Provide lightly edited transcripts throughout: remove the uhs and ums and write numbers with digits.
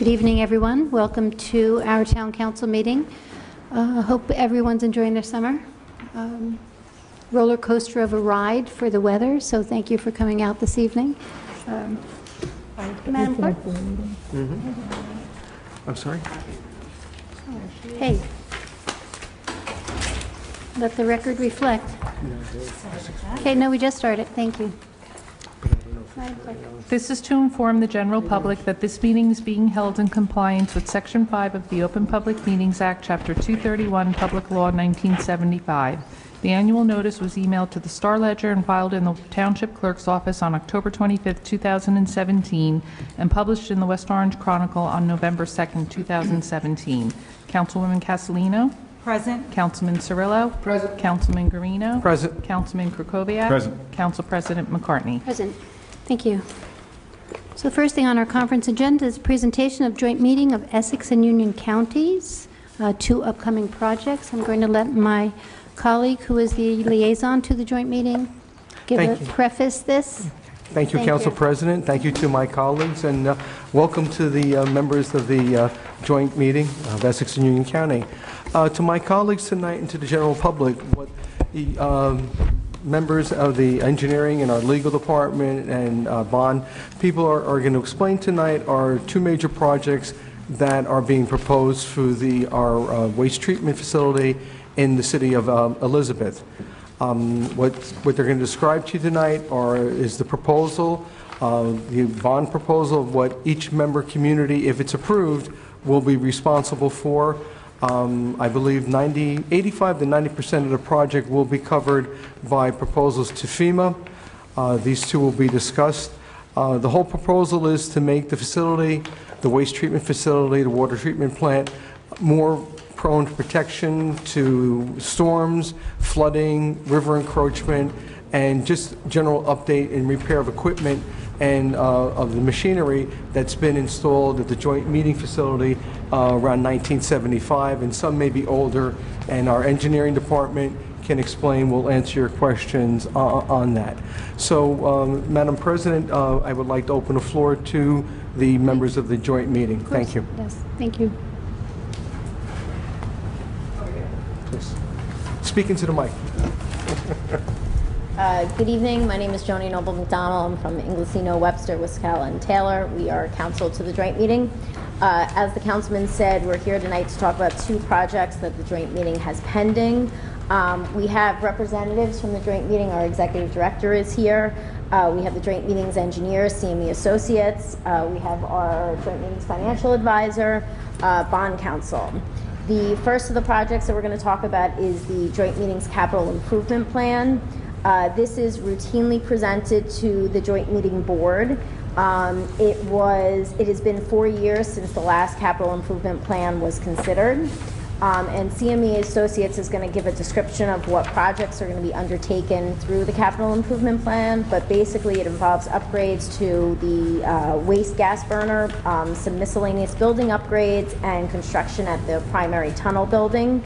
Good evening, everyone. Welcome to our Town Council meeting. Hope everyone's enjoying their summer. Roller coaster of a ride for the weather, so thank you for coming out this evening. Madam Clerk? I'm sorry? Hey. Let the record reflect. Okay, no, we just started. Thank you. Madam Clerk. This is to inform the general public that this meeting is being held in compliance with Section 5 of the Open Public Meetings Act, Chapter 231, Public Law 1975. The annual notice was emailed to the Star Ledger and filed in the Township Clerk's office on October 25, 2017, and published in the West Orange Chronicle on November 2, 2017. Councilwoman Castellino? Present. Councilman Cirillo? Present. Councilman Guarino? Present. Councilman Krokoviac? Present. Council President McCartney? Present. Thank you. So the first thing on our conference agenda is presentation of joint meeting of Essex and Union counties, two upcoming projects. I'm going to let my colleague, who is the liaison to the joint meeting, preface this. Thank you, Council President. Thank you to my colleagues, and welcome to the members of the joint meeting of Essex and Union County. To my colleagues tonight and to the general public, what the members of the engineering and our legal department and bond people are going to explain tonight are two major projects that are being proposed through our waste treatment facility in the city of Elizabeth. What they're going to describe to you tonight is the proposal, the bond proposal of what each member community, if it's approved, will be responsible for. I believe 85 to 90% of the project will be covered by proposals to FEMA. These two will be discussed. The whole proposal is to make the facility, the waste treatment facility, the water treatment plant, more prone to protection to storms, flooding, river encroachment, and just general update and repair of equipment and of the machinery that's been installed at the joint meeting facility around 1975, and some may be older, and our engineering department can explain, we'll answer your questions on that. So, Madam President, I would like to open the floor to the members of the joint meeting. Thank you. Yes, thank you. Please. Speak into the mic. Good evening. My name is Joni Noble McDonald. I'm from Inglesino, Webster, Wiscalla, and Taylor. We are counsel to the joint meeting. As the councilman said, we're here tonight to talk about two projects that the joint meeting has pending. We have representatives from the joint meeting. Our executive director is here. We have the joint meetings engineer, CME Associates. We have our joint meetings financial advisor, bond counsel. The first of the projects that we're going to talk about is the joint meetings capital improvement plan. This is routinely presented to the joint meeting board. It has been 4 years since the last capital improvement plan was considered. And CME Associates is going to give a description of what projects are going to be undertaken through the capital improvement plan, but basically it involves upgrades to the waste gas burner, some miscellaneous building upgrades, and construction at the primary tunnel building.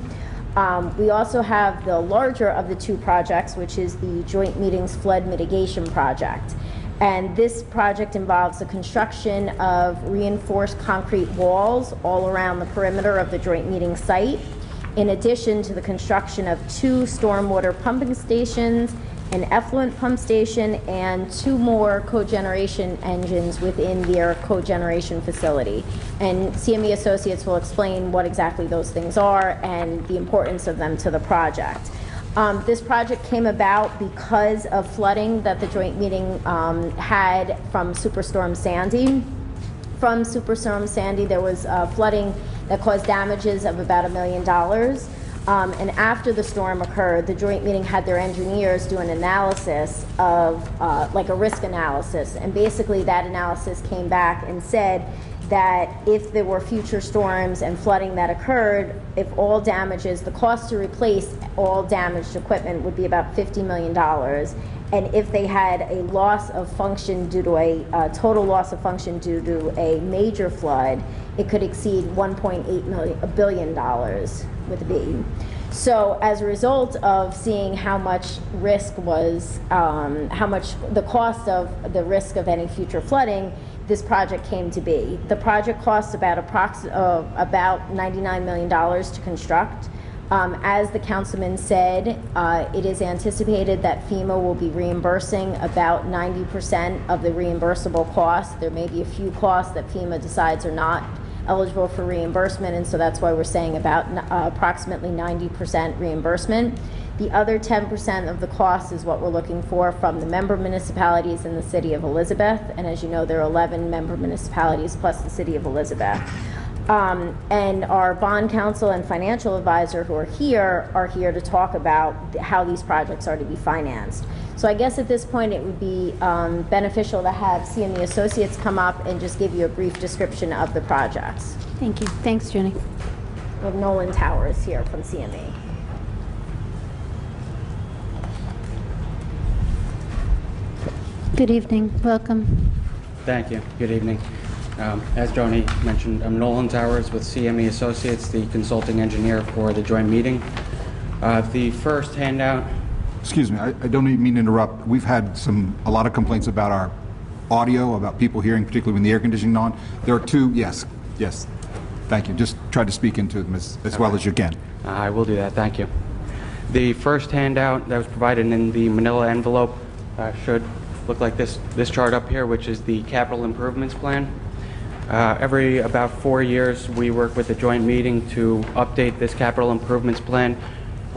We also have the larger of the two projects, which is the joint meetings flood mitigation project. And this project involves the construction of reinforced concrete walls all around the perimeter of the joint meeting site, in addition to the construction of two stormwater pumping stations, an effluent pump station, and two more cogeneration engines within their cogeneration facility. And CME Associates will explain what exactly those things are and the importance of them to the project. This project came about because of flooding that the joint meeting had from Superstorm Sandy. From Superstorm Sandy, there was flooding that caused damages of about $1 million. And after the storm occurred, the joint meeting had their engineers do an analysis of, like a risk analysis. And basically that analysis came back and said that if there were future storms and flooding that occurred, if all damages, the cost to replace all damaged equipment would be about $50 million. And if they had a loss of function due to a total loss of function due to a major flood, it could exceed $1.8 billion with a B. So as a result of seeing how much risk was, how much the cost of the risk of any future flooding, this project came to be. The project cost about $99 million to construct. As the councilman said, it is anticipated that FEMA will be reimbursing about 90% of the reimbursable costs. There may be a few costs that FEMA decides are not eligible for reimbursement, and so that's why we're saying about approximately 90% reimbursement. The other 10% of the cost is what we're looking for from the member municipalities in the city of Elizabeth, and as you know, there are 11 member municipalities plus the city of Elizabeth. And our bond counsel and financial advisor who are here to talk about how these projects are to be financed. So I guess at this point it would be beneficial to have CME Associates come up and just give you a brief description of the projects. Thank you. Thanks, Jenny. We have Nolan Towers here from CME. Good evening. Welcome. Thank you. Good evening. As Joni mentioned, I'm Nolan Towers with CME Associates, the consulting engineer for the joint meeting. The first handout. Excuse me, I don't even mean to interrupt. We've had a lot of complaints about our audio, about people hearing, particularly when the air conditioning on. There are two, yes, thank you. Just try to speak into them as well as you can. I will do that, thank you. The first handout that was provided in the manila envelope should look like this chart up here, which is the capital improvements plan. Every about 4 years, we work with the joint meeting to update this capital improvements plan.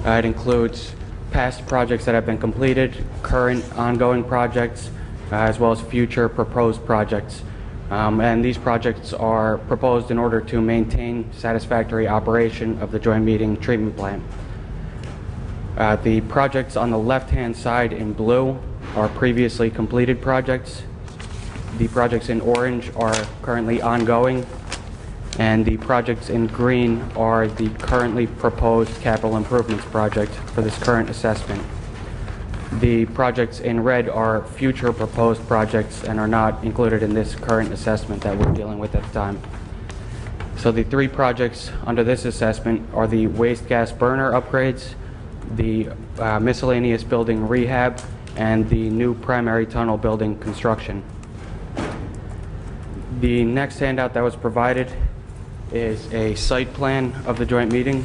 It includes past projects that have been completed, current ongoing projects, as well as future proposed projects. And these projects are proposed in order to maintain satisfactory operation of the joint meeting treatment plant. The projects on the left-hand side in blue are previously completed projects. The projects in orange are currently ongoing, and the projects in green are the currently proposed capital improvements project for this current assessment. The projects in red are future proposed projects and are not included in this current assessment that we're dealing with at the time. So the three projects under this assessment are the waste gas burner upgrades, the miscellaneous building rehab, and the new primary tunnel building construction. The next handout that was provided is a site plan of the joint meeting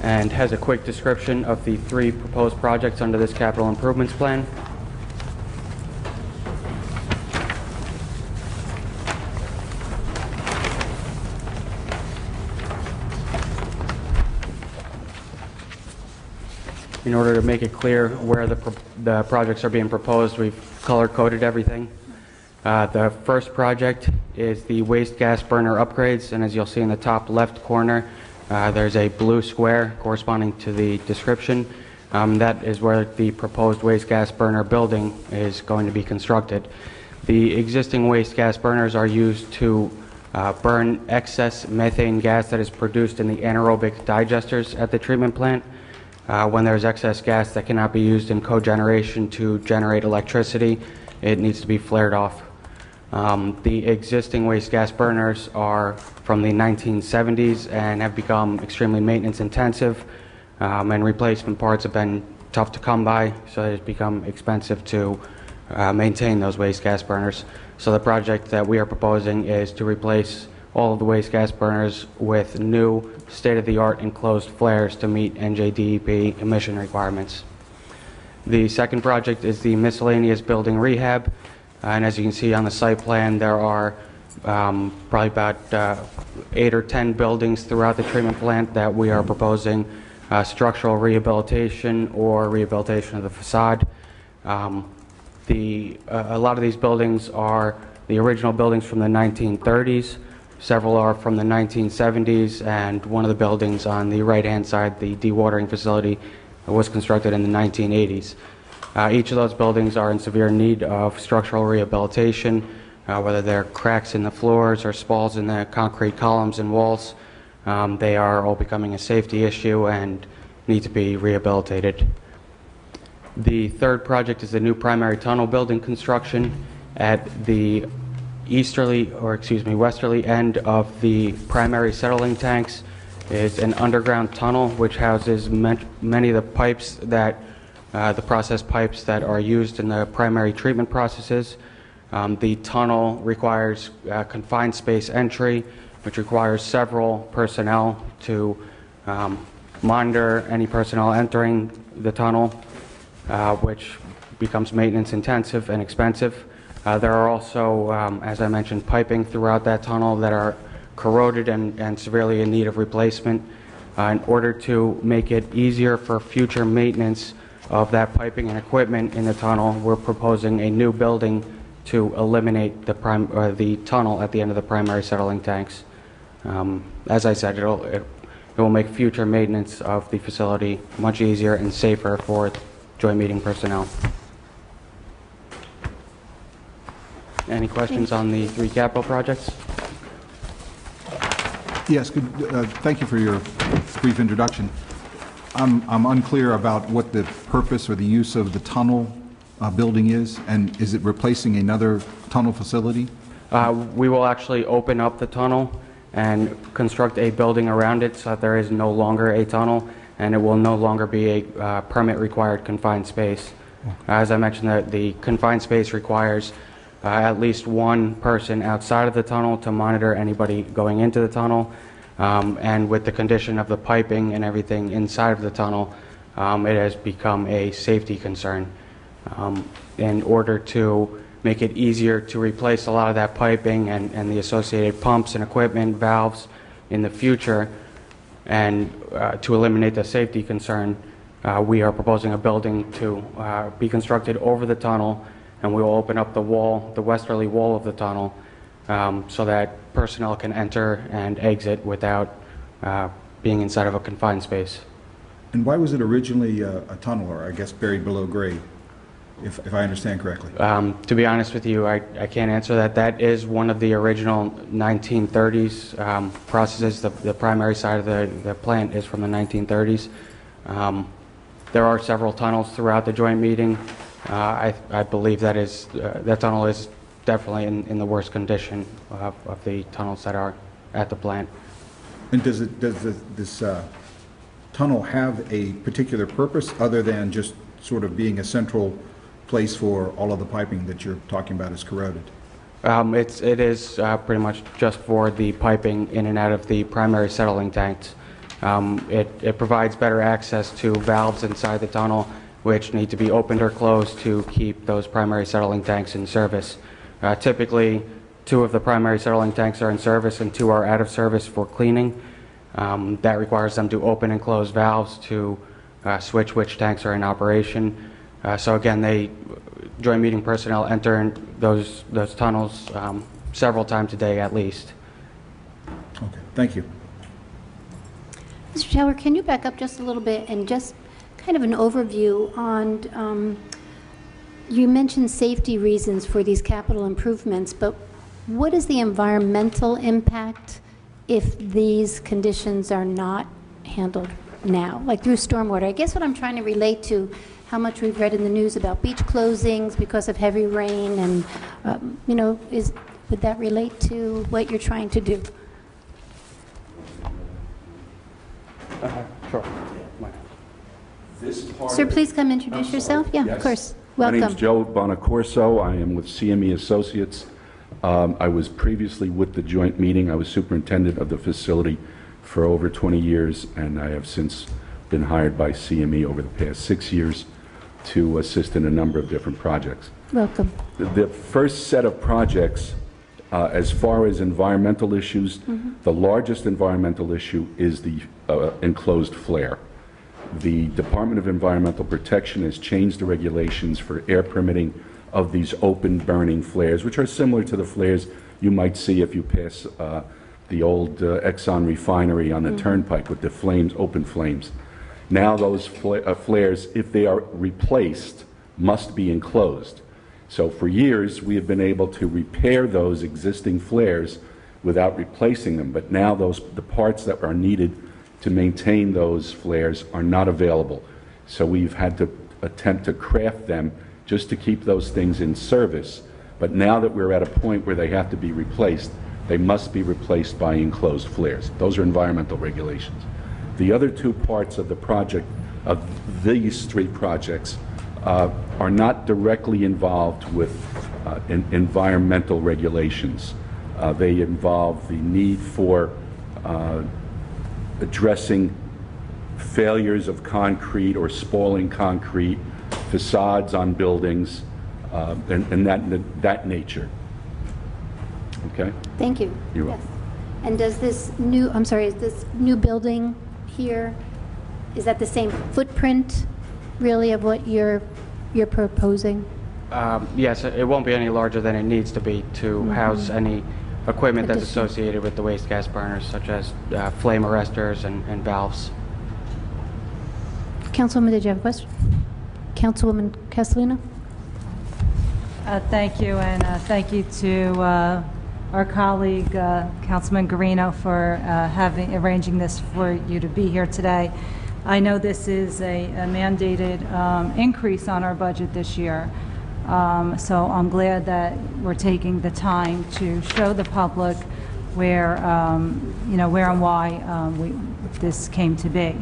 and has a quick description of the three proposed projects under this capital improvements plan. In order to make it clear where the projects are being proposed, we've color-coded everything. The first project is the waste gas burner upgrades, and as you'll see in the top left corner, there's a blue square corresponding to the description. That is where the proposed waste gas burner building is going to be constructed. The existing waste gas burners are used to burn excess methane gas that is produced in the anaerobic digesters at the treatment plant. When there's excess gas that cannot be used in cogeneration to generate electricity, it needs to be flared off. The existing waste gas burners are from the 1970s and have become extremely maintenance intensive, and replacement parts have been tough to come by, so it's become expensive to maintain those waste gas burners. So the project that we are proposing is to replace all of the waste gas burners with new state-of-the-art enclosed flares to meet NJDEP emission requirements. The second project is the miscellaneous building rehab, and as you can see on the site plan, there are probably about 8 or 10 buildings throughout the treatment plant that we are proposing structural rehabilitation or rehabilitation of the facade. A lot of these buildings are the original buildings from the 1930s. Several are from the 1970s, and one of the buildings on the right-hand side, the dewatering facility, was constructed in the 1980s. Each of those buildings are in severe need of structural rehabilitation, whether they're cracks in the floors or spalls in the concrete columns and walls. They are all becoming a safety issue and need to be rehabilitated. The third project is the new primary tunnel building construction at the westerly end of the primary settling tanks. Is an underground tunnel which houses many of the pipes that the process pipes that are used in the primary treatment processes. The tunnel requires confined space entry, which requires several personnel to monitor any personnel entering the tunnel, which becomes maintenance intensive and expensive. There are also, as I mentioned, piping throughout that tunnel that are corroded and severely in need of replacement. In order to make it easier for future maintenance of that piping and equipment in the tunnel, we're proposing a new building to eliminate the tunnel at the end of the primary settling tanks. As I said, it will make future maintenance of the facility much easier and safer for joint meeting personnel. Any questions on the 3 capital projects? Yes, thank you for your brief introduction. I'm unclear about what the purpose or the use of the tunnel building is, and is it replacing another tunnel facility? We will actually open up the tunnel and construct a building around it so that there is no longer a tunnel, and it will no longer be a permit-required confined space. As I mentioned, the confined space requires at least one person outside of the tunnel to monitor anybody going into the tunnel, and with the condition of the piping and everything inside of the tunnel, it has become a safety concern. In order to make it easier to replace a lot of that piping and the associated pumps and equipment, valves in the future, and to eliminate the safety concern, we are proposing a building to be constructed over the tunnel, and we will open up the wall, the westerly wall of the tunnel, so that personnel can enter and exit without being inside of a confined space. And why was it originally a tunnel, or I guess buried below grade, if I understand correctly? To be honest with you, I can't answer that. That is one of the original 1930s processes. The primary side of the plant is from the 1930s. There are several tunnels throughout the joint meeting. I believe that tunnel is definitely in the worst condition of the tunnels that are at the plant. And does this tunnel have a particular purpose other than just sort of being a central place for all of the piping that you're talking about is corroded? It is pretty much just for the piping in and out of the primary settling tanks. It provides better access to valves inside the tunnel, which need to be opened or closed to keep those primary settling tanks in service. Typically, 2 of the primary settling tanks are in service and 2 are out of service for cleaning. That requires them to open and close valves to switch which tanks are in operation. So again, joint meeting personnel enter those tunnels several times a day at least. Okay, thank you. Mr. Tower, can you back up just a little bit and just kind of an overview on, you mentioned safety reasons for these capital improvements, but what is the environmental impact if these conditions are not handled now, like through stormwater? I guess what I'm trying to relate to, how much we've read in the news about beach closings because of heavy rain, and would that relate to what you're trying to do? Sure. Sir, please come introduce yourself. Yeah, Yes. of course. My Welcome. name's Joe Bonacorso. I am with CME Associates. I was previously with the joint meeting. I was superintendent of the facility for over 20 years, and I have since been hired by CME over the past 6 years to assist in a number of different projects. Welcome. The first set of projects, as far as environmental issues, the largest environmental issue is the enclosed flare. The Department of Environmental Protection has changed the regulations for air permitting of these open burning flares, which are similar to the flares you might see if you pass the old Exxon refinery on the turnpike with the flames, open flames. Now those flares, if they are replaced, must be enclosed. So for years, we have been able to repair those existing flares without replacing them, but now the parts that are needed to maintain those flares are not available. So we've had to attempt to craft them just to keep those things in service. But now that we're at a point where they have to be replaced, they must be replaced by enclosed flares. Those are environmental regulations. The other 2 parts of the project, of these 3 projects, are not directly involved with environmental regulations. They involve the need for addressing failures of concrete or spalling concrete, facades on buildings, and that nature. Okay? Thank you. You're Yes. welcome. And does this new, I'm sorry, is this new building here, is that the same footprint, really, of what you're proposing? Yes, it won't be any larger than it needs to be to house any equipment that's Additional. associated with the waste gas burners, such as flame arresters and valves. Councilwoman, did you have a question? Councilwoman Castellino? Thank you, and thank you to our colleague, Councilman Guarino, for arranging this for you to be here today. I know this is a mandated increase on our budget this year, so I'm glad that we're taking the time to show the public where, where and why this came to be.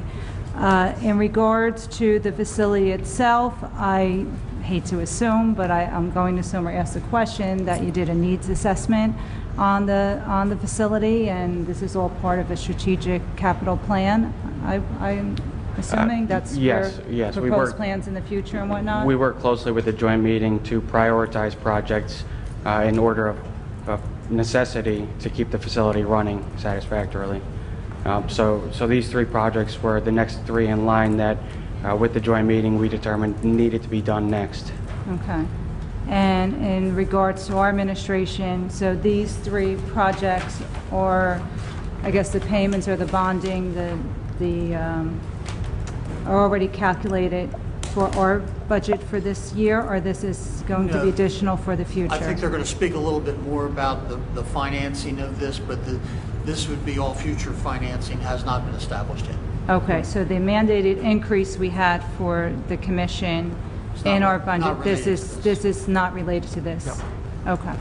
In regards to the facility itself, I hate to assume, but I'm going to assume or ask the question that you did a needs assessment on the facility, and this is all part of a strategic capital plan. I'm assuming that's yes, for yes, we proposed work- plans in the future and whatnot. We work closely with the joint meeting to prioritize projects in order of necessity to keep the facility running satisfactorily. So these three projects were the next three in line that, with the joint meeting, we determined needed to be done next. Okay. And in regards to our administration, so these three projects, or I guess the payments or the bonding, are already calculated for our budget for this year, or this is going to be No. additional for the future? I think they're going to speak a little bit more about the financing of this, but this would be all future financing, has not been established yet. Okay, so the mandated increase we had for the commission not in our not budget, related to this is not related to this? Okay.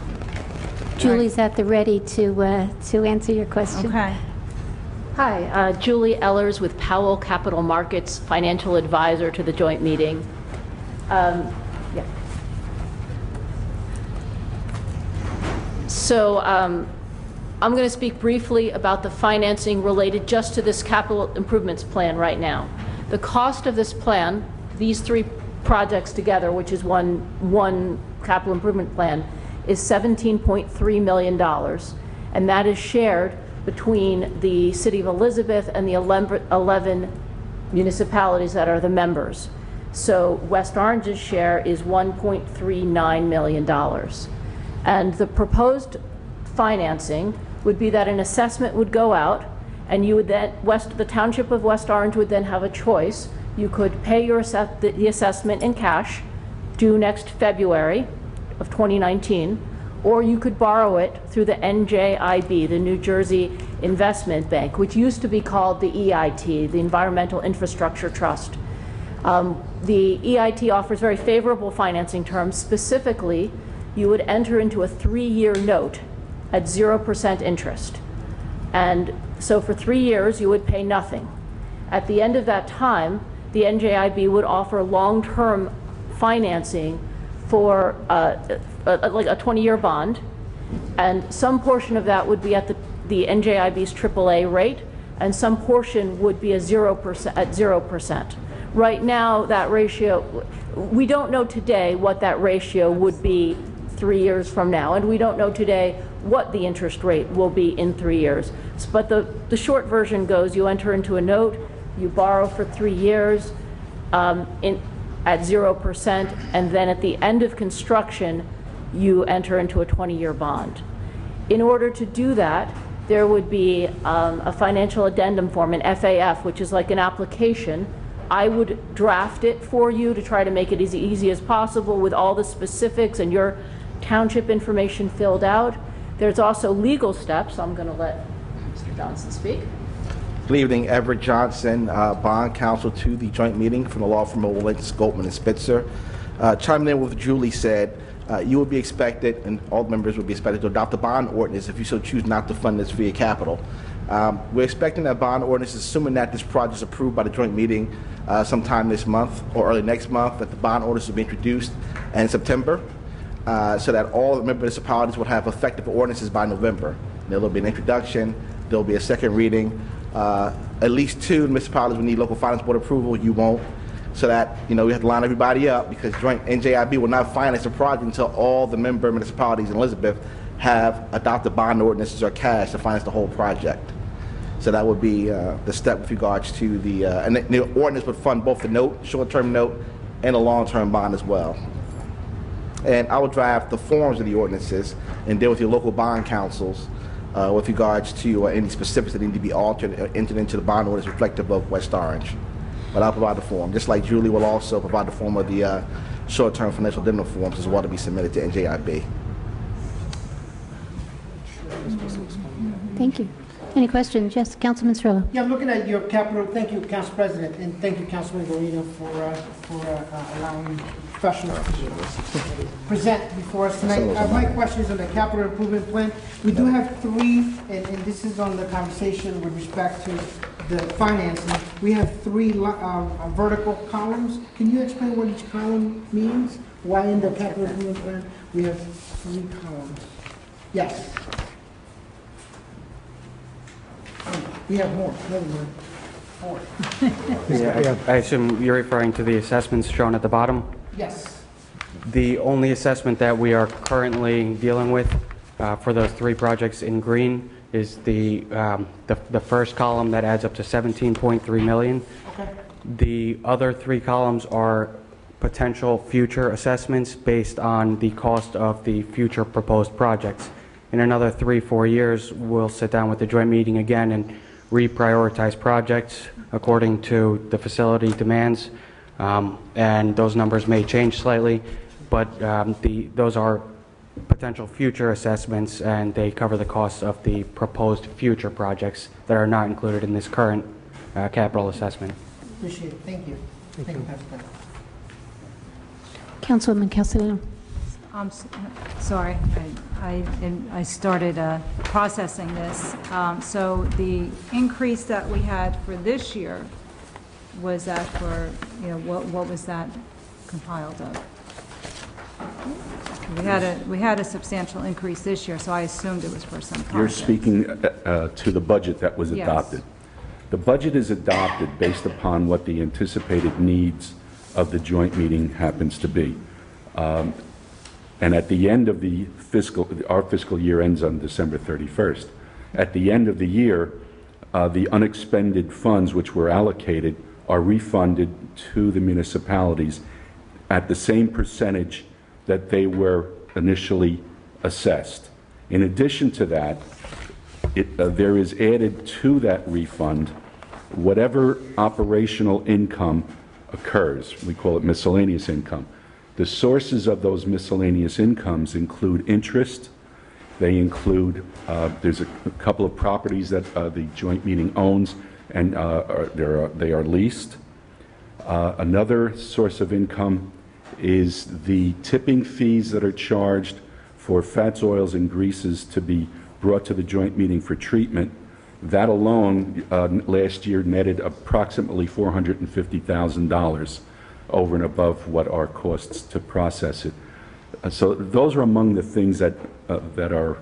Julie's at the ready to answer your question. Okay. Hi, Julie Ellers with Powell Capital Markets, financial advisor to the joint meeting. Yeah. So I'm going to speak briefly about the financing related just to this capital improvements plan right now. The cost of this plan, these three projects together, which is one capital improvement plan, is $17.3 million, and that is shared between the City of Elizabeth and the 11 municipalities that are the members. So West Orange's share is $1.39 million. And the proposed financing would be that an assessment would go out, and you would then, the Township of West Orange would then have a choice. You could pay the assessment in cash due next February of 2019, or you could borrow it through the NJIB, the New Jersey Investment Bank, which used to be called the EIT, the Environmental Infrastructure Trust. The EIT offers very favorable financing terms. Specifically, you would enter into a 3-year note at 0% interest. And so for 3 years, you would pay nothing. At the end of that time, the NJIB would offer long-term financing for like a 20-year bond, and some portion of that would be at the NJIB's AAA rate, and some portion would be at 0%. Right now, that ratio, we don't know today what that ratio would be 3 years from now, and we don't know today what the interest rate will be in 3 years. But the short version goes, you enter into a note, you borrow for 3 years at 0%, and then at the end of construction, you enter into a 20-year bond. In order to do that, there would be a financial addendum form, an FAF, which is like an application. I would draft it for you to try to make it as easy as possible with all the specifics and your township information filled out. There's also legal steps. I'm going to let Mr. Johnson speak. Good evening, Everett Johnson, bond counsel to the joint meeting from the law firm of Lynch, Goldman, and Spitzer. Chiming in with what Julie said, you will be expected, and all members will be expected to adopt a bond ordinance if you so choose not to fund this via capital. We're expecting that bond ordinance, assuming that this project is approved by the joint meeting sometime this month or early next month, that the bond ordinance will be introduced in September. so that all the member municipalities will have effective ordinances by November. There will be an introduction, there will be a second reading. At least 2 municipalities will need local finance board approval. You won't. So that, we have to line everybody up, because joint NJIB will not finance the project until all the member municipalities in Elizabeth have adopted bond ordinances or cash to finance the whole project. So that would be the step with regards to and the ordinance would fund both the note, short-term note, and a long-term bond as well. And I will draft the forms of the ordinances and deal with your local bond councils with regards to any specifics that need to be altered or entered into the bond ordinance reflective of West Orange. But I'll provide the form, just like Julie will also provide the form of the short-term financial indemnity forms as well to be submitted to NJIB. Thank you. Any questions? Yes, Councilman Cirillo. Yeah, I'm looking at your capital. Thank you, Council President, and thank you, Councilman Guarino, for allowing professionals to present before us tonight. My question is on the capital improvement plan. We do have 3, and this is on the conversation with respect to the financing. We have 3 vertical columns. Can you explain what each column means? Why in the capital improvement plan we have 3 columns? Yes. We have more. Never mind. 4. I assume you're referring to the assessments shown at the bottom? Yes. The only assessment that we are currently dealing with for those 3 projects in green is the first column that adds up to $17.3 million. Okay. The other 3 columns are potential future assessments based on the cost of the future proposed projects. In another 3-4 years, we'll sit down with the joint meeting again and reprioritize projects according to the facility demands, and those numbers may change slightly, but those are potential future assessments, and they cover the costs of the proposed future projects that are not included in this current capital assessment. Appreciate it. Thank you. Thank you, President. Councilwoman Castellano. I'm sorry, I started processing this. So the increase that we had for this year, was that for, what was that compiled of? We had a substantial increase this year, so I assumed it was for some project. You're speaking to the budget that was adopted. Yes. The budget is adopted based upon what the anticipated needs of the joint meeting happens to be. And at the end of the our fiscal year ends on December 31st. At the end of the year, the unexpended funds which were allocated are refunded to the municipalities at the same percentage that they were initially assessed. In addition to that, there is added to that refund whatever operational income occurs. We call it miscellaneous income. The sources of those miscellaneous incomes include interest. They include, there's a couple of properties that the joint meeting owns, and they are leased. Another source of income is the tipping fees that are charged for fats, oils, and greases to be brought to the joint meeting for treatment. That alone last year netted approximately $450,000 over and above what our costs to process it. So those are among the things that are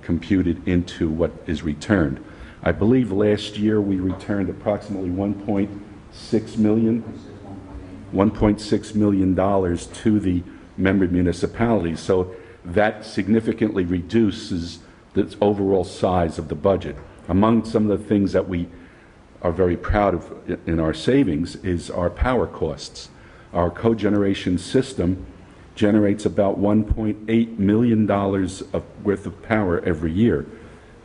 computed into what is returned. I believe last year we returned approximately $1.6 million to the member municipalities. So that significantly reduces the overall size of the budget. Among some of the things that we are very proud of in our savings is our power costs. Our cogeneration system generates about $1.8 million worth of power every year.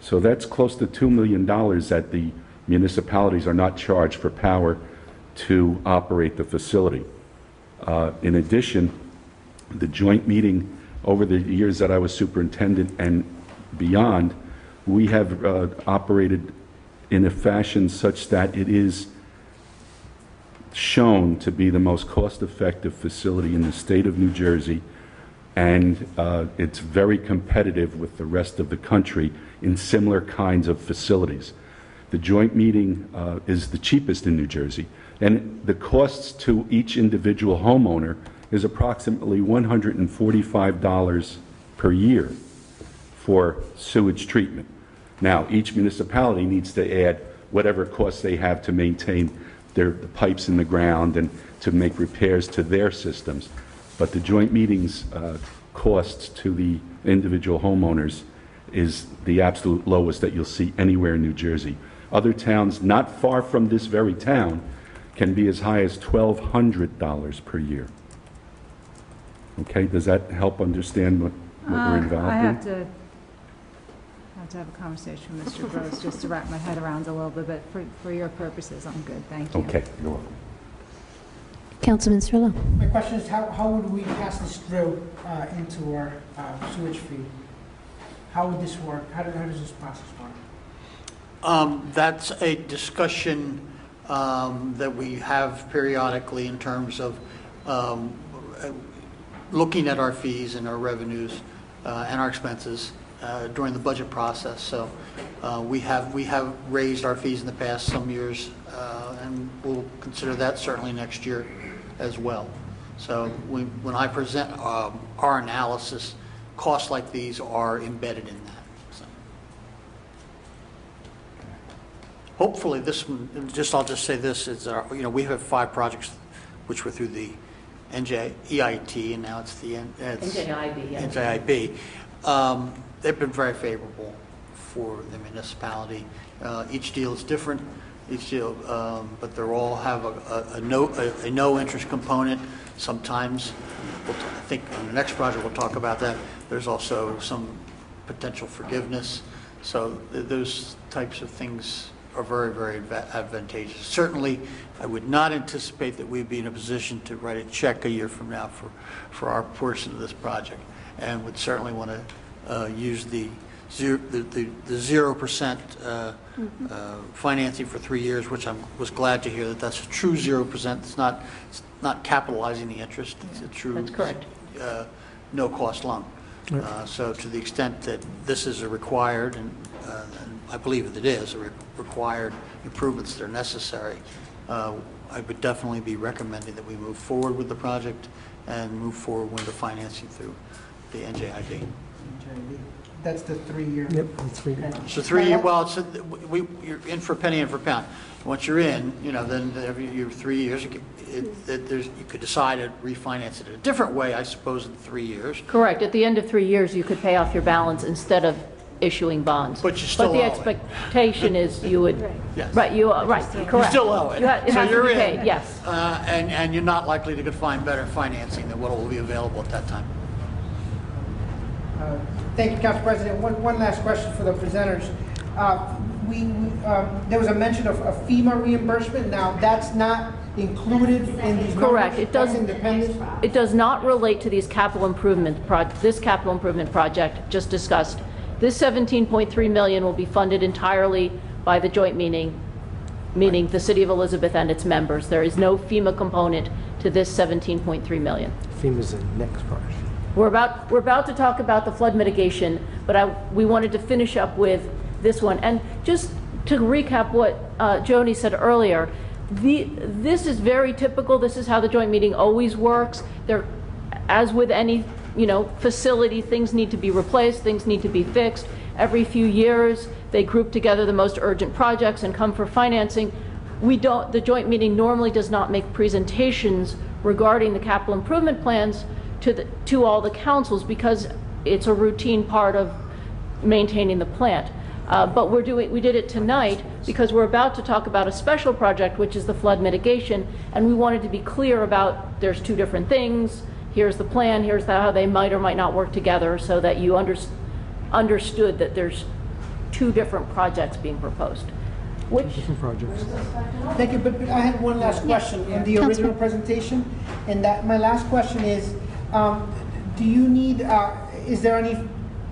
So that's close to $2 million that the municipalities are not charged for power to operate the facility. In addition, the joint meeting, over the years that I was superintendent and beyond, we have operated in a fashion such that it is shown to be the most cost-effective facility in the state of New Jersey, and it's very competitive with the rest of the country in similar kinds of facilities. The joint meeting is the cheapest in New Jersey, and the costs to each individual homeowner is approximately $145 per year for sewage treatment. Now, each municipality needs to add whatever costs they have to maintain the pipes in the ground and to make repairs to their systems. But the joint meetings costs to the individual homeowners is the absolute lowest that you'll see anywhere in New Jersey. Other towns not far from this very town can be as high as $1,200 per year. Okay, does that help understand what we're involved I in? have to have a conversation with Mr. Gross just to wrap my head around a little bit, but for your purposes, I'm good, thank you. Okay, you're welcome. Councilman Cirillo. My question is, how would we pass this through into our sewage fee? How would this work? How does this process work? That's a discussion that we have periodically in terms of looking at our fees and our revenues and our expenses during the budget process. So we have raised our fees in the past some years, and we'll consider that certainly next year as well. So when I present our analysis, costs like these are embedded in that. So hopefully this one, I'll just say this, is we have 5 projects which were through the NJEIT, and now it's the NJIB. Yeah. NJIB. They've been very favorable for the municipality. Each deal is different, but they all have a no interest component. Sometimes, I think on the next project we'll talk about that. There's also some potential forgiveness. So those types of things are very, very advantageous. Certainly, I would not anticipate that we'd be in a position to write a check a year from now for our portion of this project, and would certainly want to use the 0% financing for 3 years, which I was glad to hear that that's a true 0%. It's not capitalizing the interest. It's a true. That's correct. No cost loan. So to the extent that this is a required, and I believe that it is, required improvements that are necessary, I would definitely be recommending that we move forward with the project and move forward with the financing through the NJIB. That's the 3-year. Yep, it's 3 years. So 3 year. Well, you're in for a penny and for a pound. Once you're in, then every 3 years, you could decide to refinance it in a different way, I suppose, in 3 years. Correct. At the end of 3 years, you could pay off your balance instead of issuing bonds. But you still the owe it. expectation is you would. Yes. Right. Correct. You still owe it. It So has you're to be in. paid. Yes. And you're not likely to find better financing than what will be available at that time. Thank you, Council President. One last question for the presenters. There was a mention of a FEMA reimbursement. Now, that's not included in these numbers? Correct. It does. That's independent? It does not relate to these capital improvement this capital improvement project just discussed. This $17.3 million will be funded entirely by the joint meeting, meaning the City of Elizabeth and its members. There is no FEMA component to this $17.3 million. FEMA's the next part. We're about to talk about the flood mitigation, but we wanted to finish up with this one. And just to recap what Joni said earlier, this is very typical. This is how the joint meeting always works. As with any facility, things need to be replaced, things need to be fixed. Every few years, they group together the most urgent projects and come for financing. The joint meeting normally does not make presentations regarding the capital improvement plans to all the councils because it's a routine part of maintaining the plant. But we did it tonight because we're about to talk about a special project, which is the flood mitigation, and we wanted to be clear about there's 2 different things. Here's the plan, here's how they might or might not work together so that you understood that there's 2 different projects being proposed. Different projects. Thank you, but I had one last question in the original presentation, and my last question is, do you need, is there any,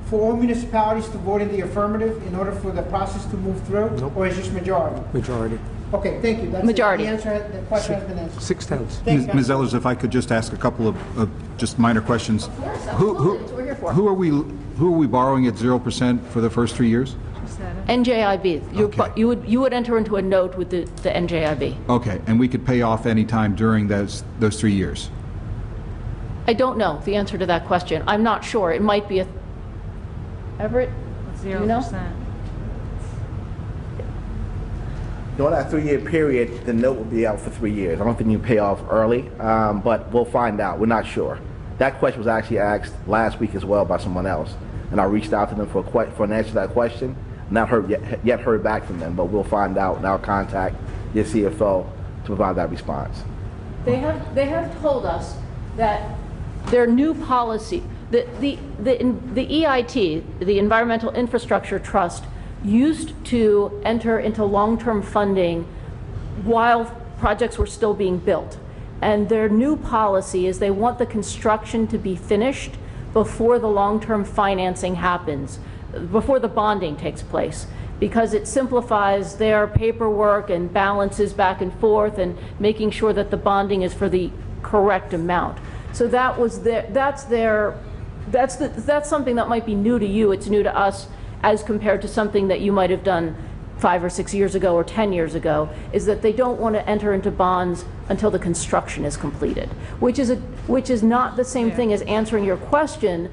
for all municipalities to vote in the affirmative in order for the process to move through? Nope. Or is it just majority? Majority. Okay, thank you. That's Majority. The question has been answered. 6 towns. Thank you, Ms. Ellers, if I could just ask a couple of just minor questions. Who are we borrowing at 0% for the first 3 years? NJIB. Okay. You would enter into a note with the NJIB. Okay, and we could pay off any time during those 3 years? I don't know the answer to that question. I'm not sure. It might be a... Everett? Do you know? 0%. During that 3-year period, the note will be out for 3 years. I don't think you pay off early, but we'll find out. We're not sure. That question was actually asked last week as well by someone else, and I reached out to them for an answer to that question. Not yet heard back from them, but we'll find out, and I'll contact your CFO to provide that response. They have told us that their new policy, the EIT, the Environmental Infrastructure Trust, used to enter into long-term funding while projects were still being built. And their new policy is they want the construction to be finished before the long-term financing happens, before the bonding takes place, because it simplifies their paperwork and balances back and forth and making sure that the bonding is for the correct amount. So that's something that might be new to you. It's new to us as compared to something that you might have done 5 or 6 years ago or 10 years ago, is that they don't want to enter into bonds until the construction is completed, which is not the same thing as answering your question.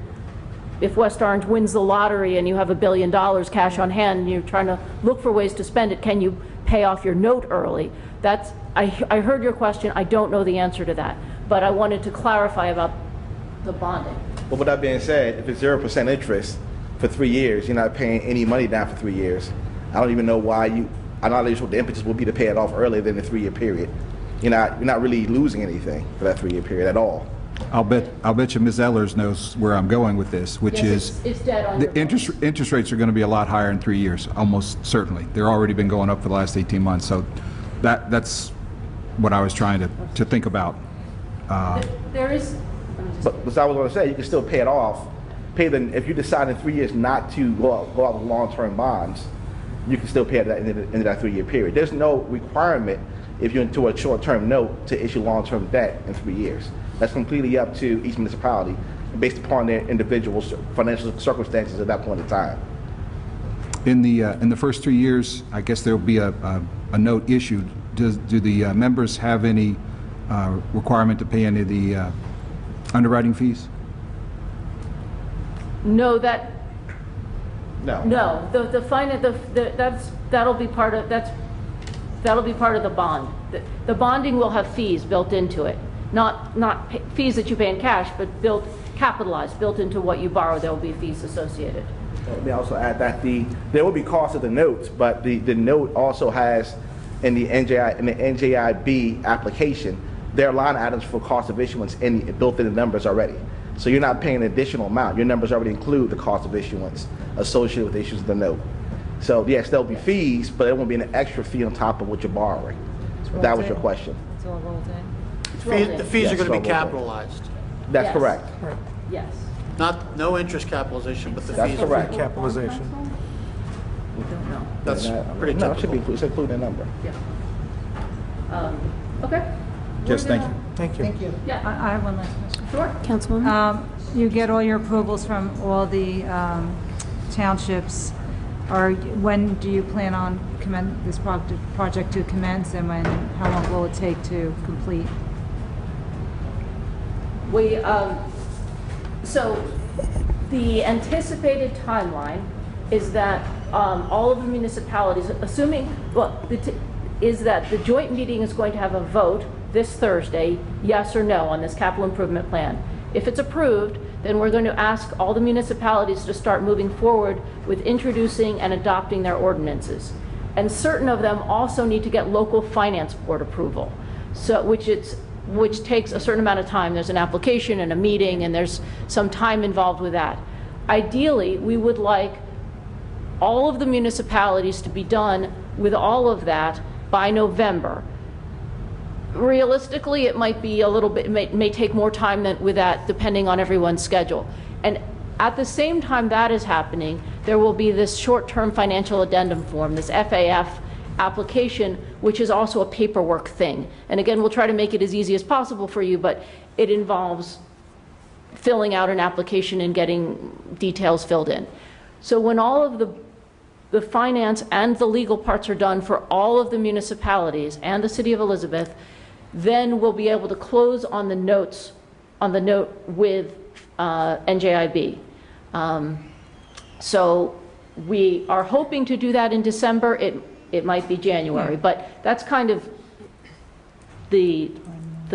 If West Orange wins the lottery and you have $1 billion cash on hand and you're trying to look for ways to spend it, can you pay off your note early? I heard your question. I don't know the answer to that, but I wanted to clarify about the bonding. But with that being said, if it's 0% interest for 3 years, you're not paying any money down for 3 years. I don't even know why I'm not really sure what the impetus would be to pay it off earlier than the 3-year period. You're not really losing anything for that 3-year period at all. I'll bet you Ms. Ellers knows where I'm going with this, which is it's dead on the your interest rates are going to be a lot higher in 3 years, almost certainly. They're already been going up for the last 18 months, so that's what I was trying to think about. There is... But as I was going to say, you can still pay it off. If you decide in 3 years not to go out with long-term bonds, you can still pay it at the end of that 3-year period. There's no requirement if you're into a short-term note to issue long-term debt in 3 years. That's completely up to each municipality based upon their individual financial circumstances at that point in time. In the first 3 years, I guess there will be a note issued. Do the members have any requirement to pay any of the underwriting fees? No, No. that'll be part of the bond. The bonding will have fees built into it, not fees that you pay in cash, but capitalized, built into what you borrow. There will be fees associated. Let me also add that there will be costs of the notes, but the note also has in the NJIB application, there are line items for cost of issuance built in the numbers already. So you're not paying an additional amount. Your numbers already include the cost of issuance associated with the issues of the note. So yes, there'll be fees, but there won't be an extra fee on top of what you're borrowing. If that was your question. It's all rolled in. The fees Yes, are going to so be capitalized. That's Yes. correct. Yes. No interest capitalization, but the That's fees. correct. Capitalization. We don't know. That's pretty No, it should be typical. it's included in the number. Yeah. Okay. Yes, thank you. Thank you. Thank you. Yeah. I have one last question. Sure. Councilwoman? You get all your approvals from all the townships. When do you plan on this project to commence, and how long will it take to complete? So the anticipated timeline is that all of the municipalities, is that the joint meeting is going to have a vote this Thursday, yes or no, on this capital improvement plan. If it's approved, then we're going to ask all the municipalities to start moving forward with introducing and adopting their ordinances. And certain of them also need to get local finance board approval, which takes a certain amount of time. There's an application and a meeting, and there's some time involved with that. Ideally, we would like all of the municipalities to be done with all of that by November. Realistically, it might be a little bit, may take more time than with that, depending on everyone's schedule. And at the same time that is happening, there will be this short-term financial addendum form, this FAF application, which is also a paperwork thing. And again, we'll try to make it as easy as possible for you, but it involves filling out an application and getting details filled in. So when all of the finance and the legal parts are done for all of the municipalities and the City of Elizabeth, then we'll be able to close on the notes on the note with NJIB. So we are hoping to do that in December. It might be January, but that's kind of the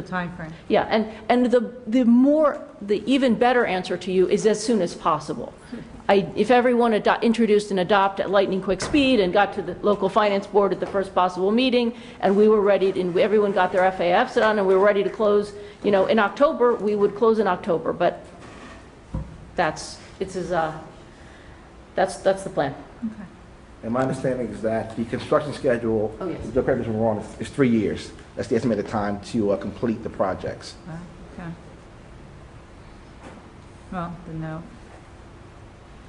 time frame. yeah, and the even better answer to you is as soon as possible. If everyone introduced and adopt at lightning quick speed and got to the local finance board at the first possible meeting, and we were ready, and everyone got their FAFs done, and we were ready to close, in October, we would close in October. But that's the plan. Okay. And my understanding is that the construction schedule, Oh, yes. the correct me if I'm wrong, is 3 years. That's the estimated time to complete the projects. Okay. Well, the note.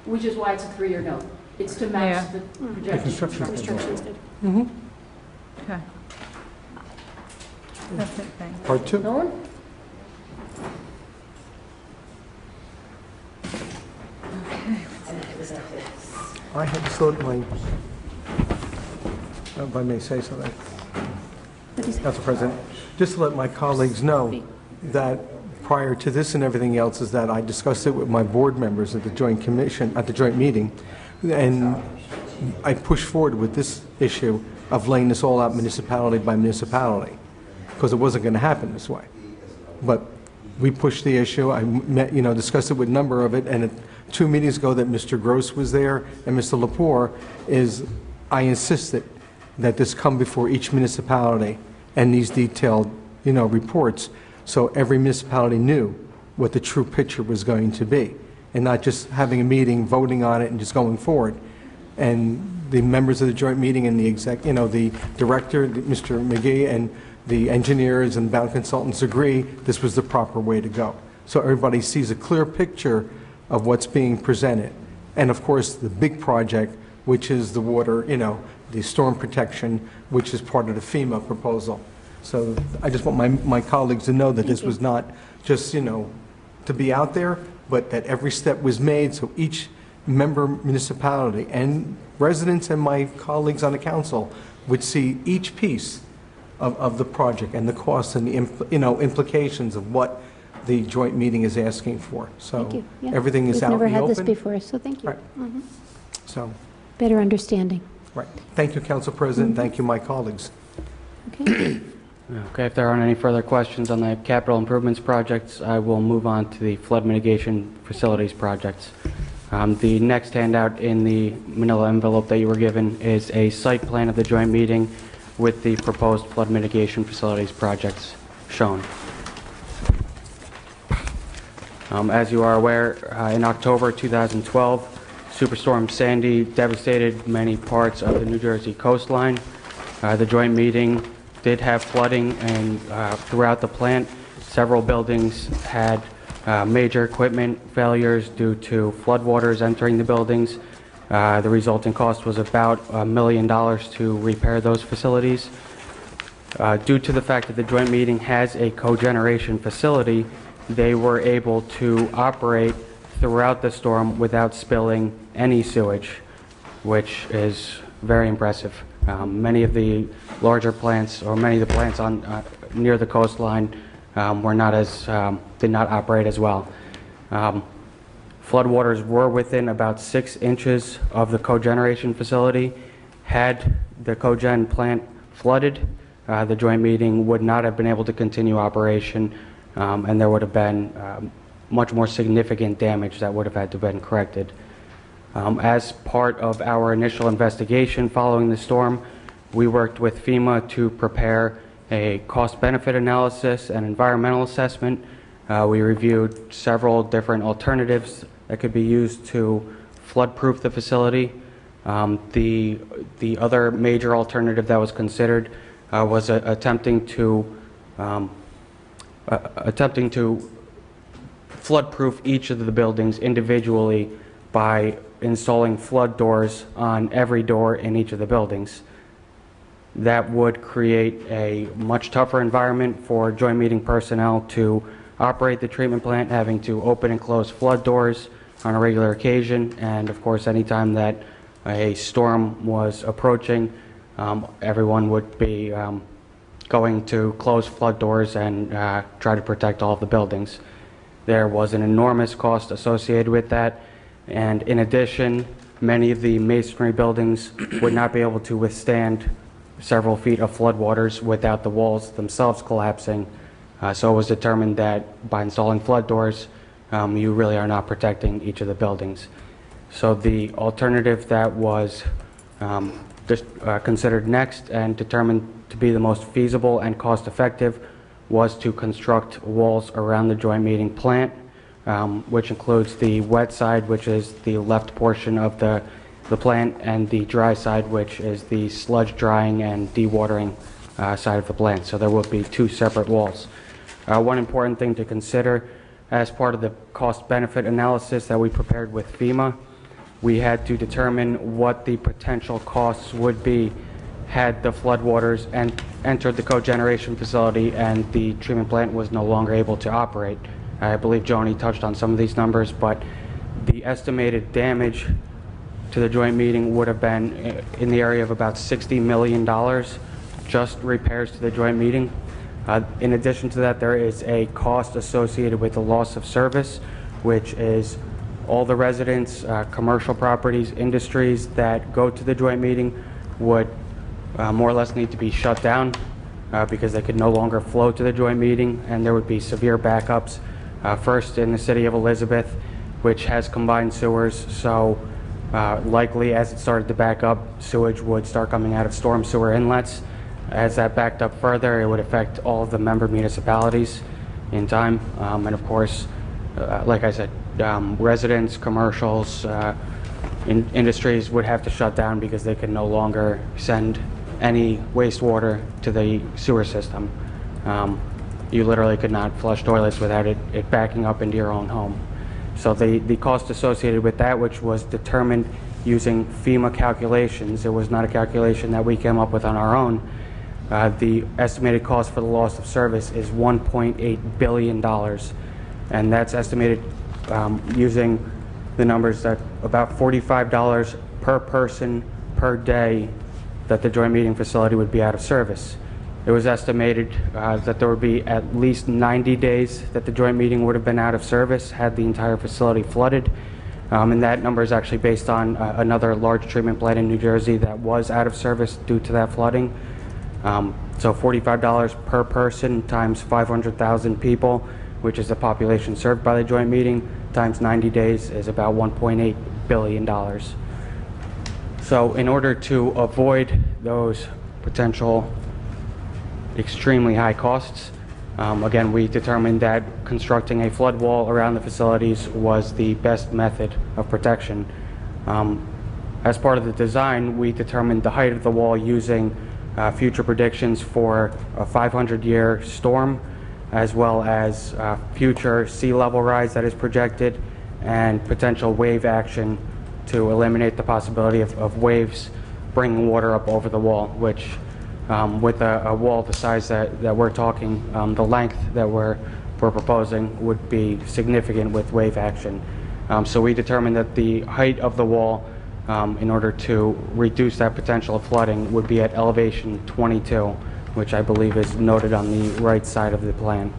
Which is why it's a 3-year note. It's to match Yeah. the projected construction construction. Mhm. Okay. That's it, thanks. Part 2. No one? I had thought if I may say something, Council President, just to let my colleagues know that prior to this and everything else is that I discussed it with my board members at the joint commission, at the joint meeting, and I pushed forward with this issue of laying this all out municipality by municipality, because it wasn't going to happen this way. But we pushed the issue. I met, discussed it with a number of it, and 2 meetings ago that Mr. Gross was there and Mr. Lepore, I insisted that this come before each municipality and these detailed, reports, so every municipality knew what the true picture was going to be, and not just having a meeting, voting on it, and just going forward. And the members of the joint meeting and the the director, Mr. McGee, and the engineers and bound consultants agree this was the proper way to go. So everybody sees a clear picture of what's being presented. And of course, the big project, which is the water, the storm protection, which is part of the FEMA proposal. So I just want my colleagues to know that this was not just, to be out there, but that every step was made so each member municipality and residents and my colleagues on the council would see each piece of the project and the costs and the implications of what the joint meeting is asking for. So Thank you. Yeah. everything is out in the We've never had this open. before, so thank you. Right. Mhm. So, Better understanding. right. Thank you, Council President. Thank you, my colleagues. Okay. Okay, if there aren't any further questions on the capital improvements projects, I will move on to the flood mitigation facilities projects. The next handout in the manila envelope that you were given is a site plan of the joint meeting with the proposed flood mitigation facilities projects shown. As you are aware, in October 2012, Superstorm Sandy devastated many parts of the New Jersey coastline. The joint meeting did have flooding, and throughout the plant, several buildings had major equipment failures due to floodwaters entering the buildings. The resulting cost was about $1 million to repair those facilities. Due to the fact that the joint meeting has a cogeneration facility, they were able to operate throughout the storm without spilling any sewage, which is very impressive. Many of the larger plants, or many of the plants on near the coastline, did not operate as well. Floodwaters were within about 6 inches of the cogeneration facility. Had the cogen plant flooded, the joint meeting would not have been able to continue operation, and there would have been much more significant damage that would have had to have been corrected. As part of our initial investigation following the storm, we worked with FEMA to prepare a cost-benefit analysis and environmental assessment. We reviewed several different alternatives that could be used to flood-proof the facility. The other major alternative that was considered was attempting to flood-proof each of the buildings individually by installing flood doors on every door in each of the buildings. That would create a much tougher environment for joint meeting personnel to operate the treatment plant, having to open and close flood doors on a regular occasion, and of course anytime that a storm was approaching, everyone would be going to close flood doors and try to protect all of the buildings. There was an enormous cost associated with that, and in addition, many of the masonry buildings would not be able to withstand several feet of floodwaters without the walls themselves collapsing. So it was determined that by installing flood doors, you really are not protecting each of the buildings. So the alternative that was considered next and determined to be the most feasible and cost-effective was to construct walls around the joint meeting plant, which includes the wet side, which is the left portion of the plant, and the dry side, which is the sludge drying and dewatering side of the plant. So there will be two separate walls. One important thing to consider as part of the cost-benefit analysis that we prepared with FEMA, we had to determine what the potential costs would be had the floodwaters entered the cogeneration facility and the treatment plant was no longer able to operate. I believe Joni touched on some of these numbers, but the estimated damage to the joint meeting would have been in the area of about $60 million, just repairs to the joint meeting. In addition to that, there is a cost associated with the loss of service, which is all the residents, commercial properties, industries that go to the joint meeting would more or less need to be shut down because they could no longer flow to the joint meeting, and there would be severe backups. First in the city of Elizabeth, which has combined sewers, so likely as it started to back up, sewage would start coming out of storm sewer inlets. As that backed up further, it would affect all of the member municipalities in time. And of course, like I said, residents, commercials, industries would have to shut down because they could no longer send any wastewater to the sewer system. You literally could not flush toilets without it backing up into your own home. So the cost associated with that, which was determined using FEMA calculations, it was not a calculation that we came up with on our own. The estimated cost for the loss of service is $1.8 billion, and that's estimated using the numbers that about $45 per person per day that the joint meeting facility would be out of service. It was estimated that there would be at least 90 days that the joint meeting would have been out of service had the entire facility flooded. And that number is actually based on another large treatment plant in New Jersey that was out of service due to that flooding. So $45 per person times 500,000 people, which is the population served by the joint meeting, times 90 days is about $1.8 billion. So in order to avoid those potential extremely high costs, again, we determined that constructing a flood wall around the facilities was the best method of protection. As part of the design, we determined the height of the wall using future predictions for a 500-year storm, as well as future sea level rise that is projected, and potential wave action to eliminate the possibility of waves bringing water up over the wall, which with a wall the size that we're talking, the length that we're proposing would be significant with wave action. So we determined that the height of the wall, in order to reduce that potential of flooding, would be at elevation 22, which I believe is noted on the right side of the plan.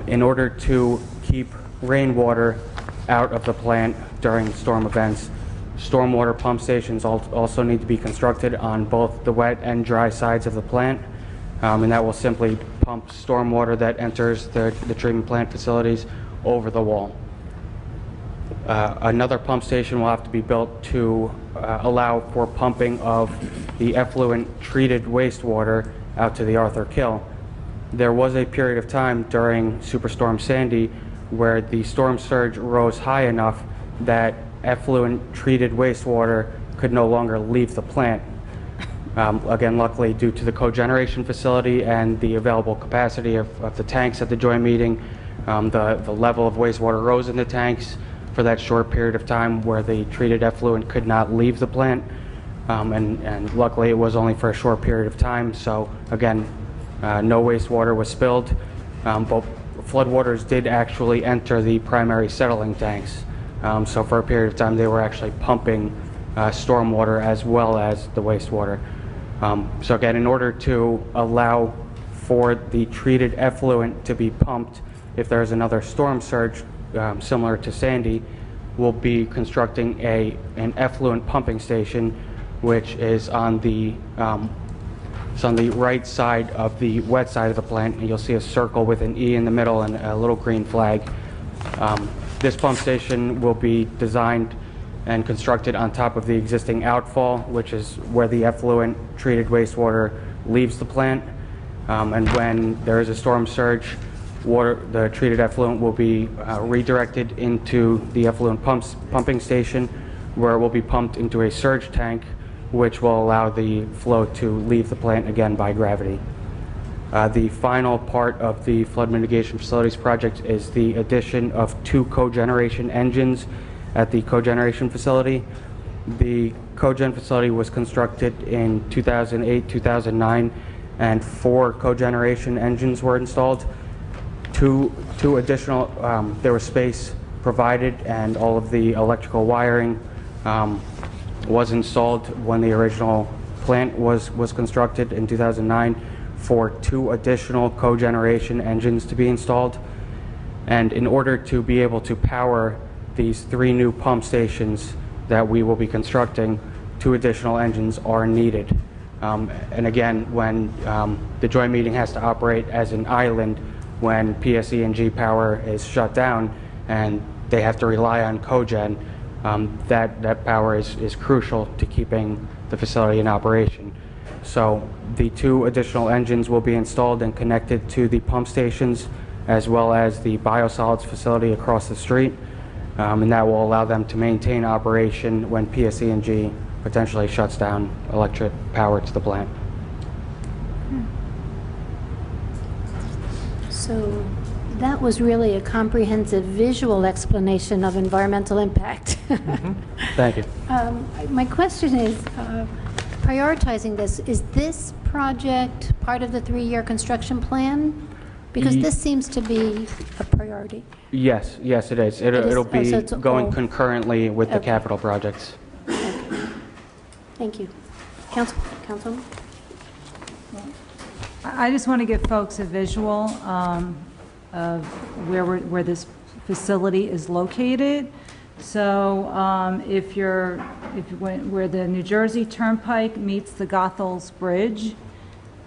In order to keep rainwater out of the plant during storm events, stormwater pump stations also need to be constructed on both the wet and dry sides of the plant, and that will simply pump stormwater that enters the treatment plant facilities over the wall. Another pump station will have to be built to allow for pumping of the effluent treated wastewater out to the Arthur Kill. There was a period of time during Superstorm Sandy where the storm surge rose high enough that effluent treated wastewater could no longer leave the plant. Again, luckily, due to the cogeneration facility and the available capacity of the tanks at the joint meeting, the level of wastewater rose in the tanks for that short period of time where the treated effluent could not leave the plant. And luckily, it was only for a short period of time. So again, no wastewater was spilled, but floodwaters did actually enter the primary settling tanks. So for a period of time, they were actually pumping stormwater as well as the wastewater. So again, in order to allow for the treated effluent to be pumped, if there's another storm surge similar to Sandy, we'll be constructing an effluent pumping station, which is on the right side of the wet side of the plant, and you'll see a circle with an E in the middle and a little green flag. This pump station will be designed and constructed on top of the existing outfall, which is where the effluent treated wastewater leaves the plant. And when there is a storm surge, the treated effluent will be redirected into the effluent pumping station, where it will be pumped into a surge tank, which will allow the flow to leave the plant again by gravity. The final part of the flood mitigation facilities project is the addition of 2 cogeneration engines at the cogeneration facility. The cogen facility was constructed in 2008-2009, and 4 cogeneration engines were installed. Two additional, there was space provided, and all of the electrical wiring was installed when the original plant was constructed in 2009 for 2 additional cogeneration engines to be installed. And in order to be able to power these 3 new pump stations that we will be constructing, 2 additional engines are needed. And again, when the joint meeting has to operate as an island, when PSE&G power is shut down and they have to rely on cogen, that power is crucial to keeping the facility in operation. So the 2 additional engines will be installed and connected to the pump stations, as well as the biosolids facility across the street, and that will allow them to maintain operation when PSE&G potentially shuts down electric power to the plant. So that was really a comprehensive visual explanation of environmental impact. Thank you. My question is, prioritizing this, is this project part of the 3-year construction plan? Because this seems to be a priority. Yes, it is. It'll be so it's going all- concurrently with the Okay. capital projects. Thank you. Councilman? I just want to give folks a visual of where this facility is located. So where the New Jersey Turnpike meets the Goethals Bridge,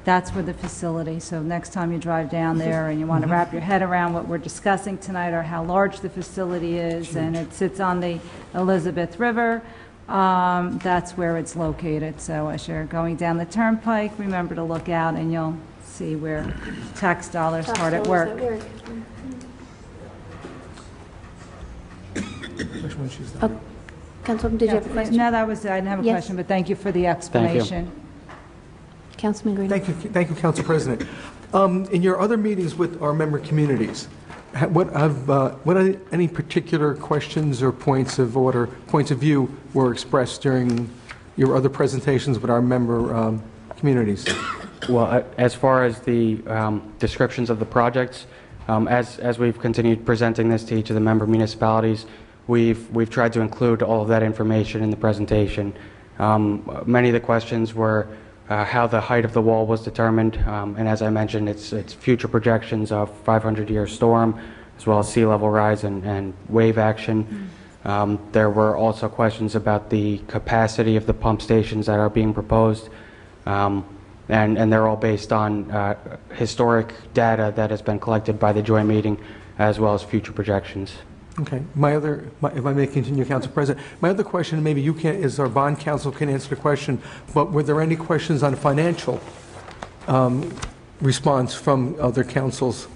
that's where the facility. So next time you drive down there and you want to wrap your head around what we're discussing tonight, or how large the facility is, and it sits on the Elizabeth River, that's where it's located. So as you're going down the turnpike, remember to look out and you'll see where tax dollars hard at work. Councilman, did you have a question? No, that was it. I didn't have a Yes. question, but thank you for the explanation. Councilman Green? Thank you, Council President. In your other meetings with our member communities, what are any particular questions or points of order, points of view were expressed during your other presentations with our member communities? Well, as far as the descriptions of the projects, as we've continued presenting this to each of the member municipalities, we've tried to include all of that information in the presentation. Many of the questions were how the height of the wall was determined, and as I mentioned, it's future projections of 500-year storm, as well as sea level rise and wave action. There were also questions about the capacity of the pump stations that are being proposed, and they're all based on historic data that has been collected by the joint meeting, as well as future projections. Okay. If I may continue, Council President, my other question, maybe you can, is our bond counsel can answer the question, but were there any questions on financial response from other councils?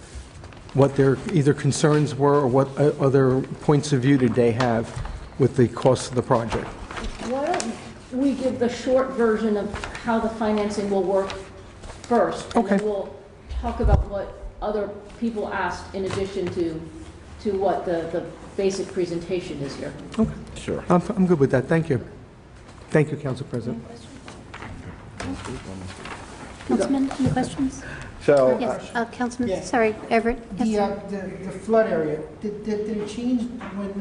What their either concerns were, or what other points of view did they have with the cost of the project? Why don't we give the short version of how the financing will work first? And Okay. then we'll talk about what other people asked in addition to what the basic presentation is here. Okay. Sure. I'm good with that. Thank you. Thank you, Council President. Councilman, any questions? So, Yes, Councilman, Yes. sorry, Everett. Yes, sir. The flood area, did it change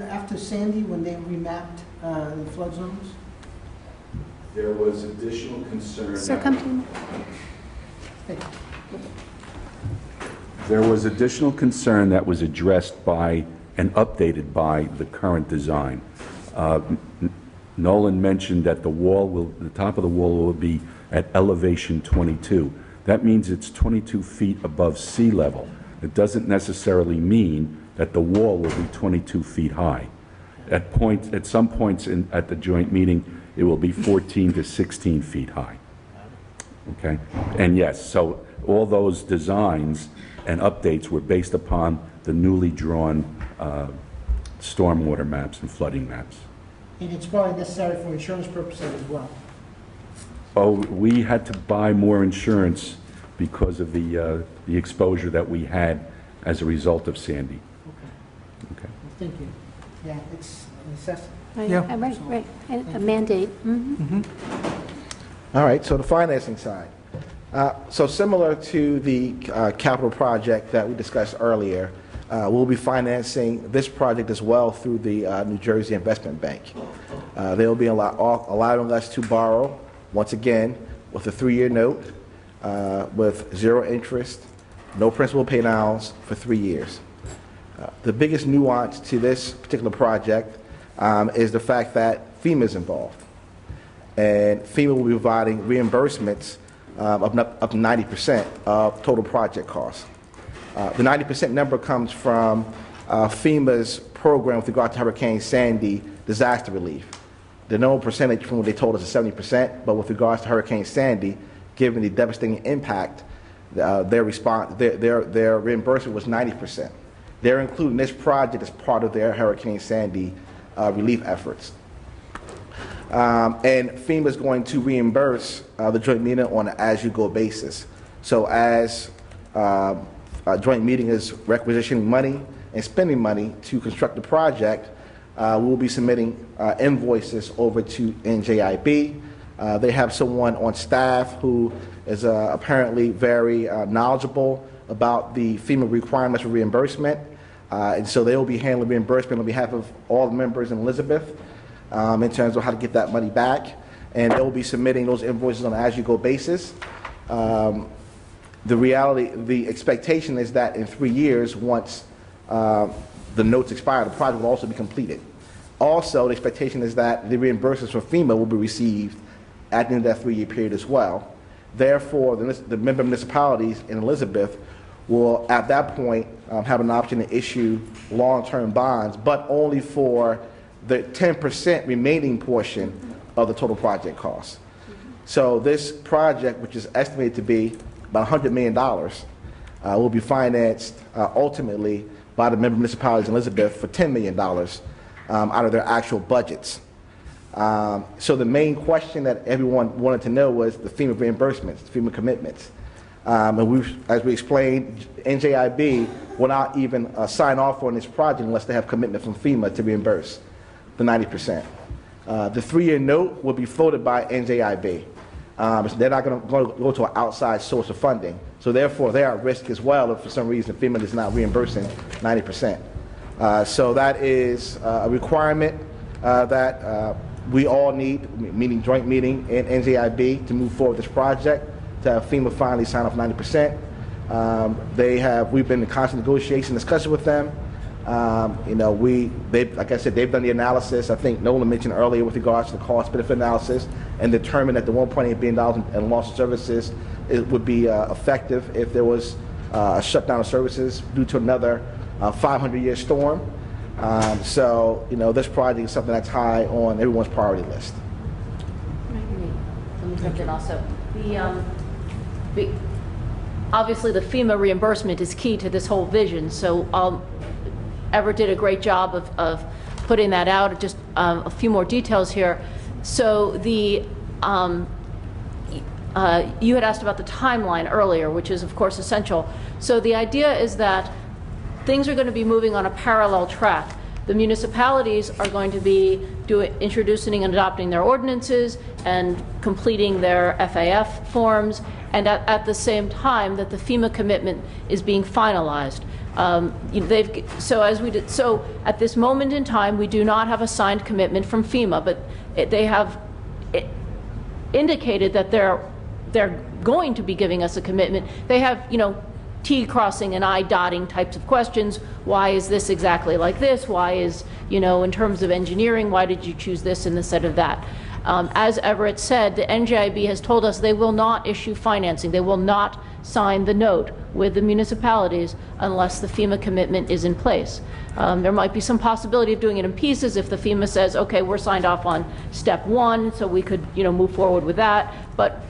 after Sandy, when they remapped the flood zones? There was additional concern. Sir, come to me. There was additional concern that was addressed by and updated by the current design. Nolan mentioned that the top of the wall will be at elevation 22. That means it's 22 feet above sea level. It doesn't necessarily mean that the wall will be 22 feet high. At some points at the joint meeting, it will be 14 to 16 feet high. Okay? And yes, so all those designs and updates were based upon the newly drawn stormwater maps and flooding maps. And it's probably necessary for insurance purposes as well. Oh, we had to buy more insurance because of the exposure that we had as a result of Sandy. Okay. Well, thank you. Yeah, it's a necessity. Yeah. Right. A mandate. All right, so the financing side. So similar to the capital project that we discussed earlier, we'll be financing this project as well through the New Jersey Investment Bank. They will be allowing us to borrow, once again, with a 3-year note, with 0 interest, no principal pay downs for 3 years. The biggest nuance to this particular project is the fact that FEMA is involved. And FEMA will be providing reimbursements up to 90% of total project costs. The 90% number comes from FEMA's program with regard to Hurricane Sandy disaster relief. The known percentage from what they told us is 70%, but with regards to Hurricane Sandy, given the devastating impact, their reimbursement was 90%. They're including this project as part of their Hurricane Sandy relief efforts. And FEMA is going to reimburse the joint meeting on an as-you-go basis. So as a joint meeting is requisitioning money and spending money to construct the project, we'll be submitting invoices over to NJIB. They have someone on staff who is apparently very knowledgeable about the FEMA requirements for reimbursement. And so they will be handling reimbursement on behalf of all the members in Elizabeth in terms of how to get that money back. And they'll be submitting those invoices on an as-you-go basis. The expectation is that in 3 years, once the notes expire, the project will also be completed. Also, the expectation is that the reimbursements from FEMA will be received at the end of that 3-year period as well. Therefore, the member municipalities in Elizabeth will, at that point, have an option to issue long-term bonds, but only for the 10% remaining portion of the total project cost. So this project, which is estimated to be about $100 million, will be financed ultimately by the member municipalities in Elizabeth for $10 million out of their actual budgets. So the main question that everyone wanted to know was the FEMA reimbursements, the FEMA commitments. And as we explained, NJIB will not even sign off on this project unless they have commitment from FEMA to reimburse the 90%. The 3-year note will be floated by NJIB. They're not going to go to an outside source of funding. So therefore, they are at risk as well if for some reason FEMA is not reimbursing 90%. So that is a requirement that we all need, meaning joint meeting and NJIB, to move forward with this project, to have FEMA finally sign off 90%. We've been in constant negotiation, discussion with them. Like I said, they've done the analysis. I think Nolan mentioned earlier with regards to the cost-benefit analysis, and determined that the $1.8 billion in loss of services would be effective if there was a shutdown of services due to another 500-year storm. So this project is something that's high on everyone's priority list. Let me jump in also. Obviously, the FEMA reimbursement is key to this whole vision. So Everett did a great job of putting that out. Just a few more details here. So you had asked about the timeline earlier, which is, of course, essential. So the idea is that things are going to be moving on a parallel track. The municipalities are going to be introducing and adopting their ordinances and completing their FAF forms, and at the same time that the FEMA commitment is being finalized. So at this moment in time, we do not have a signed commitment from FEMA, but they have indicated that they're going to be giving us a commitment. They have, T crossing and I dotting types of questions. Why is this exactly like this? Why is, in terms of engineering, why did you choose this instead of that? As Everett said, the NJIB has told us they will not issue financing. They will not sign the note with the municipalities unless the FEMA commitment is in place. There might be some possibility of doing it in pieces if the FEMA says, okay, we're signed off on step 1, so we could, move forward with that. But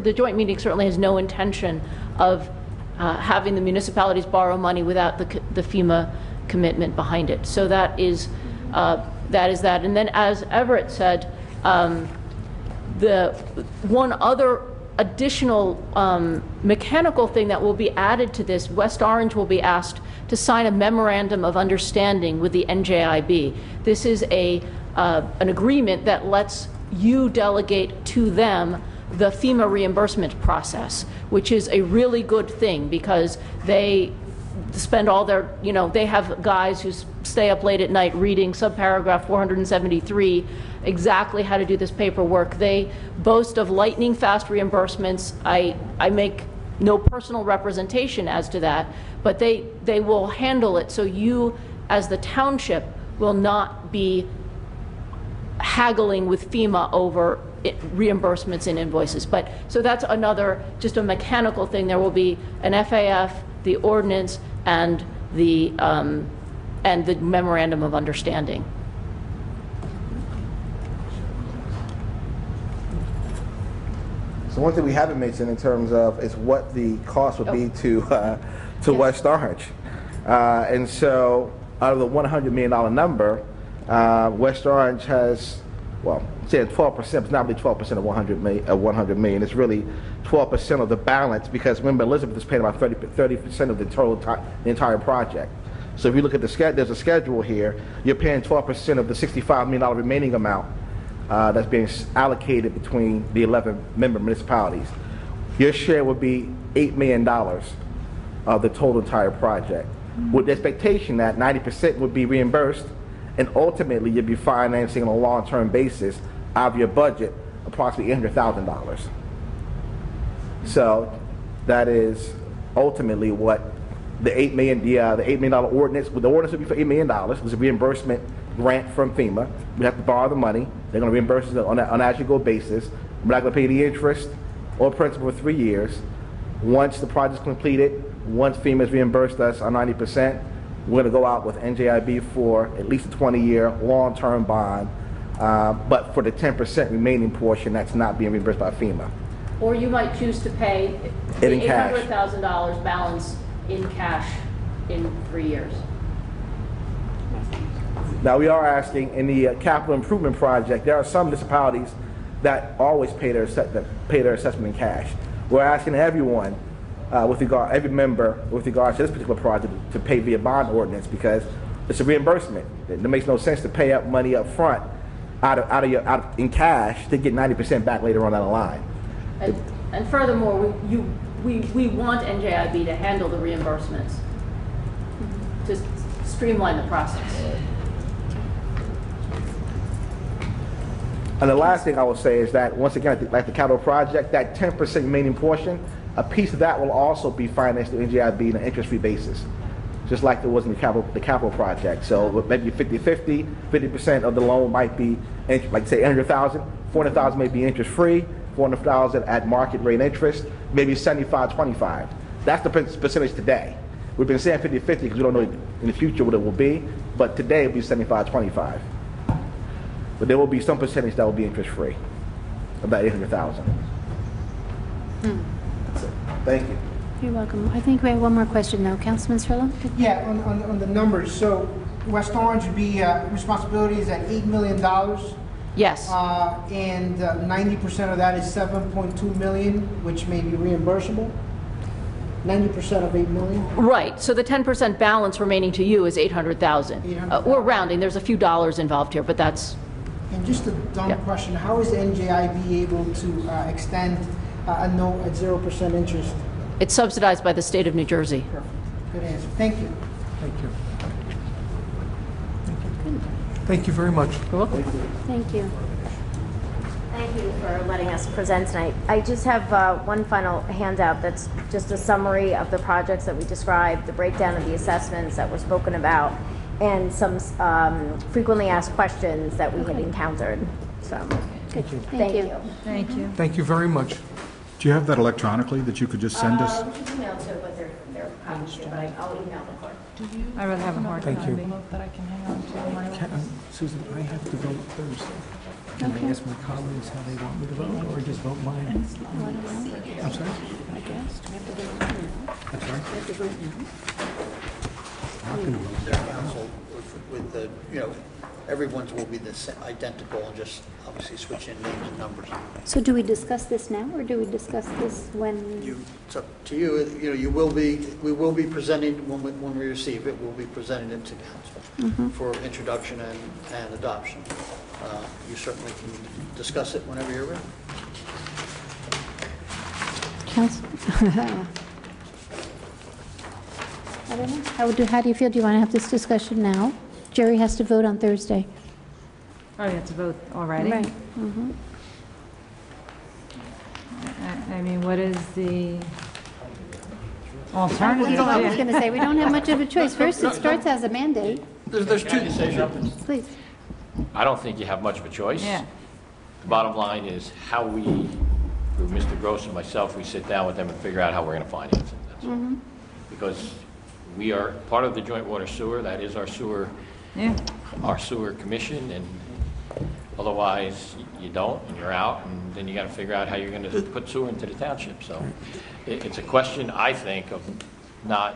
the joint meeting certainly has no intention of having the municipalities borrow money without the FEMA commitment behind it. So that is that. And then, as Everett said, the one other additional mechanical thing that will be added to this, West Orange will be asked to sign a memorandum of understanding with the NJIB. This is an agreement that lets you delegate to them the FEMA reimbursement process, which is a really good thing because they spend all their, they have guys who stay up late at night reading subparagraph 473, exactly how to do this paperwork. They boast of lightning fast reimbursements. I make no personal representation as to that, but they will handle it so you, as the township, will not be haggling with FEMA over reimbursements and invoices. But so that's another, just a mechanical thing. There will be an FAF, the ordinance, and the memorandum of understanding. So one thing we haven't mentioned in terms of is what the cost would be to West Orange. And so out of the $100 million number, West Orange has, well, saying 12%, but it's not really 12% of 100 million. It's really 12% of the balance because remember Elizabeth is paying about 30% of the total, the entire project. So if you look at there's a schedule here, you're paying 12% of the $65 million remaining amount that's being allocated between the 11 member municipalities. Your share would be $8 million of the total entire project, with the expectation that 90% would be reimbursed, and ultimately you'd be financing on a long-term basis out of your budget approximately $800,000. So that is ultimately what the $8 million ordinance, the ordinance would be for $8 million. It's a reimbursement grant from FEMA. We have to borrow the money. They're going to reimburse us on an as-you-go basis. We're not going to pay the interest or principal for 3 years. Once the project's completed, once FEMA has reimbursed us on 90%, we're going to go out with NJIB for at least a 20-year long-term bond, but for the 10% remaining portion that's not being reimbursed by FEMA. Or you might choose to pay the $800,000 balance in cash in 3 years. Now we are asking in the capital improvement project, there are some municipalities that always pay their assessment in cash. We're asking everyone, every member with regard to this particular project to pay via bond ordinance because it's a reimbursement. It makes no sense to pay up money up front in cash to get 90% back later on down the line. And furthermore, we want NJIB to handle the reimbursements to streamline the process. And the last thing I will say is that, once again, like the capital project, that 10% remaining portion, a piece of that will also be financed through NJIB on an interest-free basis, just like there was in the capital project. So maybe 50-50, 50% of the loan might be, like say $800,000, $400,000 may be interest-free, $400,000 at market rate interest, maybe 75-25. That's the percentage today. We've been saying 50-50 because we don't know in the future what it will be, but today it'll be 75-25. But there will be some percentage that will be interest-free, about $800,000. That's it. Thank you. You're welcome. I think we have one more question, though. Councilman Cirillo? Yeah, on the numbers. So West Orange would be responsibilities at $8 million. Yes. And 90% of that is $7.2 million, which may be reimbursable. 90% of $8 million. Right. So the 10% balance remaining to you is $800,000. We're rounding. There's a few dollars involved here, but that's. And just a dumb question: how is NJIB able to extend a note at 0% interest? It's subsidized by the state of New Jersey. Perfect. Good answer. Thank you. Thank you. Thank you very much. You're welcome. Thank you. Thank you for letting us present tonight. I just have one final handout that's just a summary of the projects that we described, the breakdown of the assessments that were spoken about, and some frequently asked questions that we had encountered. So, Good. thank you. Thank you. Thank you very much. Do you have that electronically that you could just send us? We can email to what they're copies to, but I'll email the clerk. I really have a hard Thank you. time. That I can hang on to on my own. Susan, I have to vote Thursday. Can I ask my colleagues how they want me to vote, or just vote mine? I'm sorry? I guess. Do we have to vote now? I'm sorry? Do we have to vote now? I'm not gonna vote. Their council with the, everyone's will be identical and just obviously switch in names and numbers. So do we discuss this now, or do we discuss this when? It's up to you. We will be presenting, when we receive it, we'll be presenting it to council for introduction and adoption. You certainly can discuss it whenever you're ready. Council? I don't know. How do you feel? Do you want to have this discussion now? Jerry has to vote on Thursday. Oh, you have to vote already? Right. Mm-hmm. I mean, what is the I alternative? was going to say, we don't have much of a choice. First, it starts as a mandate. There's two decisions. Please. I don't think you have much of a choice. Yeah. The bottom line is how we, through Mr. Gross and myself, we sit down with them and figure out how we're going to finance it. That's all. Because we are part of the joint water sewer, that is our sewer commission, and otherwise you don't, and you're out, and then you got to figure out how you're going to put sewer into the township. So it's a question, I think, of not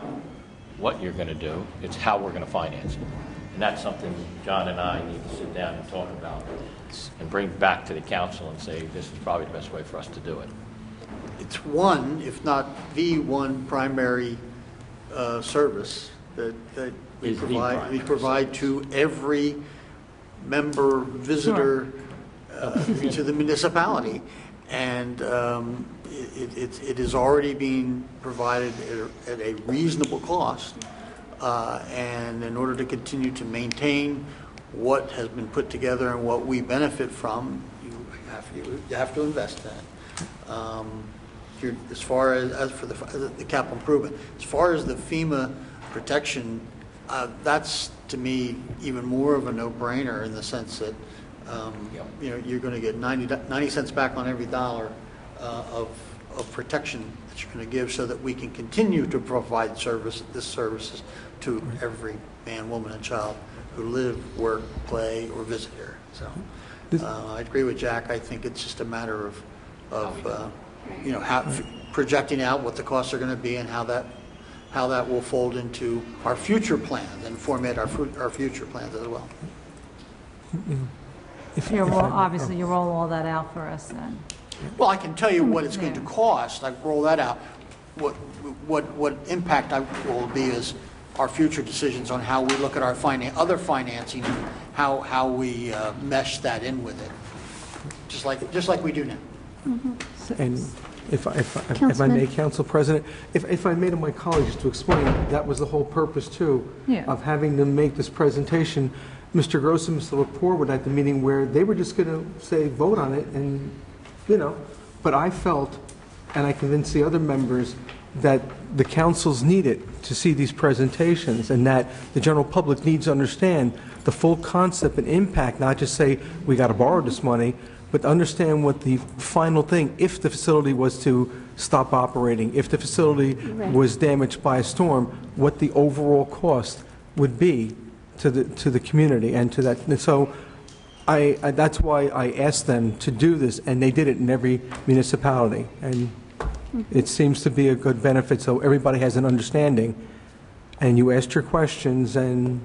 what you're going to do, it's how we're going to finance it. And that's something John and I need to sit down and talk about and bring back to the council and say, this is probably the best way for us to do it. It's one, if not the one, primary service that we Is the provide. primary We provide to every member, visitor to the municipality, and it is already being provided at a reasonable cost. And in order to continue to maintain what has been put together and what we benefit from, you have to invest that. As far as for the capital improvement, as far as the FEMA protection, that's to me even more of a no-brainer in the sense that you're going to get 90 cents back on every dollar of protection that you're going to give, so that we can continue to provide services to every man, woman, and child who live, work, play, or visit here. So I agree with Jack. I think it's just a matter of projecting out what the costs are going to be and how that will fold into our future plans and format our future plans as well. Obviously, you roll all that out for us then. Well, I can tell you what it's going to cost. I roll that out. What impact will be is our future decisions on how we look at our other financing, and how we mesh that in with it, just like we do now. And if I may, Council President, if I may to my colleagues to explain, that was the whole purpose too, of having them make this presentation. Mr. Gross and Mr. Lepore were at the meeting where they were just going to say vote on it, and but I felt, and I convinced the other members, that the councils needed to see these presentations, and that the general public needs to understand the full concept and impact, not just say we got to borrow this money, but understand what the final thing, if the facility was to stop operating, if the facility was damaged by a storm, what the overall cost would be to the community and to that. And so that's why I asked them to do this, and they did it in every municipality. And it seems to be a good benefit, so everybody has an understanding. And you asked your questions, and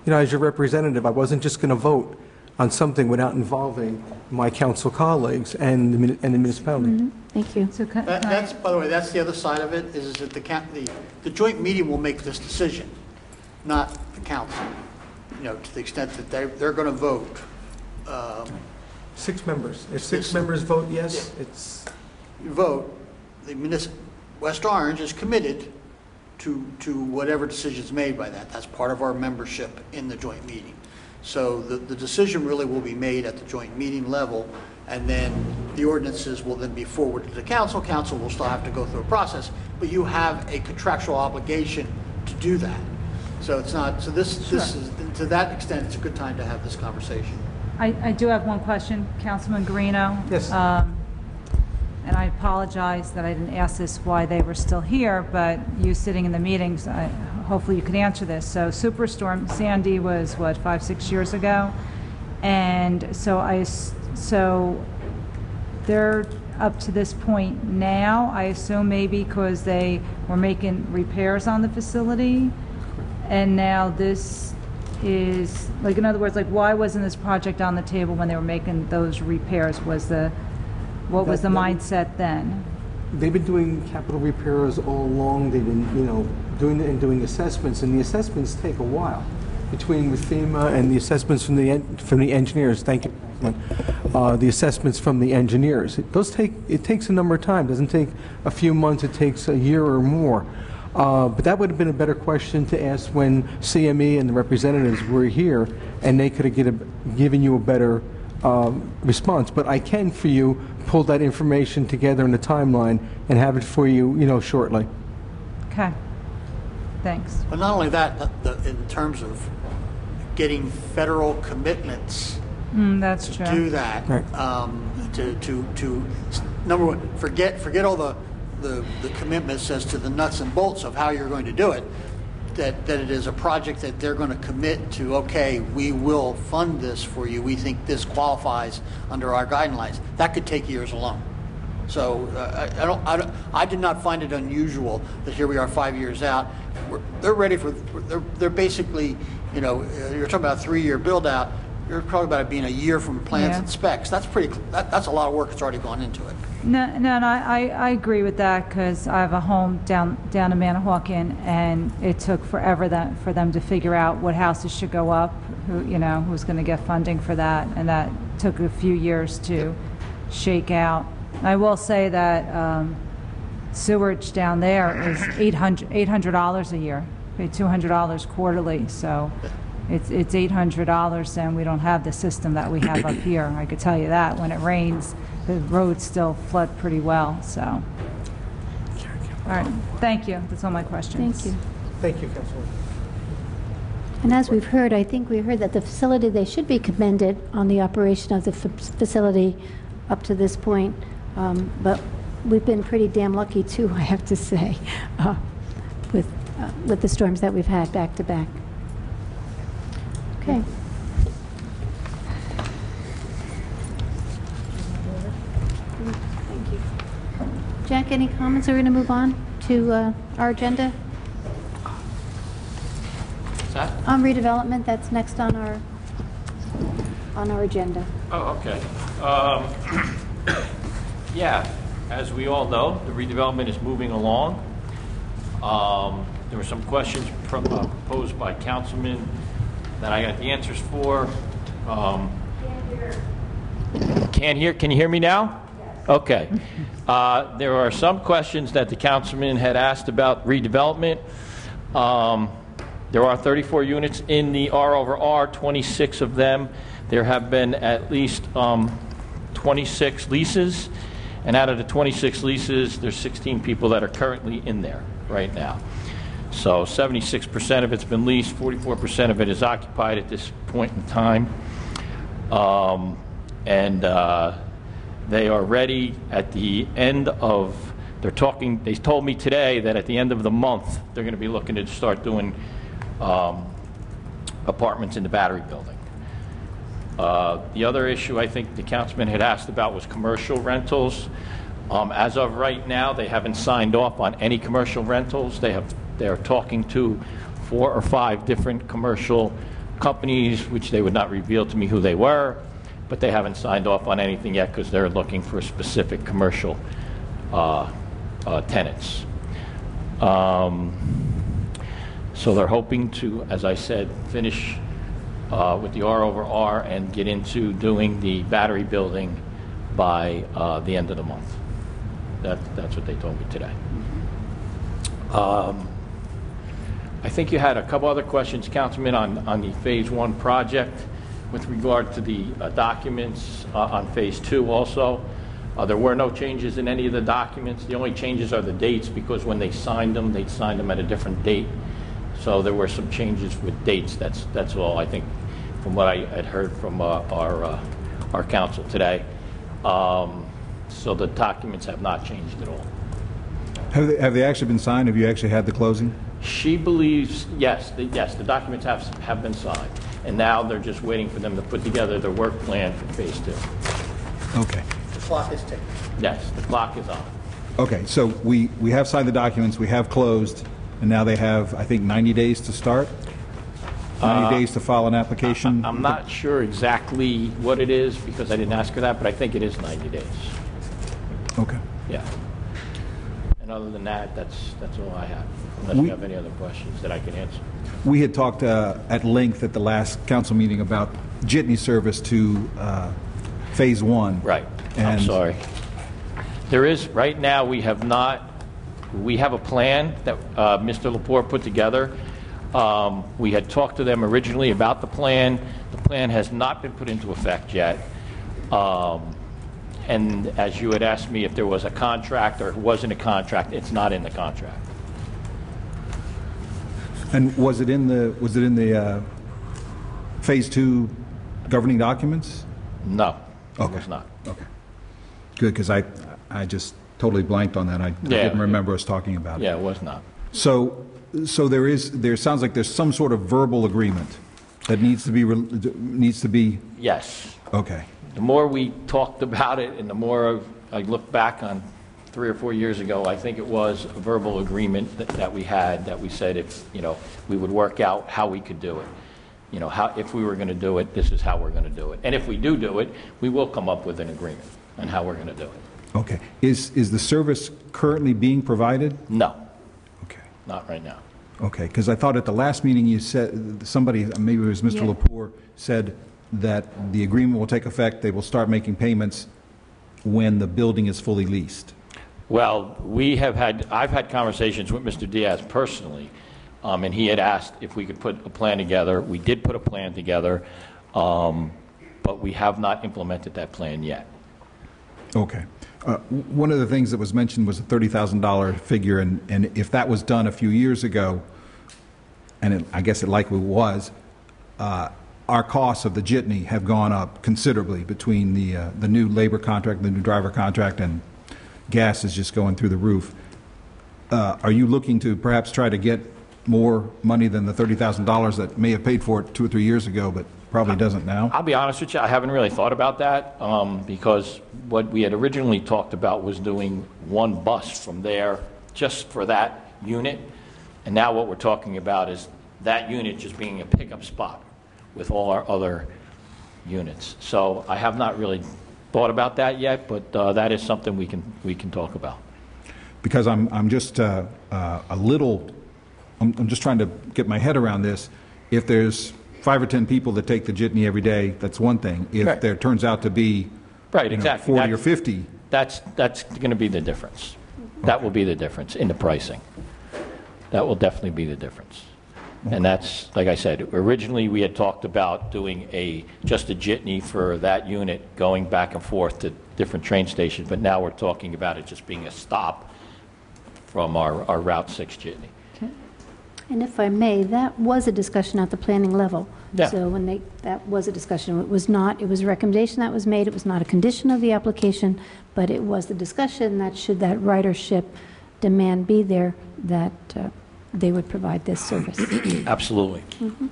as your representative, I wasn't just going to vote on something without involving my council colleagues and the municipality. Thank you. So That's, by the way, that's the other side of it, is that the joint meeting will make this decision, not the council. To the extent that they're going to vote. 6 members. If 6 members vote yes, it's... You vote, West Orange is committed to whatever decision's made by that. That's part of our membership in the joint meeting. So the decision really will be made at the joint meeting level, and then the ordinances will then be forwarded to the council. Council will still have to go through a process, but you have a contractual obligation to do that. So it's not, so this is, to that extent, it's a good time to have this conversation. I do have one question, Councilman Guarino. Yes. And I apologize that I didn't ask this why they were still here, but you sitting in the meetings, hopefully you can answer this. So Superstorm Sandy was, what, 5-6 years ago? And so they're up to this point now, I assume maybe because they were making repairs on the facility, and now this is, like, in other words, like, why wasn't this project on the table when they were making those repairs? What was the mindset then? They've been doing capital repairs all along. They've been, doing assessments, and the assessments take a while between with FEMA and the assessments from the engineers. Thank you. The assessments from the engineers. It takes a number of time. It doesn't take a few months. It takes a year or more. But that would have been a better question to ask when CME and the representatives were here, and they could have given you a better response. But I can, for you, pull that information together in a timeline and have it for you, shortly. Okay. Thanks. But not only that, in terms of getting federal commitments That's to true. do that, Right. to number one, forget all the commitments as to the nuts and bolts of how you're going to do it. That it is a project that they're going to commit to. Okay, we will fund this for you. We think this qualifies under our guidelines. That could take years alone. So I did not find it unusual that here we are 5 years out. They're ready for. They're basically, you're talking about a 3-year build out. You're probably about it being a year from plans and specs. That's that's a lot of work that's already gone into it. No, I agree with that because I have a home down in Manahawkin, and it took forever for them to figure out what houses should go up, who's going to get funding for that, and that took a few years to shake out. I will say that sewage down there is $800 a year, pay $200 quarterly, so it's $800, and we don't have the system that we have up here. I could tell you that when it rains, the roads still flood pretty well, so. All right, thank you. That's all my questions. Thank you. Thank you, Councilwoman. And as we've heard, I think we heard that the facility, they should be commended on the operation of the facility up to this point. But we've been pretty damn lucky too, I have to say, with the storms that we've had back to back. Okay. Thank you. Jack, any comments? Are we going to move on to our agenda? What's that? On redevelopment, that's next on our agenda. Oh, okay. Yeah, as we all know, the redevelopment is moving along. There were some questions posed by councilmen that I got the answers for. Can't hear. Can you hear me now? Yes. Okay. There are some questions that the councilman had asked about redevelopment. There are 34 units in the R/R, 26 of them. There have been at least 26 leases, and out of the 26 leases, there's 16 people that are currently in there right now. So 76% of it's been leased, 44% of it is occupied at this point in time. They are ready at the end of, they told me today that at the end of the month, they're going to be looking to start doing apartments in the Battery building. The other issue I think the councilman had asked about was commercial rentals. As of right now, they haven't signed off on any commercial rentals. They're talking to 4 or 5 different commercial companies, which they would not reveal to me who they were, but they haven't signed off on anything yet because they're looking for specific commercial tenants. So they're hoping to, as I said, finish with the R/R and get into doing the Battery building by the end of the month. That's what they told me today. I think you had a couple other questions, Councilman, on the Phase 1 project. with regard to the documents on Phase 2 also, there were no changes in any of the documents. The only changes are the dates, because when they signed them at a different date. So there were some changes with dates. That's all, I think, from what I had heard from our counsel today. So the documents have not changed at all. Have they actually been signed? Have you actually had the closing? She believes, yes, the documents have been signed. And now they're just waiting for them to put together their work plan for Phase 2. Okay. The clock is ticking. Yes, the clock is on. Okay, so we have signed the documents, we have closed, and now they have, I think, 90 days to start? 90 days to file an application? I'm not sure exactly what it is, because I didn't ask her that, but I think it is 90 days. Okay. Yeah. And other than that, that's all I have, unless you have any other questions that I can answer. We had talked at length at the last council meeting about jitney service to Phase 1. Right. I'm sorry. There is, right now, we have a plan that Mr. Lepore put together. We had talked to them originally about the plan. The plan has not been put into effect yet. And as you had asked me if there was a contract or wasn't a contract, it's not in the contract. And was it in the Phase 2 governing documents? No, okay. It was not. Okay. Good, because I just totally blanked on that. I didn't remember us talking about it. Yeah, it was not. So there sounds like there's some sort of verbal agreement that needs to be. Yes. Okay. The more we talked about it, and the more I look back on 3 or 4 years ago, I think it was a verbal agreement that we had, that we said if we would work out how we could do it. How if we were going to do it, this is how we're going to do it. And if we do it, we will come up with an agreement on how we're going to do it. Okay. Is the service currently being provided? No. Okay. Not right now. Okay, because I thought at the last meeting you said, somebody, maybe it was Mr. Lepore, said that the agreement will take effect, they will start making payments when the building is fully leased. Well, I've had conversations with Mr. Diaz personally, and he had asked if we could put a plan together. We did put a plan together, but we have not implemented that plan yet. Okay. One of the things that was mentioned was a $30,000 figure, and if that was done a few years ago, and I guess it likely was, our costs of the jitney have gone up considerably between the new labor contract, the new driver contract, and gas is just going through the roof. Are you looking to perhaps try to get more money than the $30,000 that may have paid for it 2 or 3 years ago, but probably doesn't now? I'll be honest with you, I haven't really thought about that, because what we had originally talked about was doing one bus from there just for that unit, and now what we're talking about is that unit just being a pickup spot with all our other units. So I have not really thought about that yet, but that is something we can talk about. Because I'm just I'm just trying to get my head around this. If there's 5 or 10 people that take the jitney every day, that's one thing. If there turns out to be 40 or 50, that's going to be the difference. That will be the difference in the pricing. That will definitely be the difference. And that's, like I said, originally we had talked about doing just a jitney for that unit going back and forth to different train stations, but now we're talking about it just being a stop from our Route 6 jitney. And if I may, that was a discussion at the planning level. Yeah. So that was a discussion. It was a recommendation that was made. It was not a condition of the application, but it was the discussion that should that ridership demand be there, that they would provide this service. Absolutely. Mm-hmm.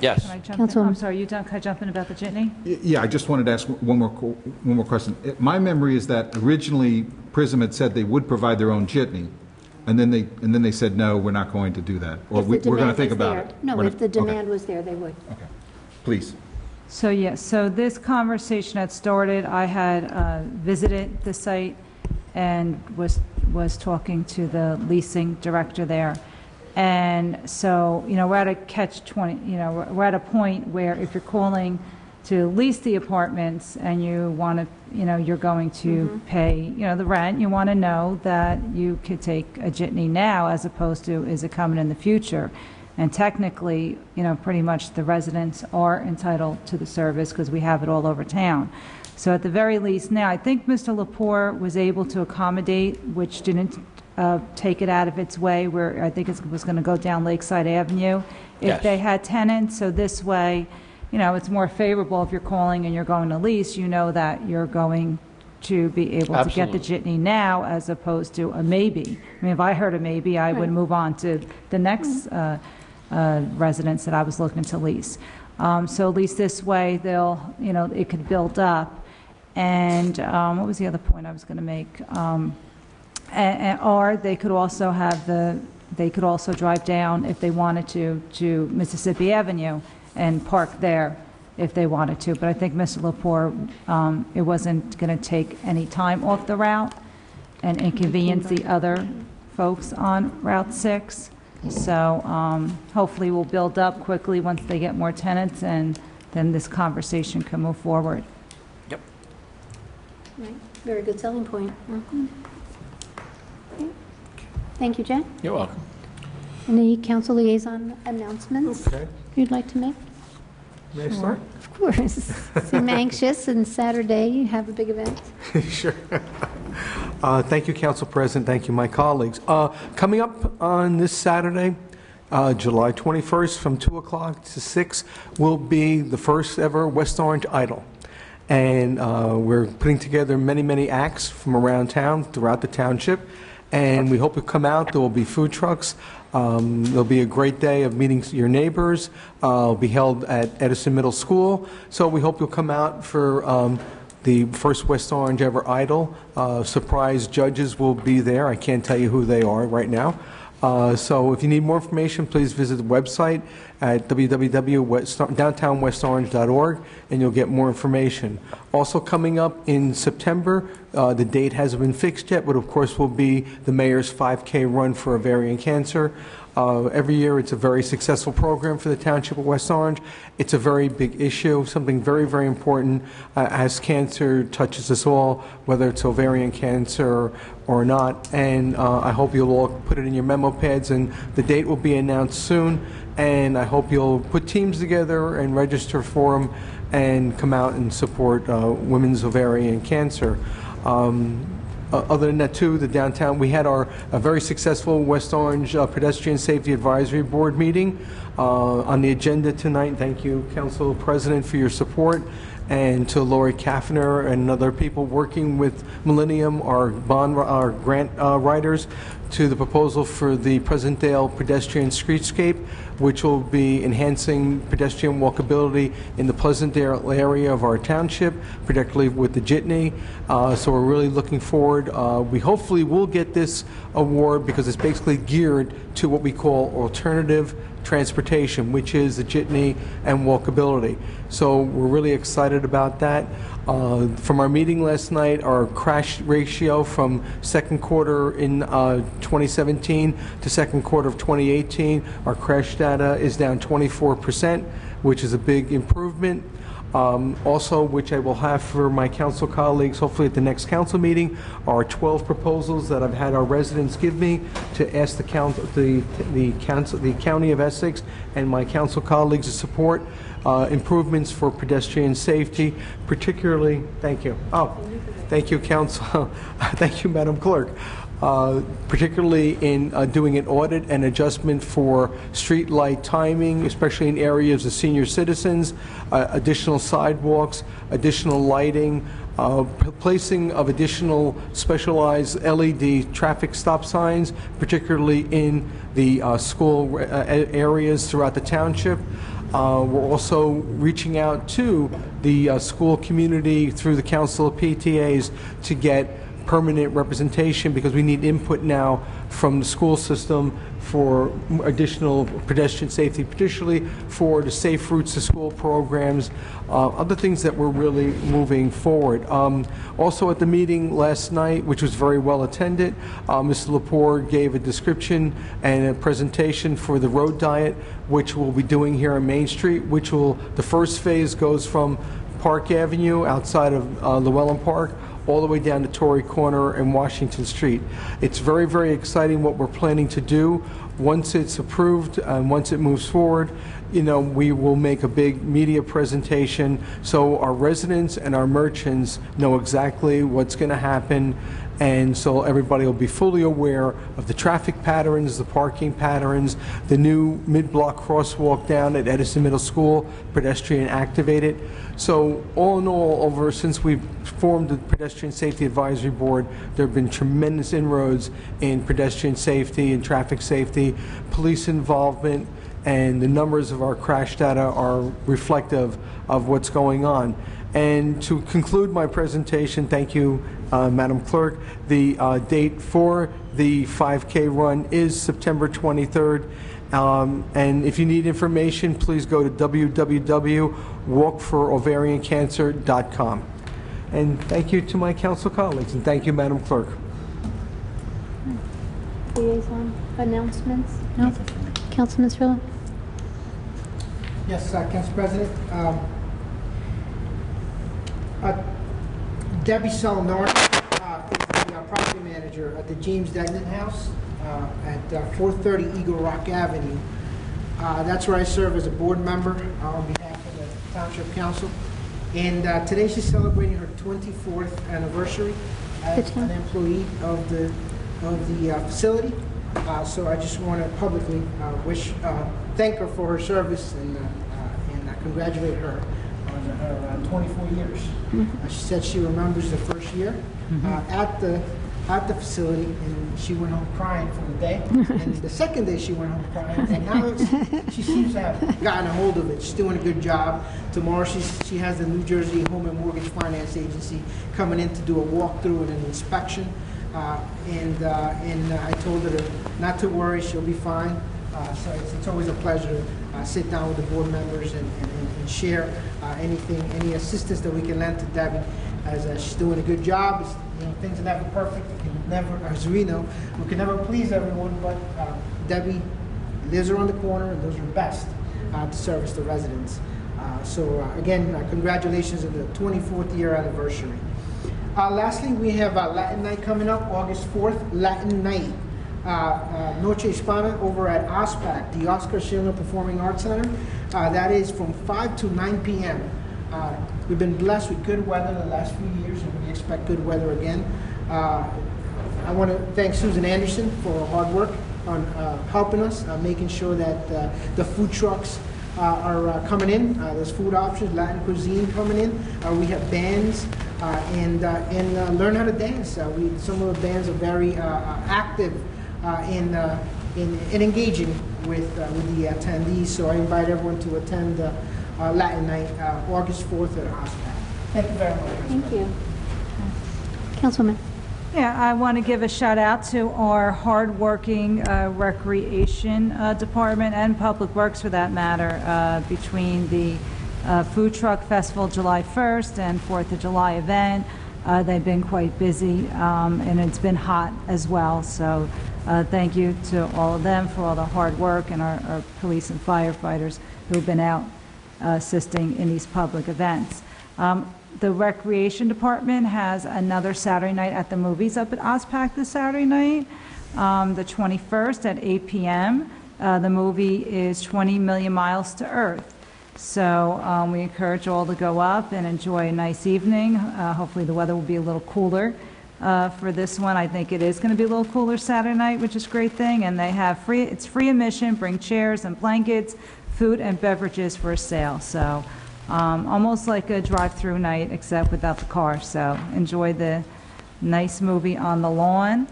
Yes. Can I jump in? I'm sorry, you done? Can I jump in about the jitney? Yeah, I just wanted to ask one more question. My memory is that originally Prism had said they would provide their own jitney, and then they said no, we're not going to do that, or we're going to think about it. No, if the demand was there, they would. Okay, please. So yes, so this conversation had started. I had visited the site and was talking to the leasing director there. And so, we're at a catch-20, we're at a point where if you're calling to lease the apartments and you want to, you're going to pay, the rent, you want to know that you could take a jitney now as opposed to is it coming in the future. And technically, pretty much the residents are entitled to the service because we have it all over town. So at the very least now, I think Mr. Lepore was able to accommodate, which didn't take it out of its way, where I think it was going to go down Lakeside Avenue if Yes. they had tenants. So this way, it's more favorable if you're calling and you're going to lease, that you're going to be able to get the jitney now as opposed to a maybe. I mean, if I heard a maybe, I would move on to the next residents that I was looking to lease. So at least this way, they'll, it could build up. And what was the other point I was going to make? Or they could also they could also drive down if they wanted to Mississippi Avenue and park there if they wanted to. But I think Mr. Lepore, it wasn't going to take any time off the route and inconvenience the other folks on Route 6. So hopefully we'll build up quickly once they get more tenants, and then this conversation can move forward. Yep. Right. Very good selling point. Okay. Thank you, Jen. You're welcome. Any council liaison announcements Okay. you'd like to make? May I start? Of course. Seem anxious, and Saturday you have a big event. Sure. Thank you, Council President. Thank you, my colleagues. Coming up on this Saturday, July 21st, from 2 o'clock to 6, will be the first ever West Orange Idol. And we're putting together many, many acts from around town, throughout the township. And we hope you'll come out. There will be food trucks. There'll be a great day of meeting your neighbors. It'll be held at Edison Middle School. So we hope you'll come out for the first West Orange ever Idol. Surprise judges will be there. I can't tell you who they are right now. So if you need more information, please visit the website at www.downtownwestorange.org, and you'll get more information. Also coming up in September, the date hasn't been fixed yet, but of course will be the Mayor's 5K Run for Ovarian Cancer. Every year it's a very successful program for the Township of West Orange. It's a very big issue, something very, very important as cancer touches us all, whether it's ovarian cancer or not. And I hope you'll all put it in your memo pads, and the date will be announced soon. And I hope you'll put teams together and register for them and come out and support women's ovarian cancer. Other than that, too, the downtown, we had a very successful West Orange Pedestrian Safety Advisory Board meeting on the agenda tonight. Thank you, Council President, for your support, and to Lori Kaffner and other people working with Millennium, our grant writers, to the proposal for the Pleasantdale pedestrian streetscape, which will be enhancing pedestrian walkability in the Pleasantdale area of our township, particularly with the jitney. So we're really looking forward. We hopefully will get this award because it's basically geared to what we call alternative transportation, which is the jitney and walkability. So we're really excited about that. From our meeting last night, our crash ratio from second quarter in 2017 to second quarter of 2018, our crash data is down 24%, which is a big improvement. Also, which I will have for my council colleagues, hopefully at the next council meeting, are 12 proposals that I've had our residents give me to ask the County of Essex and my council colleagues to support improvements for pedestrian safety, particularly, thank you. Oh, thank you, Council. Thank you, Madam Clerk. Particularly in doing an audit and adjustment for street light timing, especially in areas of senior citizens, additional sidewalks, additional lighting, placing of additional specialized LED traffic stop signs, particularly in the school areas throughout the township. We're also reaching out to the school community through the Council of PTAs to get permanent representation, because we need input now from the school system for additional pedestrian safety, particularly for the Safe Routes to School programs, other things that we're really moving forward. Also at the meeting last night, which was very well attended, Mr. Lepore gave a description and a presentation for the road diet, which we'll be doing here on Main Street, the first phase goes from Park Avenue outside of Llewellyn Park all the way down to Torrey Corner and Washington Street. It's very, very exciting what we're planning to do. Once it's approved and once it moves forward, we will make a big media presentation so our residents and our merchants know exactly what's going to happen, and so everybody will be fully aware of the traffic patterns, the parking patterns, the new mid-block crosswalk down at Edison Middle School, pedestrian activated. So all in all, since we've formed the Pedestrian Safety Advisory Board, there have been tremendous inroads in pedestrian safety and traffic safety, police involvement, and the numbers of our crash data are reflective of what's going on. And to conclude my presentation, thank you, Madam Clerk, the date for the 5K run is September 23rd. And if you need information, please go to www.walkforovariancancer.com. And thank you to my council colleagues, and thank you, Madam Clerk. Liaison announcements? No? Councilman Cirillo? Yes, Council President. Debbie Salnor is the property manager at the James Degnan House at 430 Eagle Rock Avenue. That's where I serve as a board member on behalf of the Township Council. And today she's celebrating her 24th anniversary as an employee of the facility. So I just want to publicly thank her for her service and congratulate her on her 24 years. She said she remembers the first year at the facility, and she went home crying for the day. And the second day she went home crying, and now she seems to have gotten a hold of it. She's doing a good job. Tomorrow she has the New Jersey Home and Mortgage Finance Agency coming in to do a walkthrough and an inspection. And I told her not to worry, she'll be fine. So it's always a pleasure to sit down with the board members and share any assistance that we can lend to Debbie, as she's doing a good job. Things are never perfect. We can never, as we know, we can never please everyone, but Debbie lives around the corner and does her best to service the residents. So again, congratulations on the 24th year anniversary. Lastly, we have Latin Night coming up, August 4th, Latin Night. Noche Hispana over at OSPAC, the Oscar Schindler Performing Arts Center. That is from 5 to 9 p.m. We've been blessed with good weather the last few years, and we expect good weather again. I want to thank Susan Anderson for her hard work on helping us, making sure that the food trucks are coming in. There's food options, Latin cuisine coming in. We have bands and learn how to dance. Some of the bands are very active in engaging with the attendees. So I invite everyone to attend Latin Night, August 4th at OSPAC. Thank you very much. Thank you. Councilman. Yeah, I want to give a shout out to our hardworking recreation department and public works, for that matter, between the Food Truck Festival July 1st and 4th of July event. They've been quite busy, and it's been hot as well. So thank you to all of them for all the hard work, and our police and firefighters who have been out assisting in these public events. The Recreation Department has another Saturday night at the movies up at OSPAC this Saturday night, the 21st at 8 p.m. The movie is 20 Million Miles to Earth. So we encourage all to go up and enjoy a nice evening. Hopefully the weather will be a little cooler for this one. I think it is going to be a little cooler Saturday night, which is a great thing. And they have it's free admission, bring chairs and blankets, food and beverages for sale. So almost like a drive-through night, except without the car. So enjoy the nice movie on the lawn.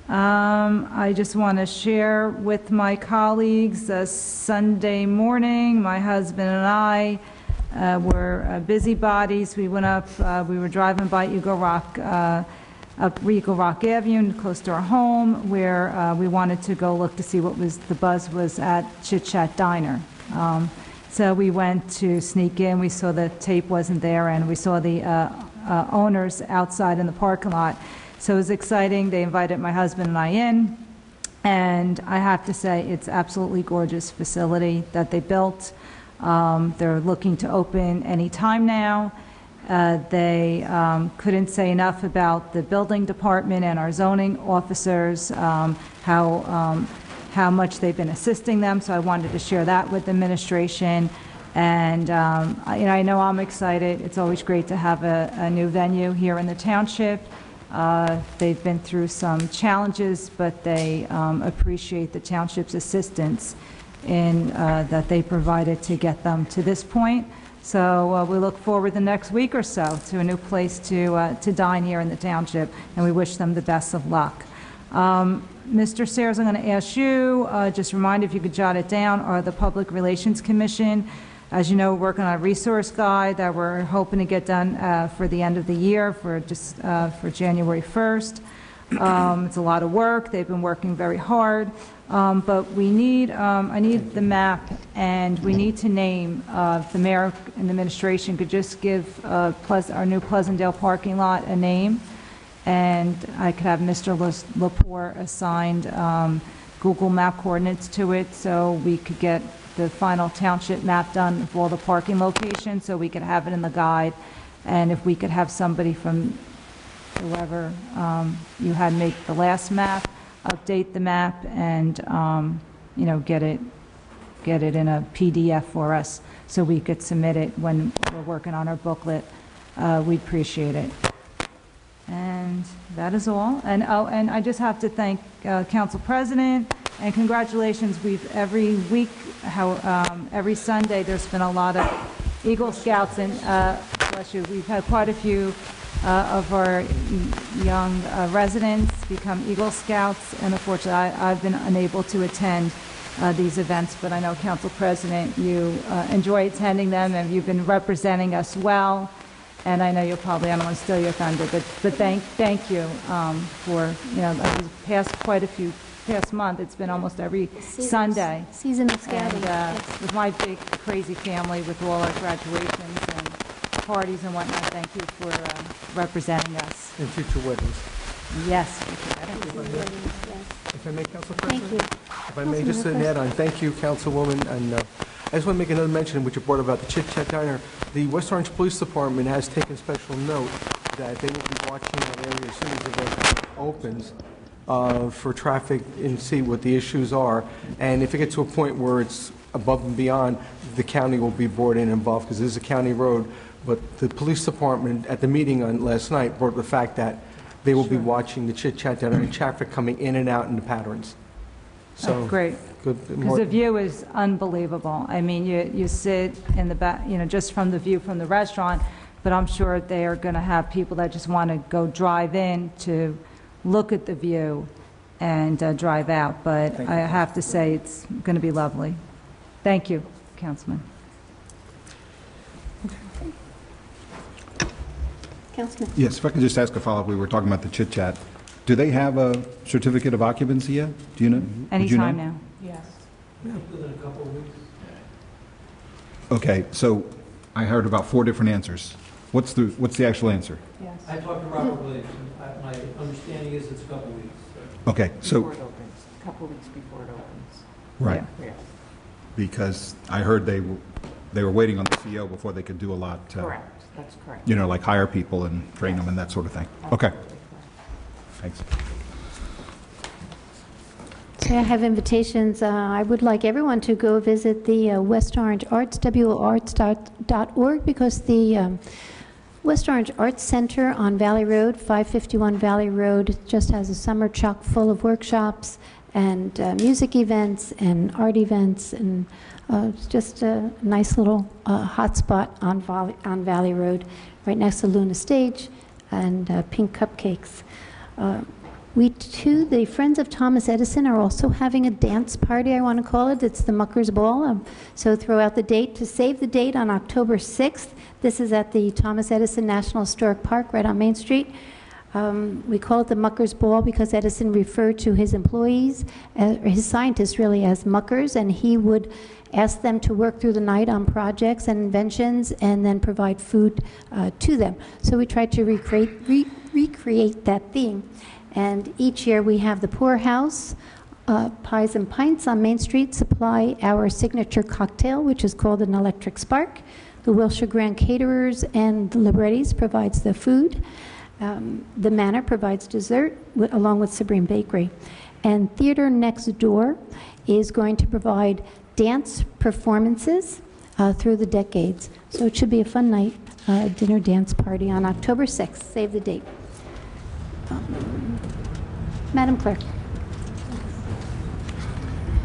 I just want to share with my colleagues, Sunday morning, my husband and I were busybodies. We went up, we were driving by Eagle Rock, up Eagle Rock Avenue, close to our home, where we wanted to go look to see what the buzz was at Chit Chat Diner. So we went to sneak in. We saw the tape wasn't there, and we saw the owners outside in the parking lot. So it was exciting. They invited my husband and I in, and I have to say it's absolutely gorgeous facility that they built. They're looking to open any time now, They couldn't say enough about the building department and our zoning officers, how much they've been assisting them, so I wanted to share that with the administration. And I know I'm excited. It's always great to have a new venue here in the township. They've been through some challenges, but they appreciate the township's assistance in that they provided to get them to this point. So we look forward the next week or so to a new place to dine here in the township, and we wish them the best of luck. Mr. Sayers, I'm going to ask you, just remind if you could jot it down, or the Public Relations Commission. As you know, we're working on a resource guide that we're hoping to get done for the end of the year, for January 1st. It's a lot of work. They've been working very hard. But we need, I need the map, and we need to name, the mayor and the administration could just give our new Pleasantdale parking lot a name, and I could have Mr. Lepore assigned Google Map coordinates to it, so we could get the final township map done of all the parking locations, so we could have it in the guide. And if we could have somebody from whoever you had make the last map, update the map, and get it in a PDF for us so we could submit it when we're working on our booklet. We'd appreciate it. And that is all. And and I just have to thank Council President, and congratulations. Every week, every Sunday, there's been a lot of Eagle Scouts, and bless you, we've had quite a few of our young residents become Eagle Scouts, and unfortunately I've been unable to attend these events, but I know, Council President, you enjoy attending them, and you've been representing us well, and I know you'll probably, I don't want to steal your thunder, but thank you for, past month, it's been almost every Sunday. Season of scouting. And with my big crazy family, with all our graduations and parties and whatnot, thank you for representing us. And future weddings. Yes. If I may, Council President? Thank you. If I may, just an add-on. Thank you, Councilwoman. And I just want to make another mention, which you brought about the Chit Chat Diner. The West Orange Police Department has taken special note that they will be watching that area as soon as the event opens for traffic and see what the issues are. And if it gets to a point where it's above and beyond, the county will be brought in and involved, because this is a county road. But the police department at the meeting on last night brought the fact that they will be watching the Chit Chat Diner and traffic coming in and out in the patterns. So That's great. Good. Because the view is unbelievable. I mean, you sit in the back, just from the view from the restaurant, but I'm sure they are going to have people that just want to go drive in to look at the view and drive out. But I have to say, it's going to be lovely. Thank you, Councilman. Councilman. Yes, if I could just ask a follow-up. We were talking about the Chit Chat. Do they have a certificate of occupancy yet? Do you know? Anytime now. Yes. Within a couple of weeks. Okay, so I heard about 4 different answers. What's the actual answer? Yes. I talked to Robert Williams, and my understanding is it's a couple of weeks. Okay, so... Before it opens, a couple of weeks before it opens. Right. Yeah. Because I heard they were waiting on the CO before they could do a lot. Correct, that's correct. Like hire people and train them and that sort of thing. Okay. Thanks. So I have invitations. I would like everyone to go visit the West Orange Arts, WOArts.org, because the West Orange Arts Center on Valley Road, 551 Valley Road, just has a summer chock full of workshops and music events and art events, and it's just a nice little hotspot on Valley Road, right next to Luna Stage and Pink Cupcakes. We, too, the Friends of Thomas Edison, are also having a dance party, I want to call it. It's the Muckers Ball. So throw out the date. To save the date, on October 6th, this is at the Thomas Edison National Historic Park right on Main Street. We call it the Muckers Ball because Edison referred to his employees, or his scientists really, as muckers, and he would ask them to work through the night on projects and inventions and then provide food to them. So we tried to recreate that theme. And each year we have the Poorhouse, Pies and Pints on Main Street supply our signature cocktail, which is called an Electric Spark. The Wilshire Grand Caterers and the Librettis provides the food. The Manor provides dessert along with Sabrine Bakery. And Theater Next Door is going to provide dance performances through the decades. So it should be a fun night, dinner dance party on October 6th. Save the date. Madam Clerk.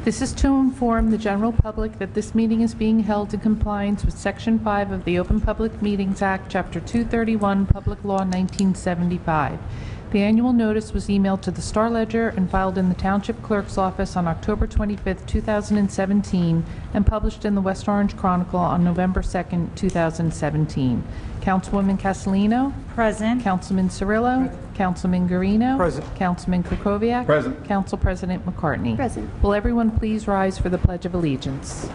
This is to inform the general public that this meeting is being held in compliance with Section 5 of the Open Public Meetings Act, Chapter 231, Public Law 1975. The annual notice was emailed to the Star Ledger and filed in the Township Clerk's office on October 25, 2017, and published in the West Orange Chronicle on November 2, 2017. Councilwoman Castellino? Present. Councilman Cirillo? Councilman Guarino? Present. Councilman Kukoviac? Present. Council President McCartney? Present. Will everyone please rise for the Pledge of Allegiance?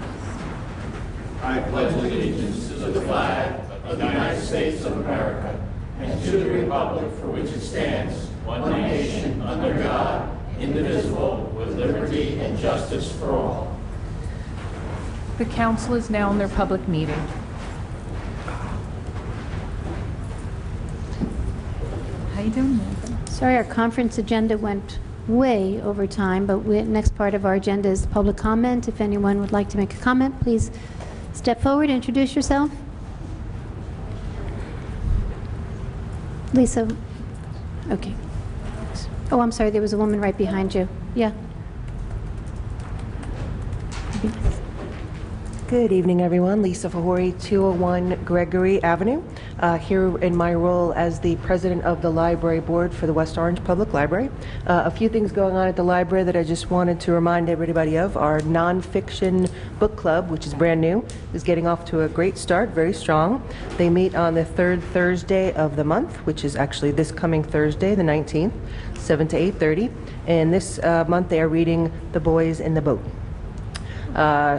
I pledge allegiance to the flag of the United States of America and to the republic for which it stands, one nation, under God, indivisible, with liberty and justice for all. The council is now in their public meeting. How you doing, Nathan? Sorry, our conference agenda went way over time, but next part of our agenda is public comment. If anyone would like to make a comment, please step forward, introduce yourself. Lisa, okay. Oh, I'm sorry, there was a woman right behind you. Yeah. Good evening, everyone. Lisa Fahori, 201 Gregory Avenue, here in my role as the president of the library board for the West Orange Public Library. A few things going on at the library that I just wanted to remind everybody of. Our nonfiction book club, which is brand new, is getting off to a great start, very strong. They meet on the third Thursday of the month, which is actually this coming Thursday, the 19th, 7 to 8:30. And this month they are reading The Boys in the Boat.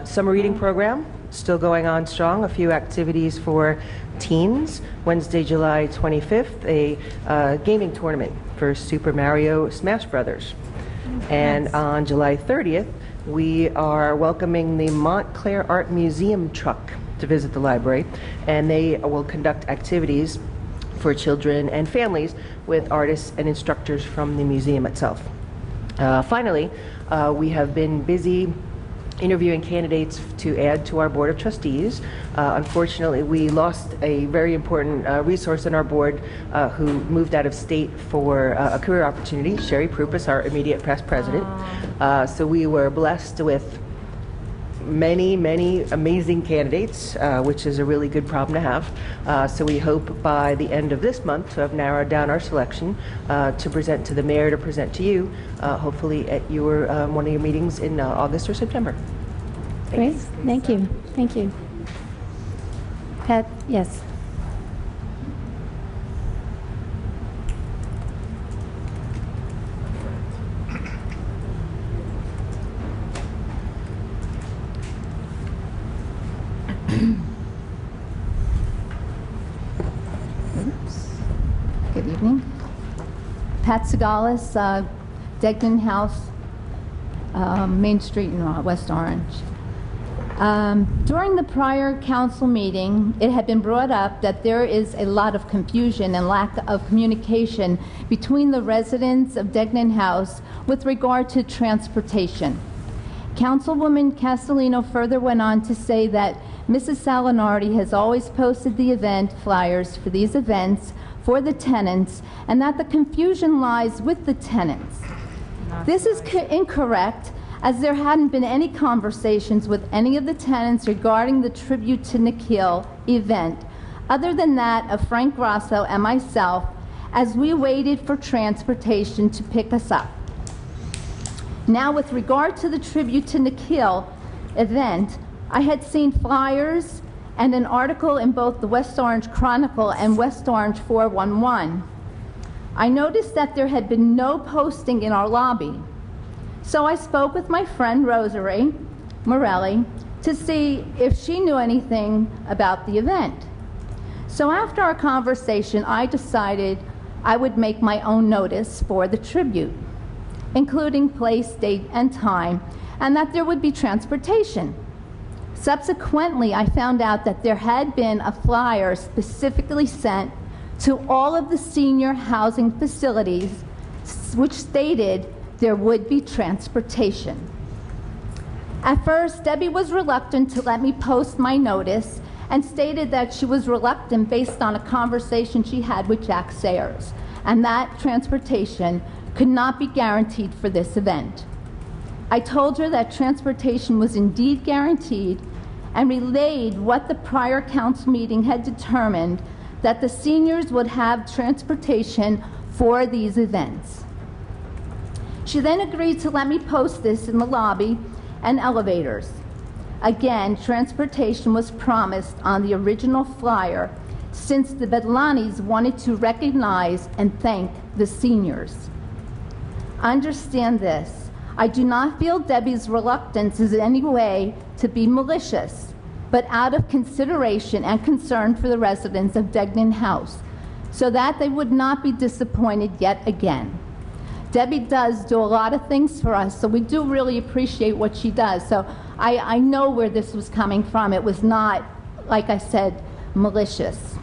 Summer reading program still going on strong. A few activities for teens. Wednesday, July 25th, a gaming tournament for Super Mario Smash Brothers. And on July 30th, we are welcoming the Montclair Art Museum truck to visit the library, and they will conduct activities for children and families with artists and instructors from the museum itself. Finally, we have been busy interviewing candidates to add to our Board of Trustees. Unfortunately, we lost a very important resource in our board who moved out of state for a career opportunity, Sherry Prupus, our immediate past president. So we were blessed with many, many amazing candidates, which is a really good problem to have. So we hope by the end of this month to have narrowed down our selection to present to the mayor, to present to you, hopefully at your one of your meetings in August or September. Great. Thank you. Thank you. Pat, yes. Good evening. Pat Segalis, Degnan House, Main Street in West Orange. During the prior council meeting, it had been brought up that there is a lot of confusion and lack of communication between the residents of Degnan House with regard to transportation. Councilwoman Castellino further went on to say that Mrs. Salinardi has always posted the event flyers for these events for the tenants, and that the confusion lies with the tenants. This is incorrect, as there hadn't been any conversations with any of the tenants regarding the Tribute to Nikhil event, other than that of Frank Grasso and myself, as we waited for transportation to pick us up. Now, with regard to the Tribute to Nikhil event, I had seen flyers and an article in both the West Orange Chronicle and West Orange 411. I noticed that there had been no posting in our lobby. So I spoke with my friend Rosary Morelli to see if she knew anything about the event. So after our conversation, I decided I would make my own notice for the tribute, including place, date, and time, and that there would be transportation. Subsequently, I found out that there had been a flyer specifically sent to all of the senior housing facilities which stated there would be transportation. At first, Debbie was reluctant to let me post my notice and stated that she was reluctant based on a conversation she had with Jack Sayers, and that transportation could not be guaranteed for this event. I told her that transportation was indeed guaranteed and relayed what the prior council meeting had determined, that the seniors would have transportation for these events. She then agreed to let me post this in the lobby and elevators. Again, transportation was promised on the original flyer since the Bedlanis wanted to recognize and thank the seniors. Understand this. I do not feel Debbie's reluctance is in any way to be malicious, but out of consideration and concern for the residents of Degnan House, so that they would not be disappointed yet again. Debbie does do a lot of things for us, so we do really appreciate what she does. So I know where this was coming from. It was not, like I said, malicious.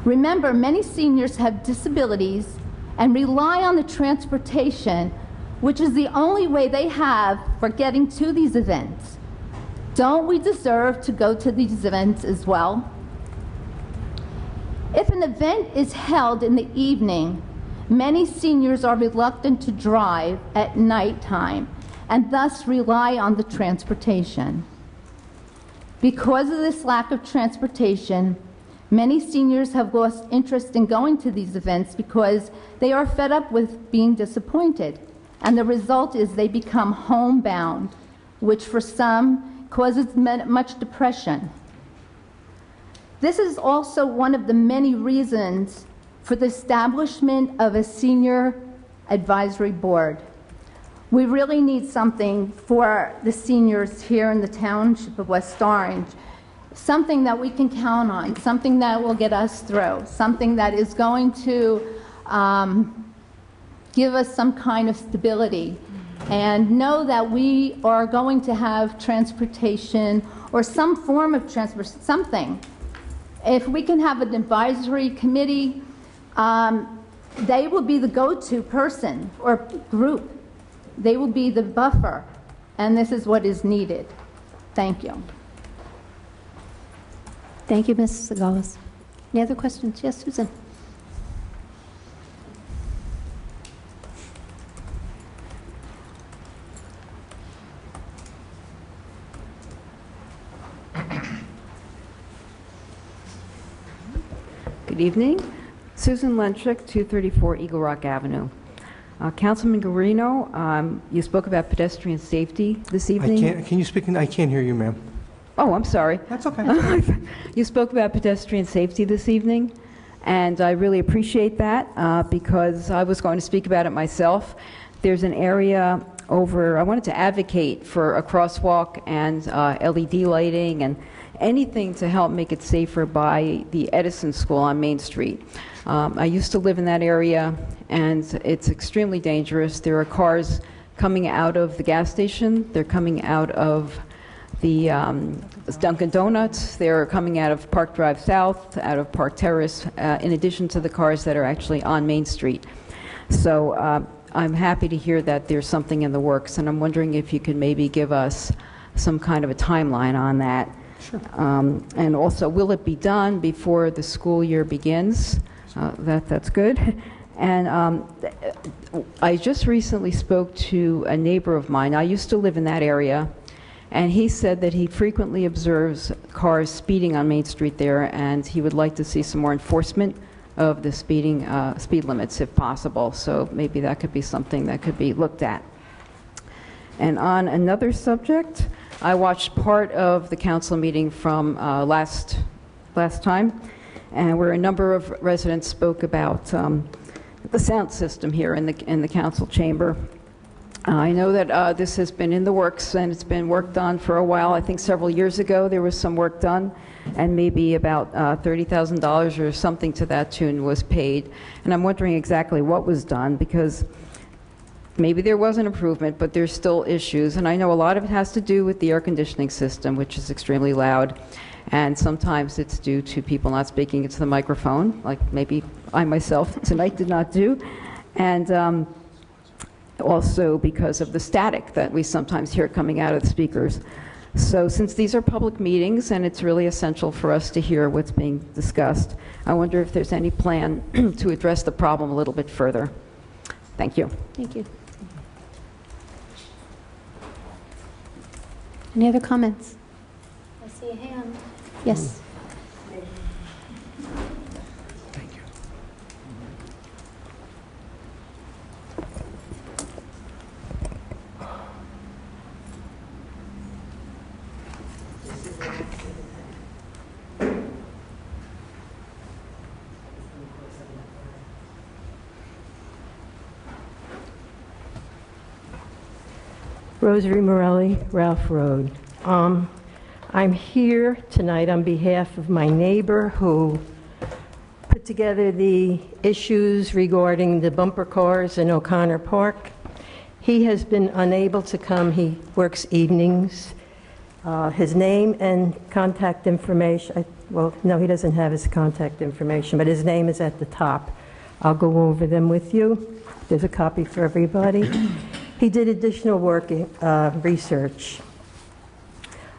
Remember, many seniors have disabilities and rely on the transportation, which is the only way they have for getting to these events. Don't we deserve to go to these events as well? If an event is held in the evening, many seniors are reluctant to drive at nighttime and thus rely on the transportation. Because of this lack of transportation, many seniors have lost interest in going to these events because they are fed up with being disappointed, and the result is they become homebound, which for some causes much depression. This is also one of the many reasons for the establishment of a senior advisory board. We really need something for the seniors here in the township of West Orange, something that we can count on, something that will get us through, something that is going to give us some kind of stability, and know that we are going to have transportation or some form of transportation, something. If we can have an advisory committee, they will be the go-to person or group. They will be the buffer, and this is what is needed. Thank you. Thank you, Mrs. Sagalas. Any other questions? Yes, Susan. Good evening. Susan Lentrick, 234 Eagle Rock Avenue. Councilman Guarino, you spoke about pedestrian safety this evening. Can you speak? I can't hear you, ma'am. Oh, I'm sorry. That's okay. You spoke about pedestrian safety this evening, and I really appreciate that because I was going to speak about it myself. There's an area over, I wanted to advocate for a crosswalk and LED lighting and anything to help make it safer by the Edison School on Main Street. I used to live in that area, and it's extremely dangerous. There are cars coming out of the gas station. They're coming out of the Dunkin' Donuts. They're coming out of Park Drive South, out of Park Terrace, in addition to the cars that are actually on Main Street. So I'm happy to hear that there's something in the works, and I'm wondering if you could maybe give us some kind of a timeline on that. Sure. And also, will it be done before the school year begins? That's good. And I just recently spoke to a neighbor of mine. I used to live in that area, and he said that he frequently observes cars speeding on Main Street there, and he would like to see some more enforcement of the speed limits if possible. So maybe that could be something that could be looked at. And on another subject, I watched part of the council meeting from last time, and where a number of residents spoke about the sound system here in the council chamber. I know that this has been in the works, and it's been worked on for a while. I think several years ago there was some work done, and maybe about $30,000 or something to that tune was paid. And I'm wondering exactly what was done, because maybe there was an improvement, but there's still issues. And I know a lot of it has to do with the air conditioning system, which is extremely loud. And sometimes it's due to people not speaking into the microphone, like maybe I myself tonight did not do. And also because of the static that we sometimes hear coming out of the speakers. So since these are public meetings and it's really essential for us to hear what's being discussed, I wonder if there's any plan to address the problem a little bit further. Thank you. Thank you. Any other comments? I see a hand. Yes. Thank you. Rosary Morelli, Ralph Road. I'm here tonight on behalf of my neighbor who put together the issues regarding the bumper cars in O'Connor Park. He has been unable to come. He works evenings. His name and contact information, well, no, he doesn't have his contact information, but his name is at the top. I'll go over them with you. There's a copy for everybody. He did additional work, research.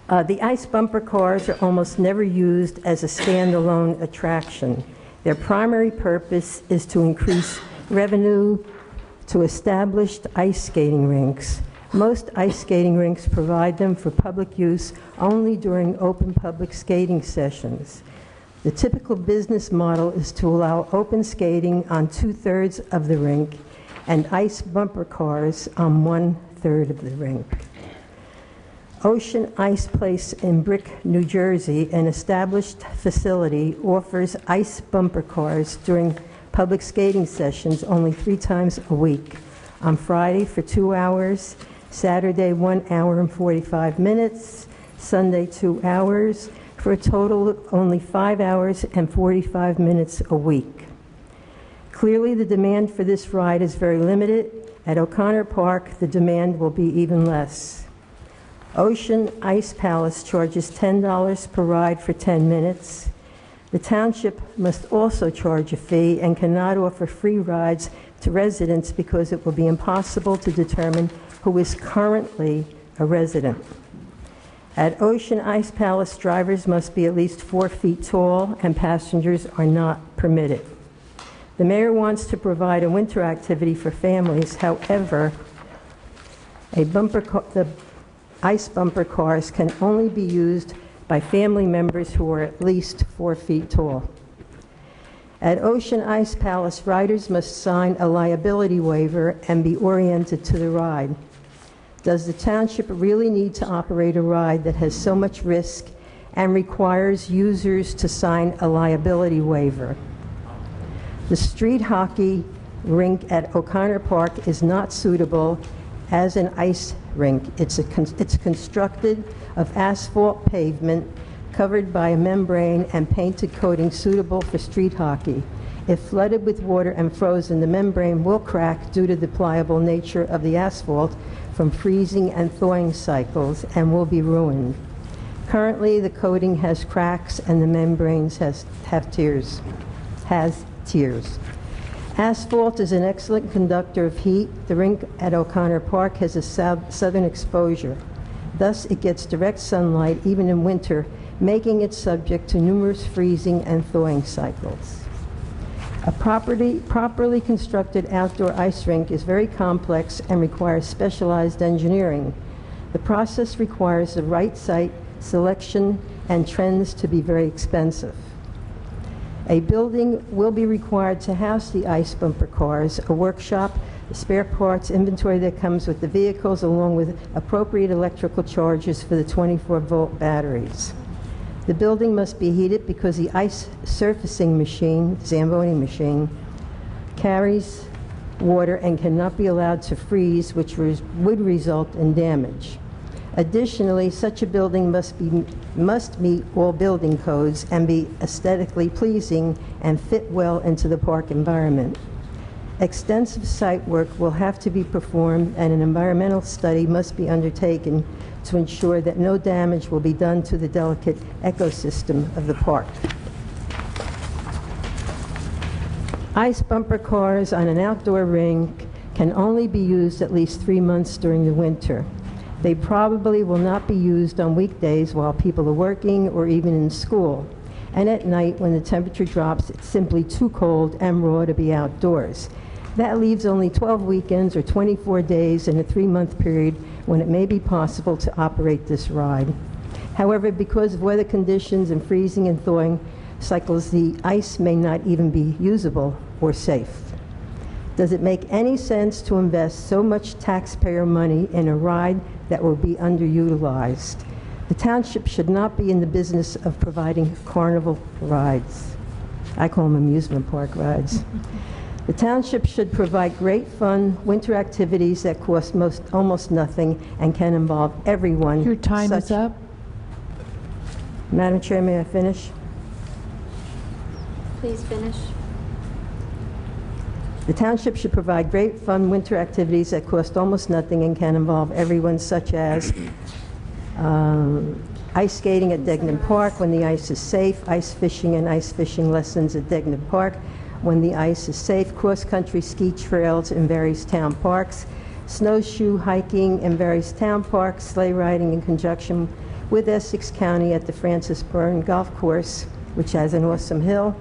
The ice bumper cars are almost never used as a standalone attraction. Their primary purpose is to increase revenue to established ice skating rinks. Most ice skating rinks provide them for public use only during open public skating sessions. The typical business model is to allow open skating on 2/3 of the rink and ice bumper cars on 1/3 of the rink. Ocean Ice Place in Brick, New Jersey, an established facility, offers ice bumper cars during public skating sessions only 3 times a week. On Friday for 2 hours, Saturday 1 hour and 45 minutes, Sunday 2 hours, for a total of only 5 hours and 45 minutes a week. Clearly, the demand for this ride is very limited. At O'Connor Park, the demand will be even less. Ocean Ice Palace charges $10 per ride for 10 minutes. The township must also charge a fee and cannot offer free rides to residents because it will be impossible to determine who is currently a resident. At Ocean Ice Palace, drivers must be at least 4 feet tall and passengers are not permitted. The mayor wants to provide a winter activity for families. However, the ice bumper cars can only be used by family members who are at least 4 feet tall. At Ocean Ice Palace, riders must sign a liability waiver and be oriented to the ride. Does the township really need to operate a ride that has so much risk and requires users to sign a liability waiver? The street hockey rink at O'Connor Park is not suitable as an ice rink. It's constructed of asphalt pavement covered by a membrane and painted coating suitable for street hockey. If flooded with water and frozen, the membrane will crack due to the pliable nature of the asphalt from freezing and thawing cycles and will be ruined. Currently, the coating has cracks and the membranes have tears. Asphalt is an excellent conductor of heat. The rink at O'Connor Park has a southern exposure. Thus, it gets direct sunlight even in winter, making it subject to numerous freezing and thawing cycles. A properly constructed outdoor ice rink is very complex and requires specialized engineering. The process requires the right site selection and trends to be very expensive. A building will be required to house the ice bumper cars, a workshop, the spare parts inventory that comes with the vehicles, along with appropriate electrical charges for the 24-volt batteries. The building must be heated because the ice surfacing machine, Zamboni machine, carries water and cannot be allowed to freeze, which would result in damage. Additionally, such a building must meet all building codes and be aesthetically pleasing and fit well into the park environment. Extensive site work will have to be performed, and an environmental study must be undertaken to ensure that no damage will be done to the delicate ecosystem of the park. Ice bumper cars on an outdoor rink can only be used at least 3 months during the winter. They probably will not be used on weekdays while people are working or even in school. And at night, when the temperature drops, it's simply too cold and raw to be outdoors. That leaves only 12 weekends or 24 days in a 3-month period when it may be possible to operate this ride. However, because of weather conditions and freezing and thawing cycles, the ice may not even be usable or safe. Does it make any sense to invest so much taxpayer money in a ride that will be underutilized? The township should not be in the business of providing carnival rides. I call them amusement park rides. The township should provide great fun winter activities that cost almost nothing and can involve everyone. Your time is up. Madam Chair, may I finish? Please finish. The township should provide great fun winter activities that cost almost nothing and can involve everyone, such as ice skating at Degnan Park when the ice is safe, ice fishing and ice fishing lessons at Degnan Park when the ice is safe, cross-country ski trails in various town parks, snowshoe hiking in various town parks, sleigh riding in conjunction with Essex County at the Francis Byrne Golf Course, which has an awesome hill,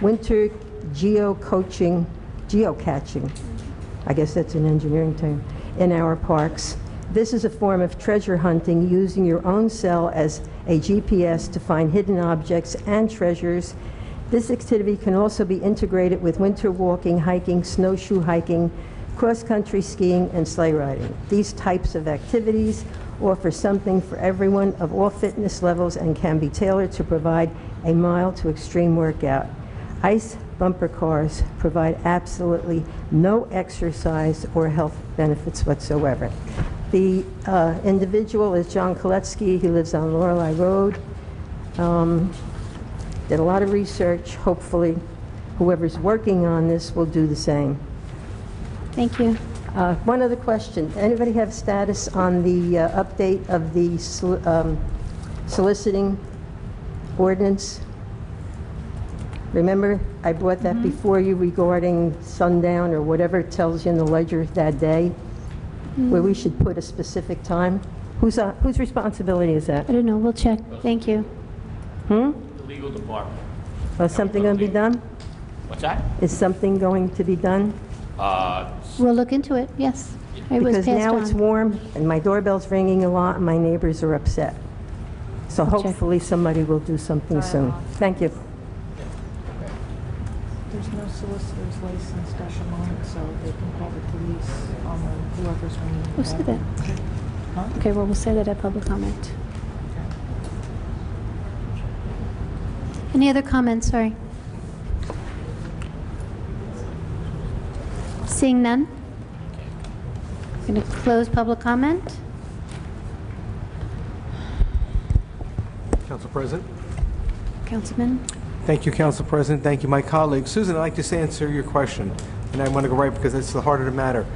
winter geocaching, I guess that's an engineering term, in our parks. This is a form of treasure hunting using your own cell as a GPS to find hidden objects and treasures. This activity can also be integrated with winter walking, hiking, snowshoe hiking, cross-country skiing, and sleigh riding. These types of activities offer something for everyone of all fitness levels and can be tailored to provide a mild to extreme workout. Ice bumper cars provide absolutely no exercise or health benefits whatsoever. The individual is John Koletsky. He lives on Lorelei Road. Did a lot of research. Hopefully, whoever's working on this will do the same. Thank you. One other question. Anybody have status on the update of the soliciting ordinance? Remember, I brought that before you regarding sundown or whatever it tells you in the ledger that day, where we should put a specific time. Whose responsibility is that? I don't know. We'll check. Thank you. The legal department. Is something going to be done? What's that? Is something going to be done? We'll look into it. Yes. It was Because passed now on. it's warm and my doorbell's ringing a lot and my neighbors are upset. So I'll check. hopefully somebody will do something soon. Thank you. There's no solicitor's license dash on it, so they can call the police on whoever's ringing. We'll say that. Okay, well, we'll say that at public comment. Any other comments? Sorry. Seeing none? I'm going to close public comment. Council President. Councilman? Thank you, Council President. Thank you, my colleagues. Susan, I'd like to answer your question, and I want to go right because it's the heart of the matter.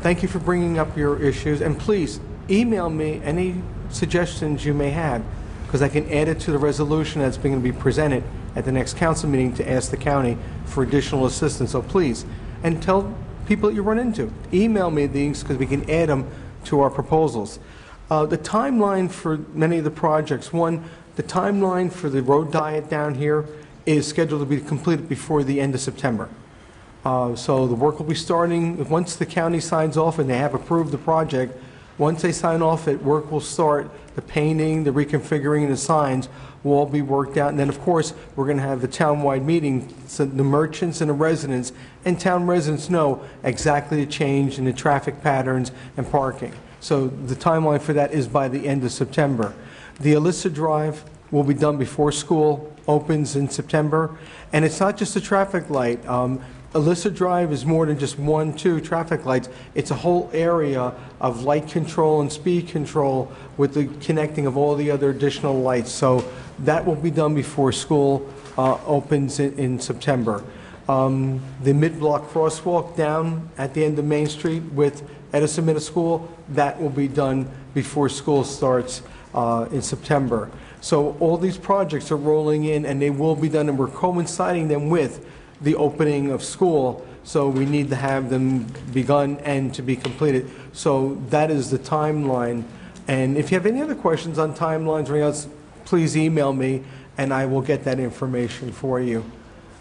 Thank you for bringing up your issues, and please email me any suggestions you may have, because I can add it to the resolution that's going to be presented at the next council meeting to ask the county for additional assistance. So please, and tell people that you run into. Email me these because we can add them to our proposals. The timeline for many of the projects, one, the timeline for the road diet down here is scheduled to be completed before the end of September. So the work will be starting, once the county signs off and they have approved the project, once they sign off it, work will start, the painting, the reconfiguring, the signs will all be worked out. And then, of course, we're going to have the town-wide meeting so the merchants and the residents and town residents know exactly the change in the traffic patterns and parking. So the timeline for that is by the end of September. The Alyssa Drive will be done before school opens in September. And it's not just a traffic light. Alyssa Drive is more than just 1, 2 traffic lights. It's a whole area of light control and speed control with the connecting of all the other additional lights. So that will be done before school opens in September. The mid-block crosswalk down at the end of Main Street with Edison Middle School, that will be done before school starts in September. So all these projects are rolling in, and they will be done, and we're coinciding them with the opening of school. So we need to have them begun and to be completed. So that is the timeline. And if you have any other questions on timelines or anything else, please email me, and I will get that information for you.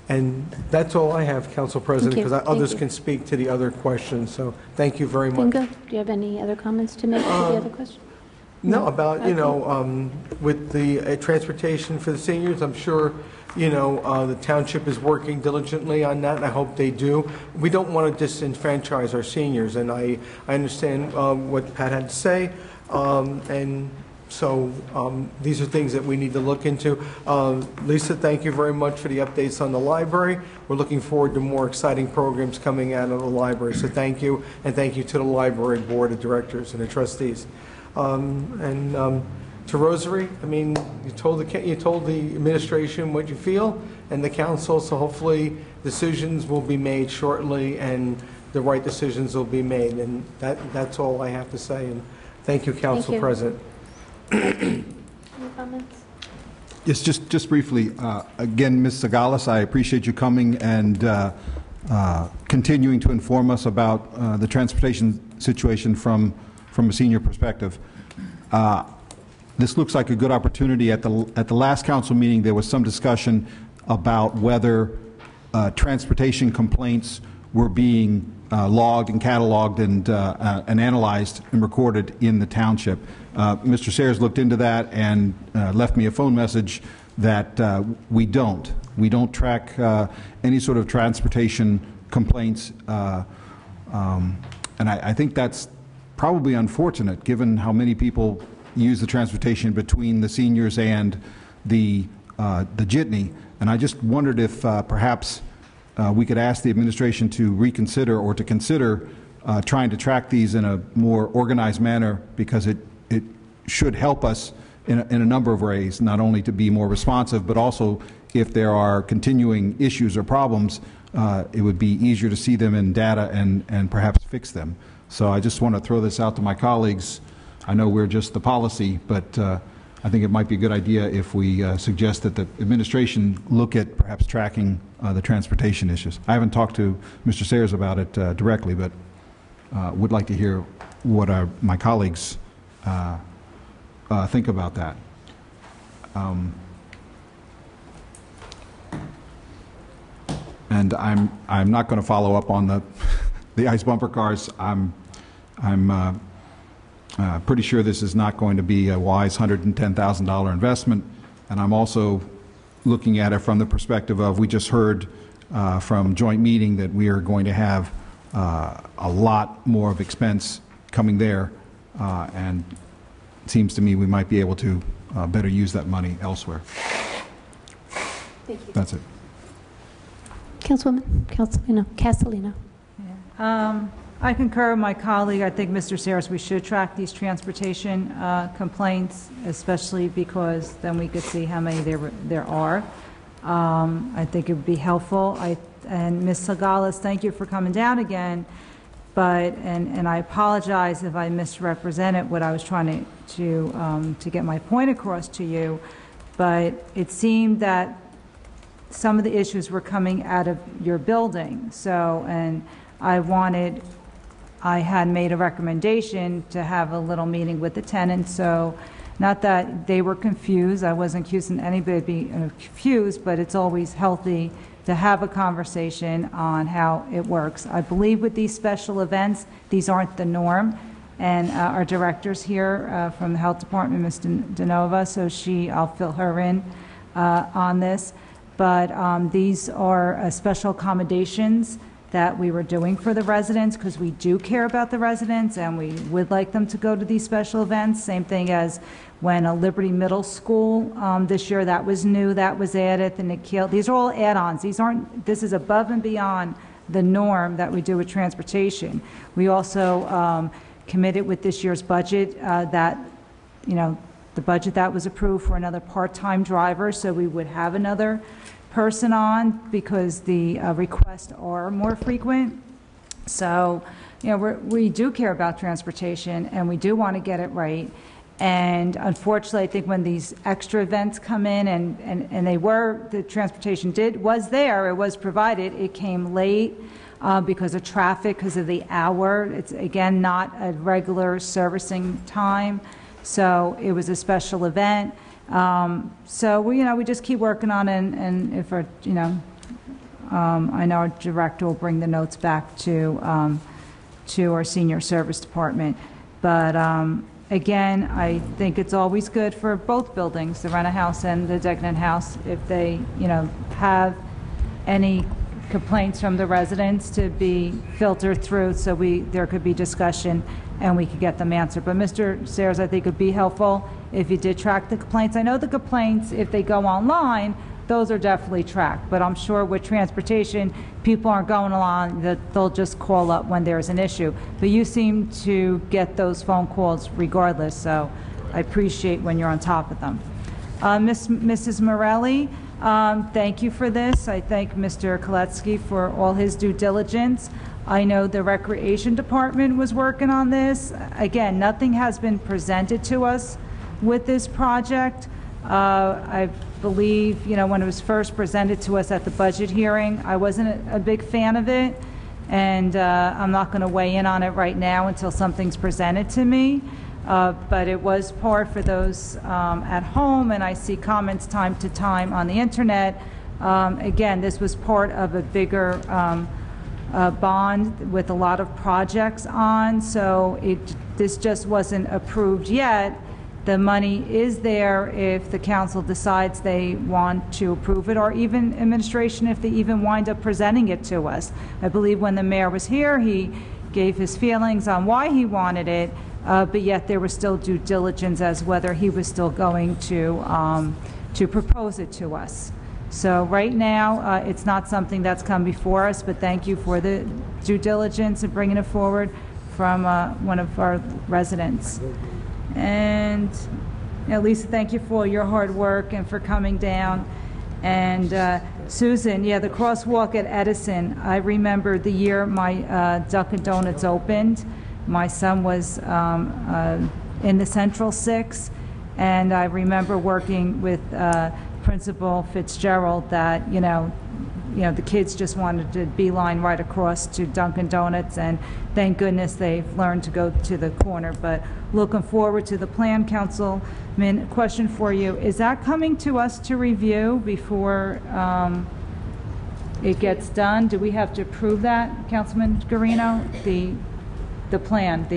And that's all I have, Council President, Thank you. because others Thank you. can speak to the other questions. So thank you very much. Bingo, do you have any other comments to make to the other question? No, about, Okay. with the transportation for the seniors, I'm sure, the township is working diligently on that, and I hope they do. We don't want to disenfranchise our seniors, and I understand what Pat had to say, and so these are things that we need to look into. Lisa, thank you very much for the updates on the library. We're looking forward to more exciting programs coming out of the library, so thank you, and thank you to the library board of directors and the trustees. To Rosary, I mean, you told the administration what you feel, and the council, so hopefully decisions will be made shortly, and the right decisions will be made, and that's all I have to say, and thank you, Council you. President. Any comments? Yes, just briefly, again, Ms. Sagalas, I appreciate you coming and continuing to inform us about the transportation situation from a senior perspective. This looks like a good opportunity. At the last council meeting, there was some discussion about whether transportation complaints were being logged and cataloged and analyzed and recorded in the township. Mr. Sayers looked into that and left me a phone message that we don't. We don't track any sort of transportation complaints, and I think that's probably unfortunate, given how many people use the transportation between the seniors and the jitney. And I just wondered if perhaps we could ask the administration to reconsider or to consider trying to track these in a more organized manner, because it should help us in a number of ways, not only to be more responsive, but also if there are continuing issues or problems, it would be easier to see them in data and perhaps fix them. So I just want to throw this out to my colleagues. I know we're just the policy, but I think it might be a good idea if we suggest that the administration look at perhaps tracking the transportation issues. I haven't talked to Mr. Sayers about it directly, but would like to hear what my colleagues think about that. And I'm not going to follow up on the ice bumper cars. I'm pretty sure this is not going to be a wise $110,000 investment, and I'm also looking at it from the perspective of, we just heard from joint meeting that we are going to have a lot more of expense coming there, and it seems to me we might be able to better use that money elsewhere. Thank you. That's it. Councilwoman Castellino. I concur with my colleague. I think, Mr. Sayers, we should track these transportation complaints, especially because then we could see how many there are. I think it would be helpful. And Ms. Sagalas, thank you for coming down again. But and I apologize if I misrepresented what I was trying to get my point across to you. But it seemed that some of the issues were coming out of your building. So, and I had made a recommendation to have a little meeting with the tenants, so not that they were confused. I wasn't accusing anybody of being confused, but it's always healthy to have a conversation on how it works. I believe with these special events, these aren't the norm, and our director's here from the Health Department, Ms. DeNova, so I'll fill her in on this. But these are special accommodations that we were doing for the residents, because we do care about the residents and we would like them to go to these special events. Same thing as when a Liberty Middle School this year, that was new, that was added, the Nikhil. These are all add-ons. This is above and beyond the norm that we do with transportation. We also committed with this year's budget that, the budget that was approved for another part-time driver, so we would have another person on because the requests are more frequent. So, we do care about transportation, and we do want to get it right. And unfortunately, I think when these extra events come in, and the transportation was there, it was provided, it came late because of traffic, because of the hour. It's, again, not a regular servicing time. So it was a special event. So we just keep working on it, and if our, I know our director will bring the notes back to our senior service department. But again, I think it's always good for both buildings, the Rena House and the Degnan House, if they, have any complaints from the residents, to be filtered through so there could be discussion and we could get them answered. But Mr. Sayers, I think it would be helpful if you did track the complaints. I know the complaints, if they go online, those are definitely tracked. But I'm sure with transportation, people aren't going along, that they'll just call up when there's an issue. But you seem to get those phone calls regardless, so I appreciate when you're on top of them. Mrs. Morelli, thank you for this. I thank Mr. Koletsky for all his due diligence. I know the Recreation Department was working on this. Again, nothing has been presented to us with this project. I believe, when it was first presented to us at the budget hearing, I wasn't a big fan of it, and I'm not going to weigh in on it right now until something's presented to me. But it was part for those at home, and I see comments time to time on the internet. Again, this was part of a bigger bond with a lot of projects on, so this just wasn't approved yet. The money is there if the council decides they want to approve it, or even administration if they even wind up presenting it to us. I believe when the mayor was here, he gave his feelings on why he wanted it, but yet there was still due diligence as whether he was still going to propose it to us. So right now, it's not something that's come before us, but thank you for the due diligence and bringing it forward from one of our residents. And Lisa, thank you for your hard work and for coming down. And Susan, the crosswalk at Edison, I remember the year my Dunkin' Donuts opened. My son was in the Central 6, and I remember working with Principal Fitzgerald that, the kids just wanted to beeline right across to Dunkin' Donuts, and thank goodness they've learned to go to the corner. But looking forward to the plan, Councilman. Question for you, is that coming to us to review before it gets done? Do we have to approve that, Councilman Guarino? The plan,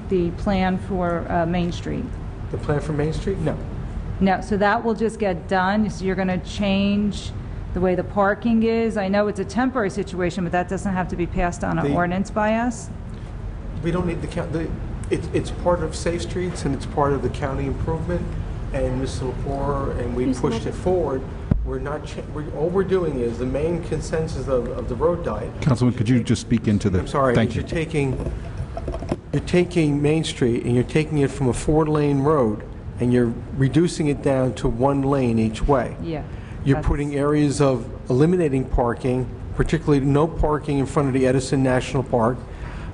the plan for Main Street? The plan for Main Street? No. No, so that will just get done, so you're going to change the way the parking is. I know it's a temporary situation, but that doesn't have to be passed on an ordinance by us? We don't need it's part of Safe Streets, and it's part of the county improvement, and Mr. Lepore, and we pushed it forward. We're not, all we're doing is the main consensus of the road diet. Councilman, could you just speak into the... I'm sorry. Thank you. You're taking Main Street, and you're taking it from a 4-lane road, and you're reducing it down to 1 lane each way. Yeah. You're putting areas of eliminating parking, particularly no parking in front of the Edison National Park,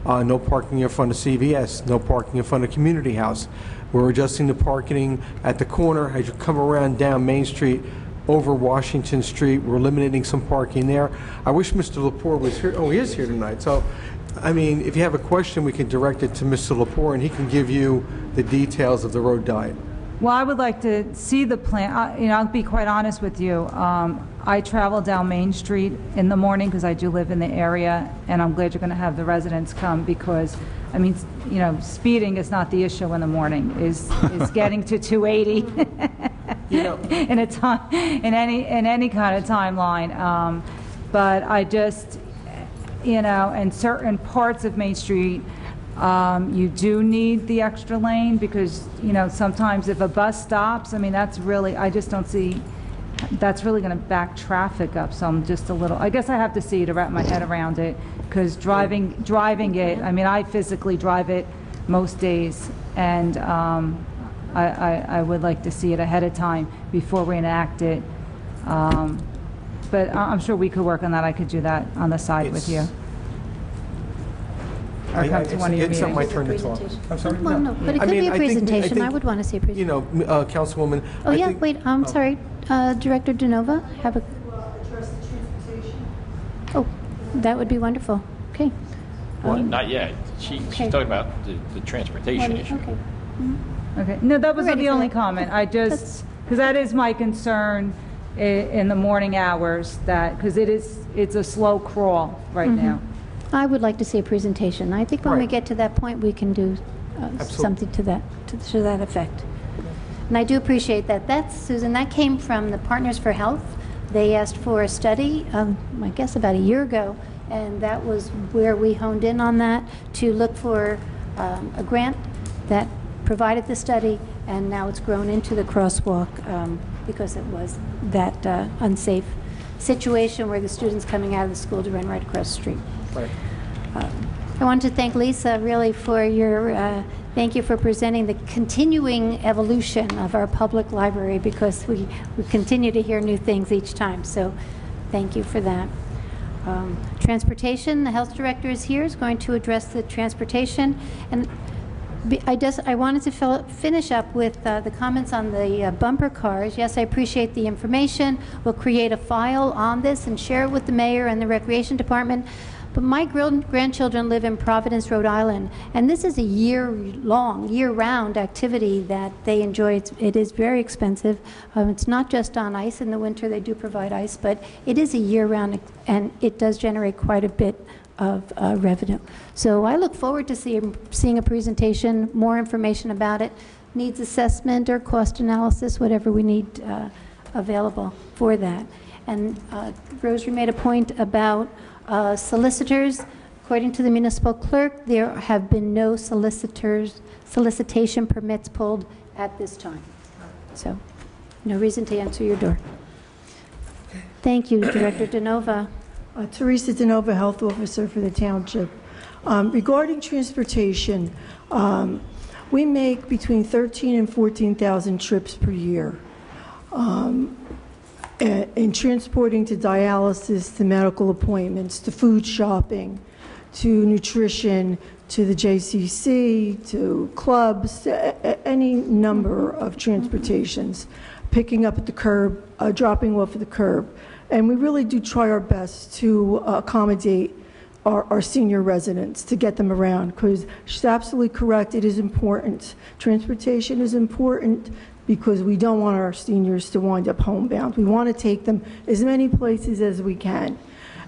no parking in front of CVS, no parking in front of Community House. We're adjusting the parking at the corner as you come around down Main Street over Washington Street. We're eliminating some parking there. I wish Mr. Lepore was here. Oh, he is here tonight. So, I mean, if you have a question, we can direct it to Mr. Lepore, and he can give you the details of the road diet. Well, I would like to see the plan. I'll be quite honest with you. I travel down Main Street in the morning because I do live in the area, and I'm glad you're going to have the residents come because, I mean, speeding is not the issue in the morning. Is getting to 280 in a time in any kind of timeline. But I just, in certain parts of Main Street. You do need the extra lane because, sometimes if a bus stops, I mean, that's really, I just don't see, that's really going to back traffic up. So I'm just a little, I guess I have to see to wrap my head around it because driving it, I mean, I physically drive it most days, and I would like to see it ahead of time before we enact it. but I'm sure we could work on that. I could do that on the side with you. Or come to one of your It's not my meetings. turn to talk. I'm sorry? Well, no, but it could be a presentation. I would want to see a presentation. You know, Councilwoman. Oh, yeah, wait, I'm sorry. Director DeNova, have a... Oh, that would be wonderful. Okay. Well, not yet. She's talking about the transportation issue. Okay. Okay. No, that was We're ready the for only that. comment. I just, because that is my concern in the morning hours, that, because it's a slow crawl right now. I would like to see a presentation. I think when we Right. get to that point, we can do something to that effect. And I do appreciate that. That's, Susan, that came from the Partners for Health. They asked for a study, I guess about a year ago, and that was where we honed in on that to look for a grant that provided the study, and now it's grown into the crosswalk because it was that unsafe situation where the students coming out of the school to run right across the street. Right. I want to thank Lisa really for your, thank you for presenting the continuing evolution of our public library, because we continue to hear new things each time, so thank you for that. Transportation, the health director is here, is going to address the transportation, and I wanted to finish up with the comments on the bumper cars. Yes, I appreciate the information. We'll create a file on this and share it with the mayor and the recreation department. But my grandchildren live in Providence, Rhode Island, and this is a year-long, year-round activity that they enjoy. It is very expensive. It's not just on ice. In the winter, they do provide ice, but it is a year-round, and it does generate quite a bit of revenue. So I look forward to seeing a presentation, more information about it, needs assessment or cost analysis, whatever we need available for that. And Rosary made a point about solicitors. According to the municipal clerk, there have been no solicitation permits pulled at this time. So no reason to answer your door. Thank you, Director DeNova. Teresa DeNova, Health Officer for the Township. Regarding transportation, we make between 13,000 and 14,000 trips per year. In transporting to dialysis, to medical appointments, to food shopping, to nutrition, to the JCC, to clubs, to any number of transportations, picking up at the curb, dropping off at the curb. And we really do try our best to accommodate our senior residents, to get them around, because she's absolutely correct. It is important. Transportation is important because we don't want our seniors to wind up homebound. We want to take them as many places as we can.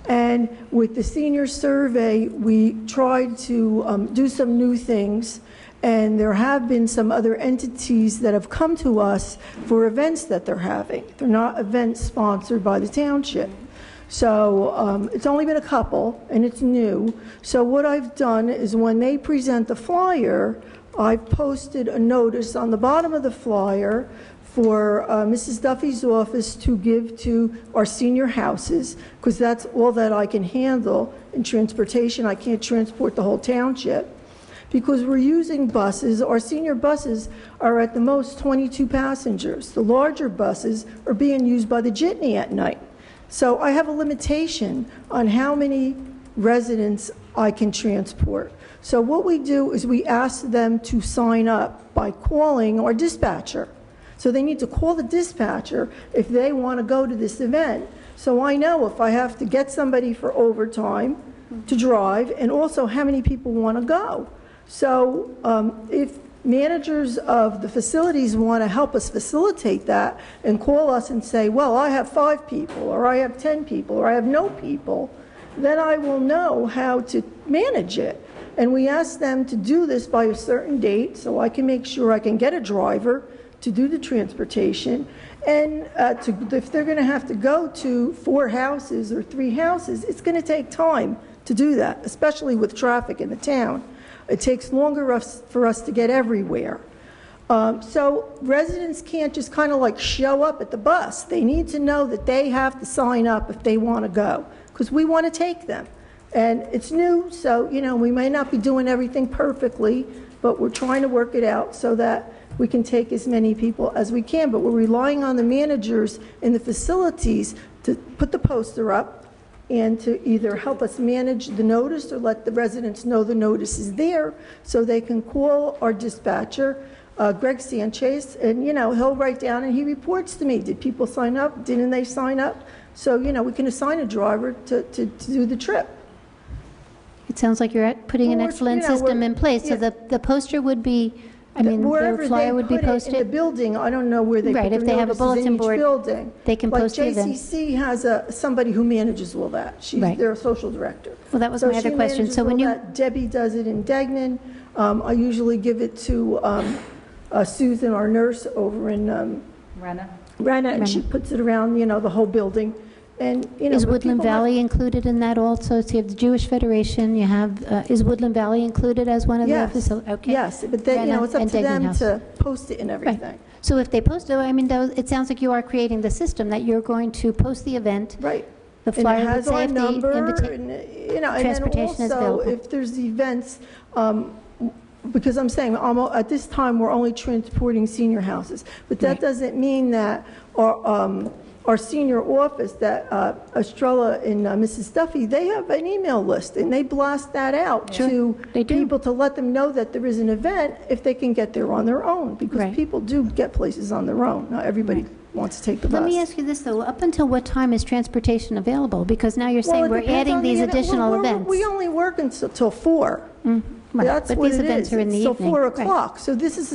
And with the senior survey, we tried to do some new things, and there have been some other entities that have come to us for events that they're having. They're not events sponsored by the township. So it's only been a couple, and it's new. So what I've done is when they present the flyer, I've posted a notice on the bottom of the flyer for Mrs. Duffy's office to give to our senior houses, because that's all that I can handle in transportation. I can't transport the whole township because we're using buses. Our senior buses are at the most 22 passengers. The larger buses are being used by the jitney at night. So I have a limitation on how many residents I can transport. So what we do is we ask them to sign up by calling our dispatcher. So they need to call the dispatcher if they want to go to this event. So I know if I have to get somebody for overtime to drive, and also how many people want to go. So if managers of the facilities want to help us facilitate that and call us and say, well, I have 5 people, or I have 10 people, or I have no people, then I will know how to manage it. And we ask them to do this by a certain date so I can make sure I can get a driver to do the transportation. And if they're going to have to go to 4 houses or 3 houses, it's going to take time to do that, especially with traffic in the town. It takes longer for us to get everywhere. So residents can't just kind of like show up at the bus. They need to know that they have to sign up if they want to go, because we want to take them. And it's new, so, you know, we may not be doing everything perfectly, but we're trying to work it out so that we can take as many people as we can, but we're relying on the managers in the facilities to put the poster up and to either help us manage the notice or let the residents know the notice is there so they can call our dispatcher, Greg Sanchez, and, he'll write down and he reports to me, did people sign up? Didn't they sign up? So, we can assign a driver to do the trip. It sounds like you're putting an excellent system in place. So the poster would be, the flyer would be posted? In the building, I don't know where they put Right, their if they have a notices bulletin in each board, building. they can post the event. Like JCC has somebody who manages all that. She's their social director. Well, that was my other question. So when you... Debbie does it in Degnan. I usually give it to Susan, our nurse, over in Renna, and she puts it around, the whole building. And, is Woodland Valley included in that also? So you have the Jewish Federation, you have, is Woodland Valley included as one of the facilities? Okay. Yes, but then, it's up to them to post it and everything. Right. So if they post it, it sounds like you are creating the system, that you're going to post the event. Right. The flyer and it has would say our if number, the and transportation is then also, available. if there's events, because I'm saying at this time we're only transporting senior houses, but that doesn't mean that our senior office, that Estrella and Mrs. Duffy, they have an email list, and they blast that out to people to let them know that there is an event if they can get there on their own, because people do get places on their own. Not everybody wants to take the bus. Let me ask you this, though. Up until what time is transportation available? Because now you're saying we're adding these additional events. We only work until 4. That's but what these it events is. are in the so evening. 4 o'clock. So this is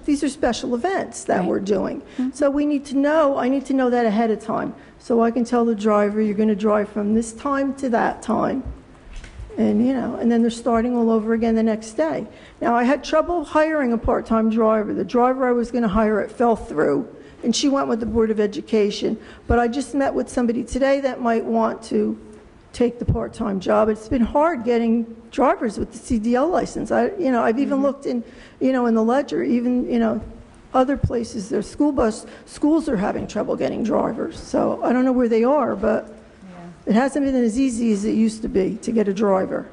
these are special events that we're doing. So we need to know, I need to know that ahead of time. So I can tell the driver, you're going to drive from this time to that time. And, and then they're starting all over again the next day. Now, I had trouble hiring a part-time driver. The driver I was going to hire, it fell through. And she went with the Board of Education. But I just met with somebody today that might want to take the part-time job. It's been hard getting drivers with the CDL license. I've even looked in the ledger, even, other places, their schools are having trouble getting drivers. So I don't know where they are, but it hasn't been as easy as it used to be to get a driver.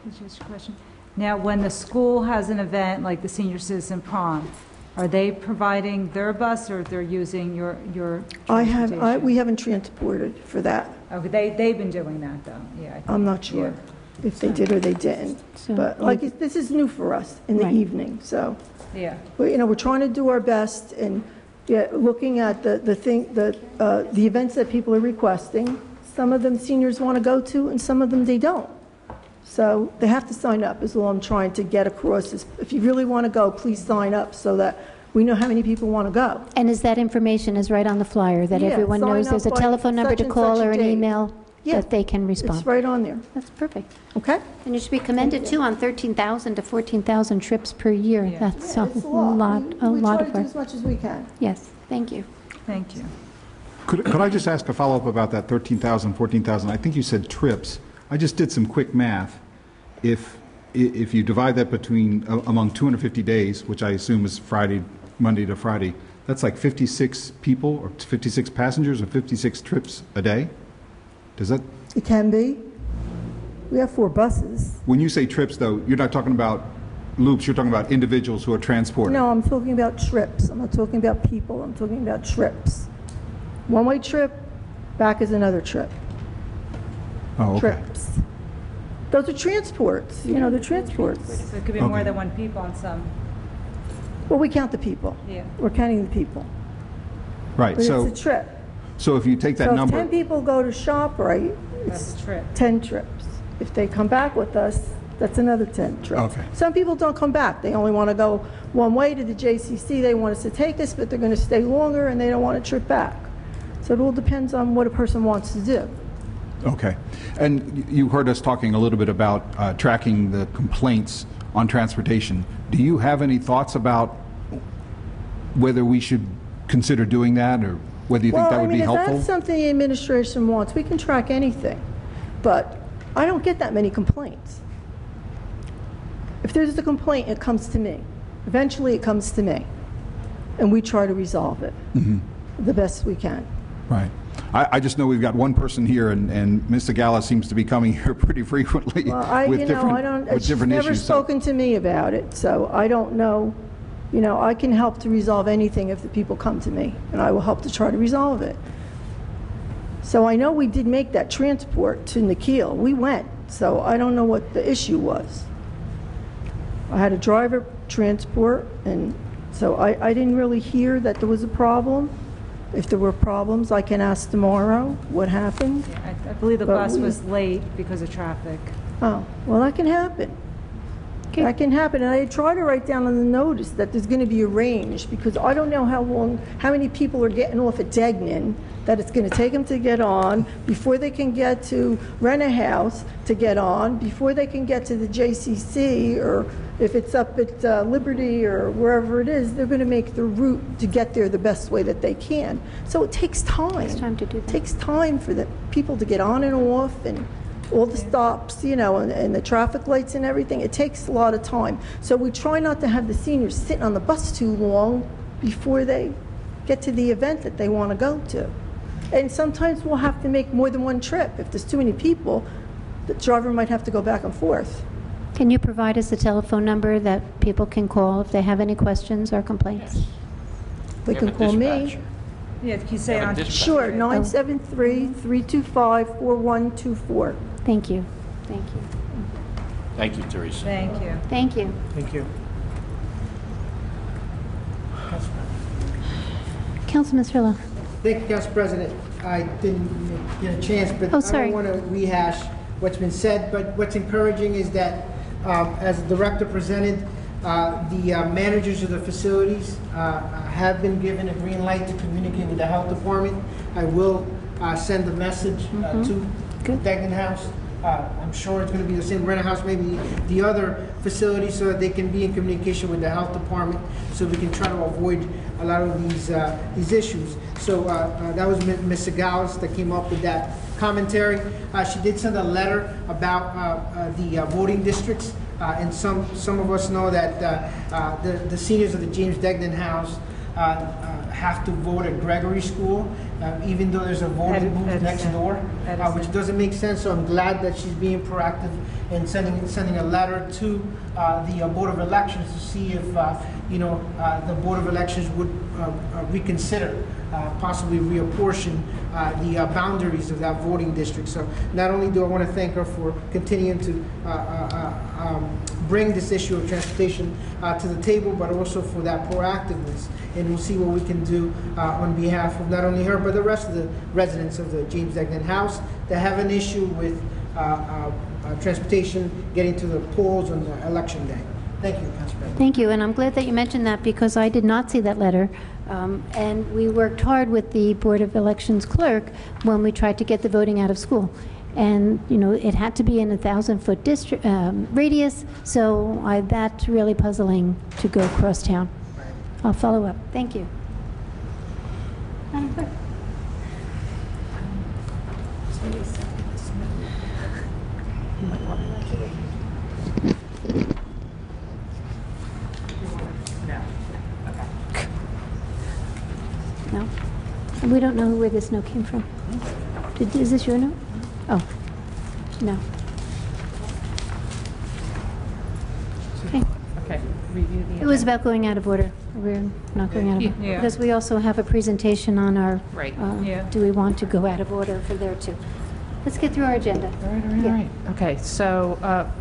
That's just a question. Now, when the school has an event like the Senior Citizen Prom, are they providing their bus, or they're using your transportation? We haven't transported for that. Okay, they've been doing that, though. Yeah, I'm not sure if they did or they didn't. But this is new for us in the evening, so. Yeah. We're trying to do our best, and looking at the events that people are requesting. Some of them seniors want to go to, and some of them they don't. So they have to sign up, is all I'm trying to get across. If you really want to go, please sign up so that we know how many people want to go. And is that information is right on the flyer, that everyone knows there's a telephone number to call or an email that they can respond? It's right on there. That's perfect. Okay. And you should be commended, too, on 13,000 to 14,000 trips per year. That's a lot We of try to do work. as much as we can. Yes, thank you. Thank you. Could I just ask a follow-up about that 13,000, 14,000? I think you said trips. I just did some quick math. If you divide that among 250 days, which I assume is Monday to Friday, that's like 56 people or 56 passengers or 56 trips a day? Does that? It can be. We have 4 buses. When you say trips, though, you're not talking about loops, you're talking about individuals who are transported. No, I'm talking about trips. I'm not talking about people. I'm talking about trips. One-way trip, back is another trip. Oh, okay. Trips. Those are transports. They're transports. So it could be more than one people on some. Well, we count the people. Yeah. We're counting the people. Right. But So it's a trip. So if you take that so number. if 10 people go to ShopRite, it's That's a trip. 10 trips. If they come back with us, that's another 10 trips. Okay. Some people don't come back. They only want to go one way to the JCC. They want us to take us, but they're going to stay longer and they don't want a trip back. So it all depends on what a person wants to do. Okay. And you heard us talking a little bit about tracking the complaints on transportation. Do you have any thoughts about whether we should consider doing that, or whether you think that would be helpful? If that's something the administration wants, we can track anything. But I don't get that many complaints. If there's a complaint, it comes to me. Eventually, it comes to me. And we try to resolve it the best we can. Right. I just know we've got one person here, and Mr. Gala seems to be coming here pretty frequently with different she's never issues. spoken to me about it, so I don't know You know, I can help to resolve anything if the people come to me, and I will help to try to resolve it. So I know we did make that transport to Nikhil. We went, so I don't know what the issue was. I had a driver transport, and so I didn't really hear that there was a problem. If there were problems, I can ask tomorrow what happened. Yeah, I believe the bus was late because of traffic. Oh, well, that can happen. That can happen. And I try to write down on the notice that there's going to be a range, because I don't know how many people are getting off at Degnan, that it's going to take them to get on, before they can get to rent a house to get on, before they can get to the JCC, or if it's up at Liberty or wherever it is, they're going to make the route to get there the best way that they can. So it takes time. It takes time to do that. It takes time for the people to get on and off, and all the stops, you know, and the traffic lights and everything. It takes a lot of time. So we try not to have the seniors sitting on the bus too long before they get to the event that they want to go to. And sometimes we'll have to make more than one trip. If there's too many people, the driver might have to go back and forth. Can you provide us a telephone number that people can call if they have any questions or complaints? They can call me. Yeah, can you say on? Sure, 973-325-4124. Thank you. Thank you. Thank you, Teresa. Thank you. Thank you. Thank you. Councilman Cirillo. Thank you, Council President. I didn't get a chance, but I don't want to rehash what's been said, but what's encouraging is that, as the director presented, the managers of the facilities have been given a green light to communicate with the health department. I will send a message to Degnan House. I'm sure it's going to be the same Renner House, maybe the other facilities, so that they can be in communication with the health department, so we can try to avoid a lot of these issues. So that was Ms. Sagales that came up with that commentary. She did send a letter about the voting districts, and some of us know that the seniors of the James Degnan House have to vote at Gregory School, even though there's a voting booth next door, which doesn't make sense. So I'm glad that she's being proactive and sending a letter to the Board of Elections to see if the Board of Elections would reconsider, possibly reapportion the boundaries of that voting district. So not only do I want to thank her for continuing to bring this issue of transportation to the table, but also for that proactiveness. And we'll see what we can do on behalf of not only her, but the rest of the residents of the James Degnan House that have an issue with transportation getting to the polls on the election day. Thank you, Council President. Thank you, and I'm glad that you mentioned that, because I did not see that letter. And we worked hard with the Board of Elections clerk when we tried to get the voting out of school. And, you know, it had to be in a 1,000-foot district radius, so that's really puzzling to go across town. I'll follow up. Thank you. Madam Clerk. No? We don't know where this note came from. Is this your note? Oh, no. Okay. Okay, review the It was about going out of order. We're not going out of order. Yeah. Because we also have a presentation on our, Right. Do we want to go out of order for there too? Let's get through our agenda. All right. Okay, so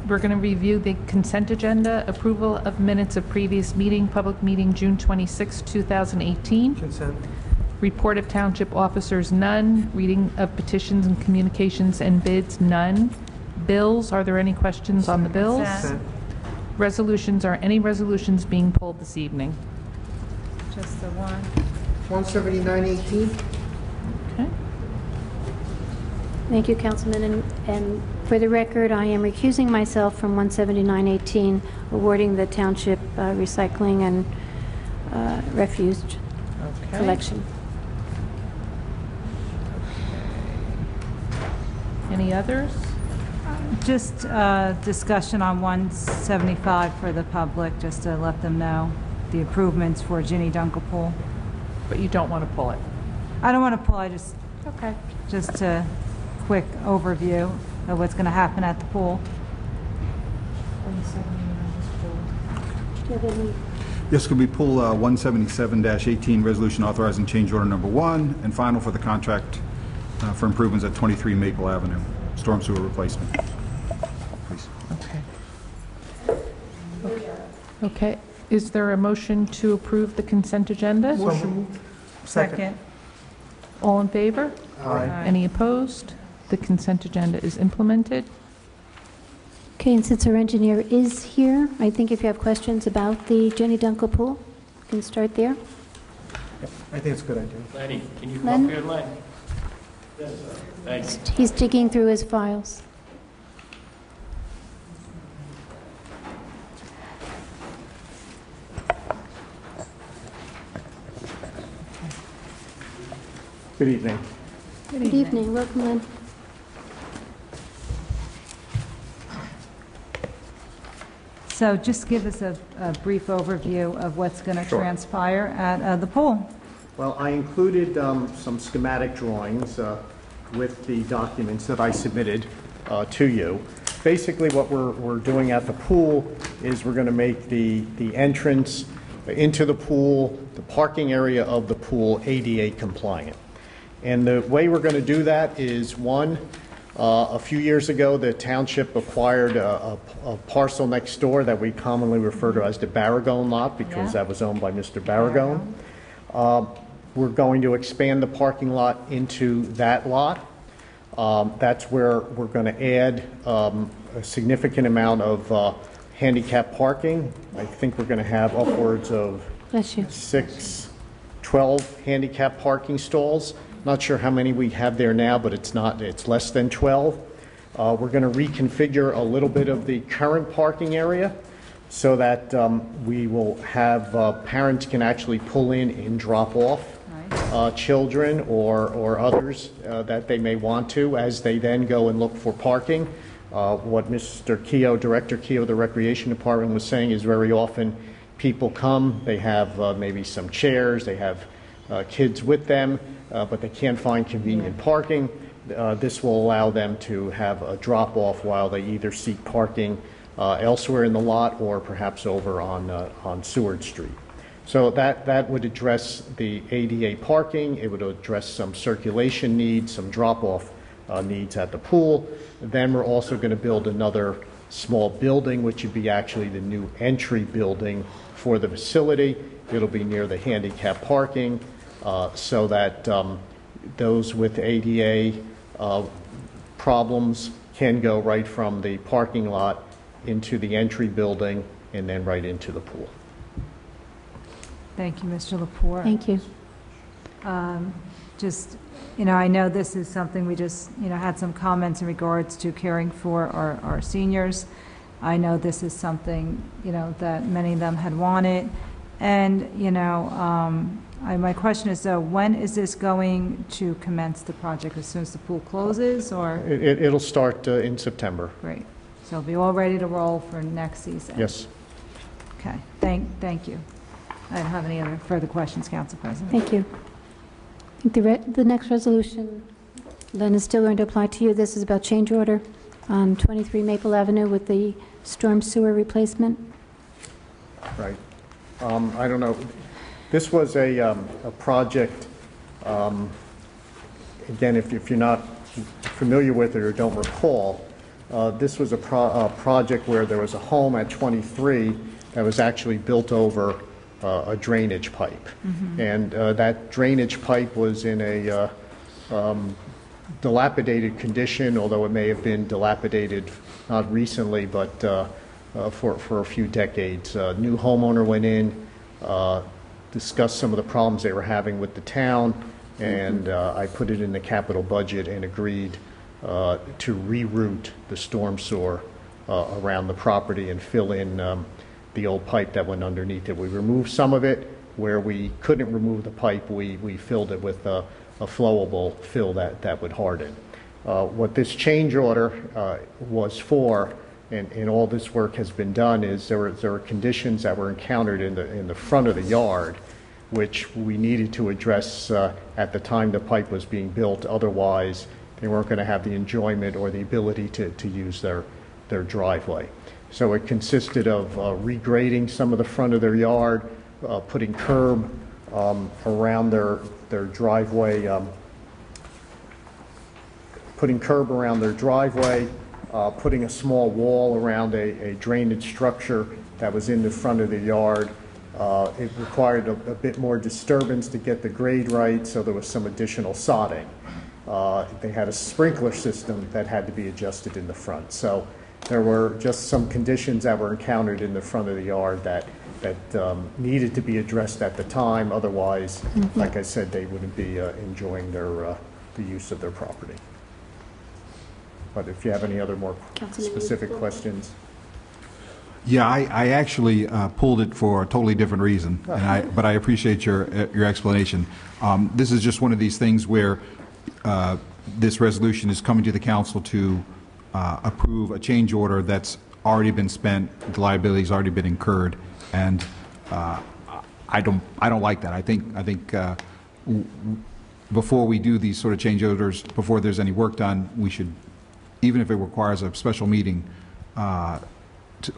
we're going to review the consent agenda, approval of minutes of previous meeting, public meeting, June 26, 2018. Consent. Report of township officers, none. Reading of petitions and communications and bids, none. Bills, are there any questions on the bills? Consent. Resolutions, are any resolutions being pulled this evening? Just the one. 17918. Okay. Thank you, Councilman. And for the record, I am recusing myself from 17918, awarding the township recycling and refuse collection. Any others? Just discussion on 175 for the public, just to let them know the improvements for Ginny Dunkelpool. But you don't want to pull it? I don't want to pull, I just, Okay. just a quick overview of what's going to happen at the pool. Do you have any Yes, could we pull 177-18, resolution authorizing change order number 1 and final for the contract for improvements at 23 Maple Avenue, storm sewer replacement? Please. Okay. Is there a motion to approve the consent agenda? Second. All in favor? Aye. Any opposed? The consent agenda is implemented. Okay, and since our engineer is here, I think if you have questions about the Jenny Dunkel pool, we can start there. I think it's a good idea. Lenny, can you come Len? up here, Len? Yes, sir. Thank you. He's digging through his files. Good evening. Good evening. Welcome, Len. So just give us a brief overview of what's going to Sure. transpire at the pool. Well, I included some schematic drawings with the documents that I submitted to you. Basically, what we're doing at the pool is we're going to make the entrance into the pool, the parking area of the pool, ADA compliant. And the way we're going to do that is, one, a few years ago, the township acquired a parcel next door that we commonly refer to as the Barragone lot, because that was owned by Mr. Barragone. We're going to expand the parking lot into that lot. That's where we're going to add a significant amount of handicap parking. I think we're going to have upwards of 12 handicap parking stalls. Not sure how many we have there now, but it's less than 12. We're going to reconfigure a little bit of the current parking area so that we will have parents can actually pull in and drop off children or others that they may want to as they then go and look for parking. What Mr. Keogh, Director Keogh of the Recreation Department was saying is very often people come, they have maybe some chairs, they have kids with them, but they can't find convenient parking. This will allow them to have a drop-off while they either seek parking elsewhere in the lot or perhaps over on Seward Street. So that would address the ADA parking. It would address some circulation needs, some drop-off needs at the pool. Then we're also going to build another small building, which would be actually the new entry building for the facility. It'll be near the handicap parking so that those with ADA problems can go right from the parking lot into the entry building and then right into the pool. Thank you, Mr. Lepore. Thank you. Just, I know this is something we just, had some comments in regards to caring for our seniors. I know this is something, that many of them had wanted. And, my question is, though, when is this going to commence the project? As soon as the pool closes, or? It'll start in September. Great. So it'll be all ready to roll for next season? Yes. Okay. Thank you. I don't have any other further questions, Council President. Thank you. I think the next resolution, Len, is still going to apply to you. This is about change order on 23 Maple Avenue with the storm sewer replacement. Right. I don't know. This was a project, again, if you're not familiar with it or don't recall, this was a project where there was a home at 23 that was actually built over a drainage pipe. Mm-hmm. And that drainage pipe was in a dilapidated condition, although it may have been dilapidated not recently, but for a few decades. A new homeowner went in, discussed some of the problems they were having with the town, and I put it in the capital budget and agreed to reroute the storm sewer around the property and fill in the old pipe that went underneath it. We removed some of it. Where we couldn't remove the pipe, we filled it with a flowable fill that would harden. What this change order was for, and all this work has been done, is there were conditions that were encountered in the front of the yard, which we needed to address at the time the pipe was being built. Otherwise, they weren't going to have the enjoyment or the ability to use their driveway. So it consisted of regrading some of the front of their yard, putting curb around their driveway, putting a small wall around a drainage structure that was in the front of the yard. It required a bit more disturbance to get the grade right, so there was some additional sodding. They had a sprinkler system that had to be adjusted in the front. So there were just some conditions that were encountered in the front of the yard that needed to be addressed at the time. Otherwise, like I said, they wouldn't be enjoying the use of their property. But if you have any other more specific questions. Yeah, I actually pulled it for a totally different reason, but I appreciate your explanation. This is just one of these things where this resolution is coming to the council to approve a change order that's already been spent, the liability's already been incurred, and I don't like that. I think before we do these sort of change orders, before there's any work done, we should, even if it requires a special meeting,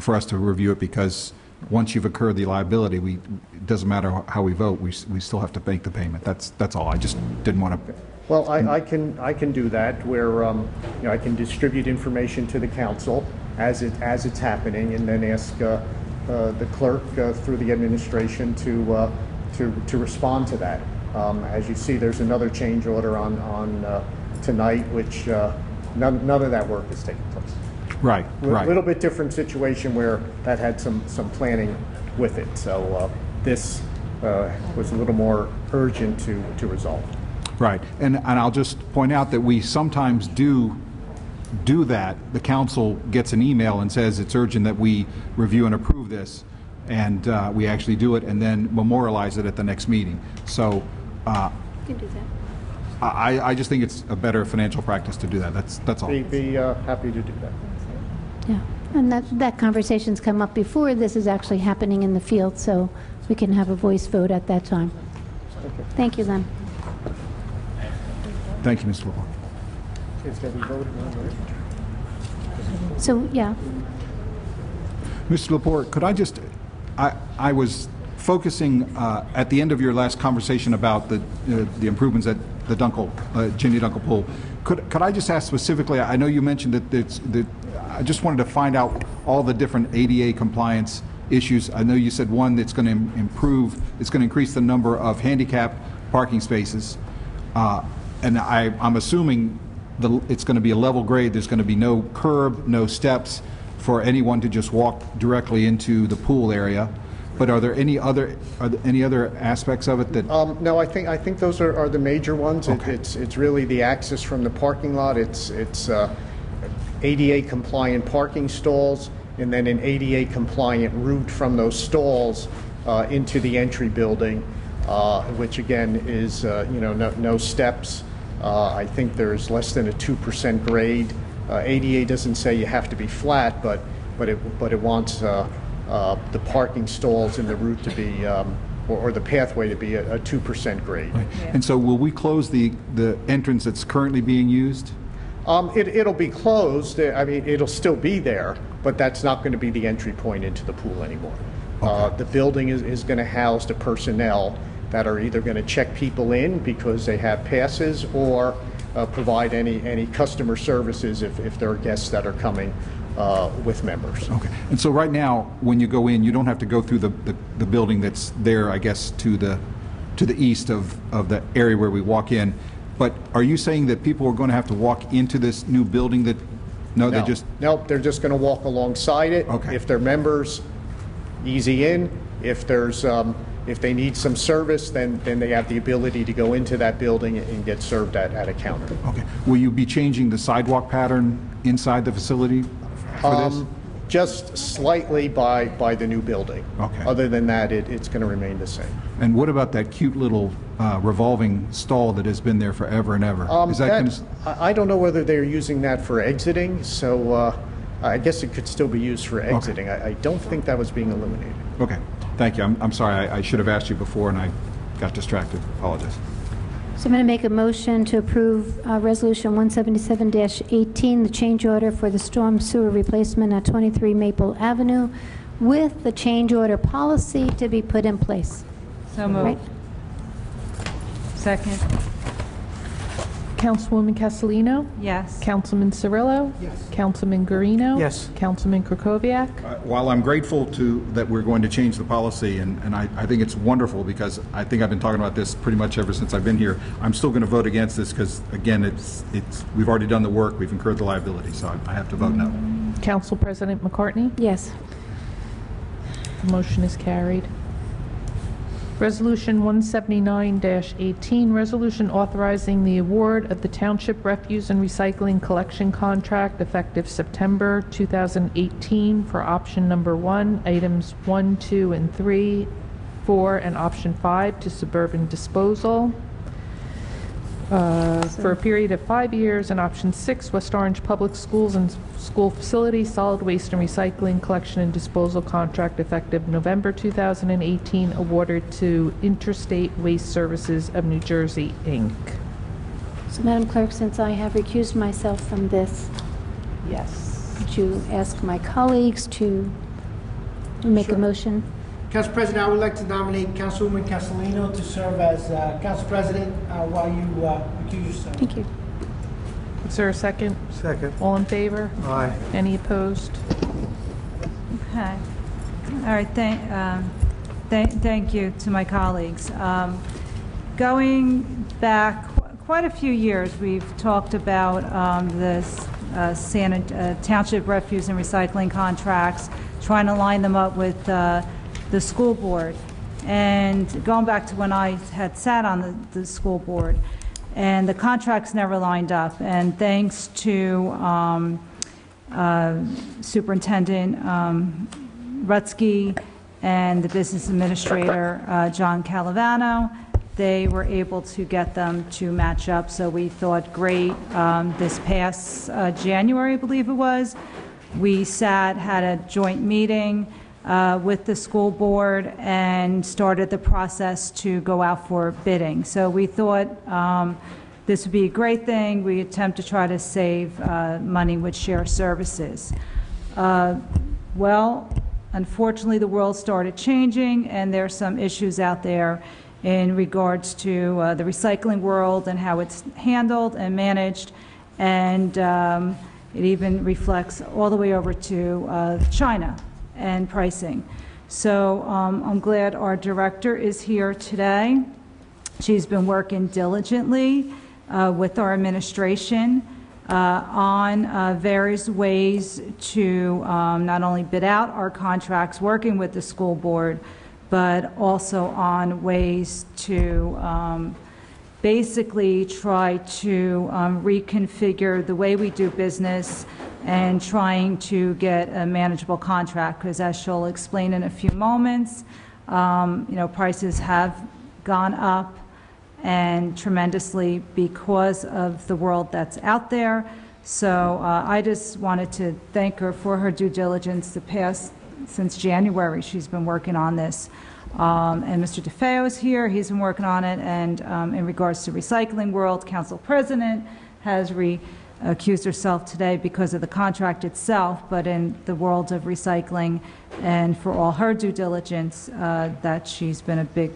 for us to review it, because once you've incurred the liability, it doesn't matter how we vote, we still have to make the payment. That's all. I just didn't want to. Well, I can do that, where I can distribute information to the council as it's happening, and then ask the clerk through the administration to respond to that. As you see, there's another change order on tonight, which none of that work is taking place. Right. A little bit different situation where that had some planning with it. So this was a little more urgent to resolve. Right. And I'll just point out that we sometimes do that. The council gets an email and says it's urgent that we review and approve this, and we actually do it and then memorialize it at the next meeting. So You can do that. I just think it's a better financial practice to do that. That's all. Be happy to do that. Yeah, and that conversation's come up before. This is actually happening in the field, so we can have a voice vote at that time. Thank you, Len. Thank you, Mr. LaPorte. So, yeah. Mr. LaPorte, could I just, I was focusing at the end of your last conversation about the improvements at the Cheney Dunkel Pool. Could I just ask specifically, I know you mentioned that I just wanted to find out all the different ADA compliance issues. I know you said one that's going to improve, it's going to increase the number of handicap parking spaces. And I'm assuming it's going to be a level grade. There's going to be no curb, no steps for anyone to just walk directly into the pool area. But are there any other aspects of it that? No, I think those are the major ones. Okay. It's really the access from the parking lot. It's ADA compliant parking stalls, and then an ADA compliant route from those stalls into the entry building, which again is no steps. I think there's less than a 2% grade. ADA doesn't say you have to be flat, but it wants the parking stalls and the route to be, or the pathway to be a 2% grade. Right. Yeah. And so will we close the entrance that's currently being used? It'll be closed. I mean, it'll still be there, but that's not going to be the entry point into the pool anymore. Okay. The building is going to house the personnel that are either going to check people in because they have passes, or provide any customer services if there are guests that are coming with members. Okay. And so right now, when you go in, you don't have to go through the building that's there, I guess, to the east of the area where we walk in. But are you saying that people are going to have to walk into this new building that? No, they just. Nope, they're just going to walk alongside it. Okay. If they're members, easy in. If there's if they need some service, then they have the ability to go into that building and get served at a counter. Okay. Will you be changing the sidewalk pattern inside the facility for this? Just slightly by the new building. Okay. Other than that, it's going to remain the same. And what about that cute little revolving stall that has been there forever and ever? Is I don't know whether they're using that for exiting, so I guess it could still be used for exiting. Okay. I don't think that was being eliminated. Okay. Thank you. I'm sorry. I should have asked you before and I got distracted. Apologize. So I'm going to make a motion to approve Resolution 177-18, the change order for the storm sewer replacement at 23 Maple Avenue, with the change order policy to be put in place. So moved. Right? Second. Councilwoman Castellino? Yes. Councilman Cirillo? Yes. Councilman Guarino? Yes. Councilman Krokoviac? While I'm grateful that we're going to change the policy, and I think it's wonderful because I think I've been talking about this pretty much ever since I've been here, I'm still going to vote against this because, again, we've already done the work, we've incurred the liability, so I have to vote no. Council President McCartney? Yes. The motion is carried. Resolution 179-18, resolution authorizing the award of the Township Refuse and Recycling Collection Contract effective September 2018 for option number 1, items 1, 2, and 3, 4, and option 5 to Suburban Disposal for a period of 5 years, and option 6, West Orange Public Schools and School Facilities Solid Waste and Recycling Collection and Disposal Contract effective November 2018, awarded to Interstate Waste Services of New Jersey, Inc. So, Madam Clerk, since I have recused myself from this, yes, would you ask my colleagues to make a motion? Council President, I would like to nominate Councilwoman Castellino to serve as Council President while you recuse yourself. Thank you. Is there a second? Second. All in favor? Aye. Any opposed? Okay. All right. Thank you to my colleagues. Going back quite a few years, we've talked about this township refuse and recycling contracts, trying to line them up with the school board. And going back to when I had sat on the school board, and the contracts never lined up. And thanks to Superintendent Rutsky and the business administrator, John Calavano, they were able to get them to match up. So we thought, great. This past January, I believe it was, we had a joint meeting with the school board and started the process to go out for bidding. So we thought this would be a great thing. We attempt to try to save money with shared services. Well, unfortunately, the world started changing, and there's some issues out there in regards to the recycling world and how it's handled and managed, and it even reflects all the way over to China and pricing. So I'm glad our director is here today. She's been working diligently with our administration on various ways to not only bid out our contracts working with the school board, but also on ways to basically try to reconfigure the way we do business and trying to get a manageable contract, because as she'll explain in a few moments, prices have gone up and tremendously because of the world that's out there. So I just wanted to thank her for her due diligence since January. She's been working on this. And Mr. DeFeo is here. He's been working on it. And in regards to recycling world, Council President has accused herself today because of the contract itself, but in the world of recycling and for all her due diligence, that she's been a big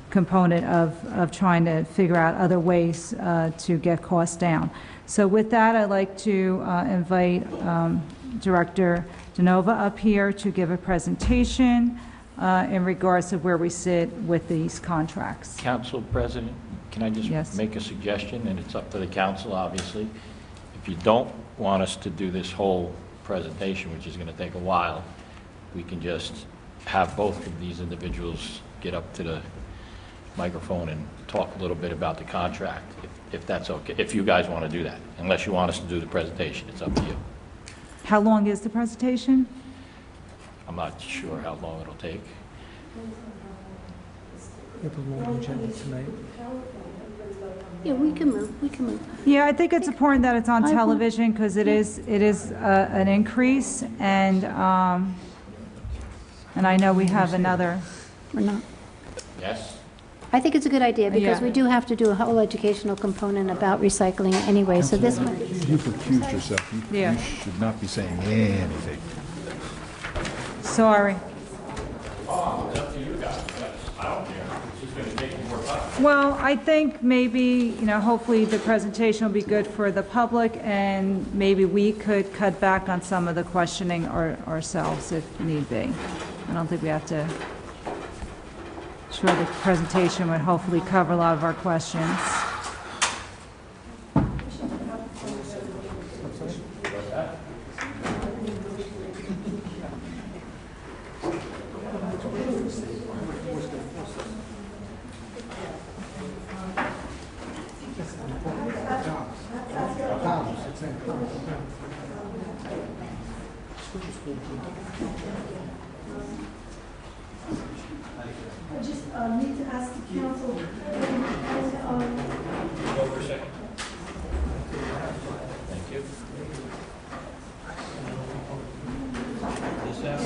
component of trying to figure out other ways to get costs down. So with that, I'd like to invite Director DeNova up here to give a presentation in regards to where we sit with these contracts. Council President, can I just make a suggestion, and it's up to the council, obviously. If you don't want us to do this whole presentation, which is going to take a while, we can just have both of these individuals get up to the microphone and talk a little bit about the contract, if that's okay, if you guys want to do that. Unless you want us to do the presentation, it's up to you. How long is the presentation? I'm not sure how long it'll take. We have a long agenda tonight. Yeah, we can move. Yeah, I think it's important that it's on television because it is an increase, and I know we have another. We're not. Yes? I think it's a good idea because Yeah. we do have to do a whole educational component about recycling anyway, so this one. You recused yourself. Yeah. You should not be saying anything. Sorry. It's up to you guys, I don't care. It's just going to take more time. Well, I think maybe, hopefully the presentation will be good for the public, and maybe we could cut back on some of the questioning ourselves if need be. I don't think we have to. Sure, the presentation would hopefully cover a lot of our questions. I just need to ask the council. Go for a second. Thank you. This out.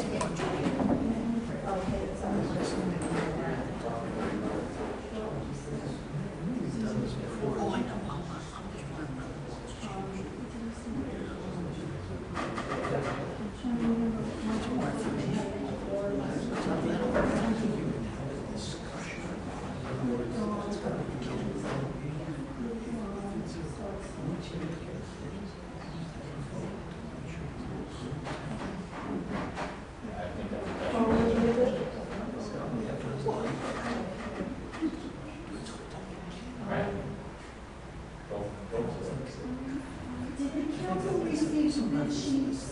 Did the council receive some bid sheets?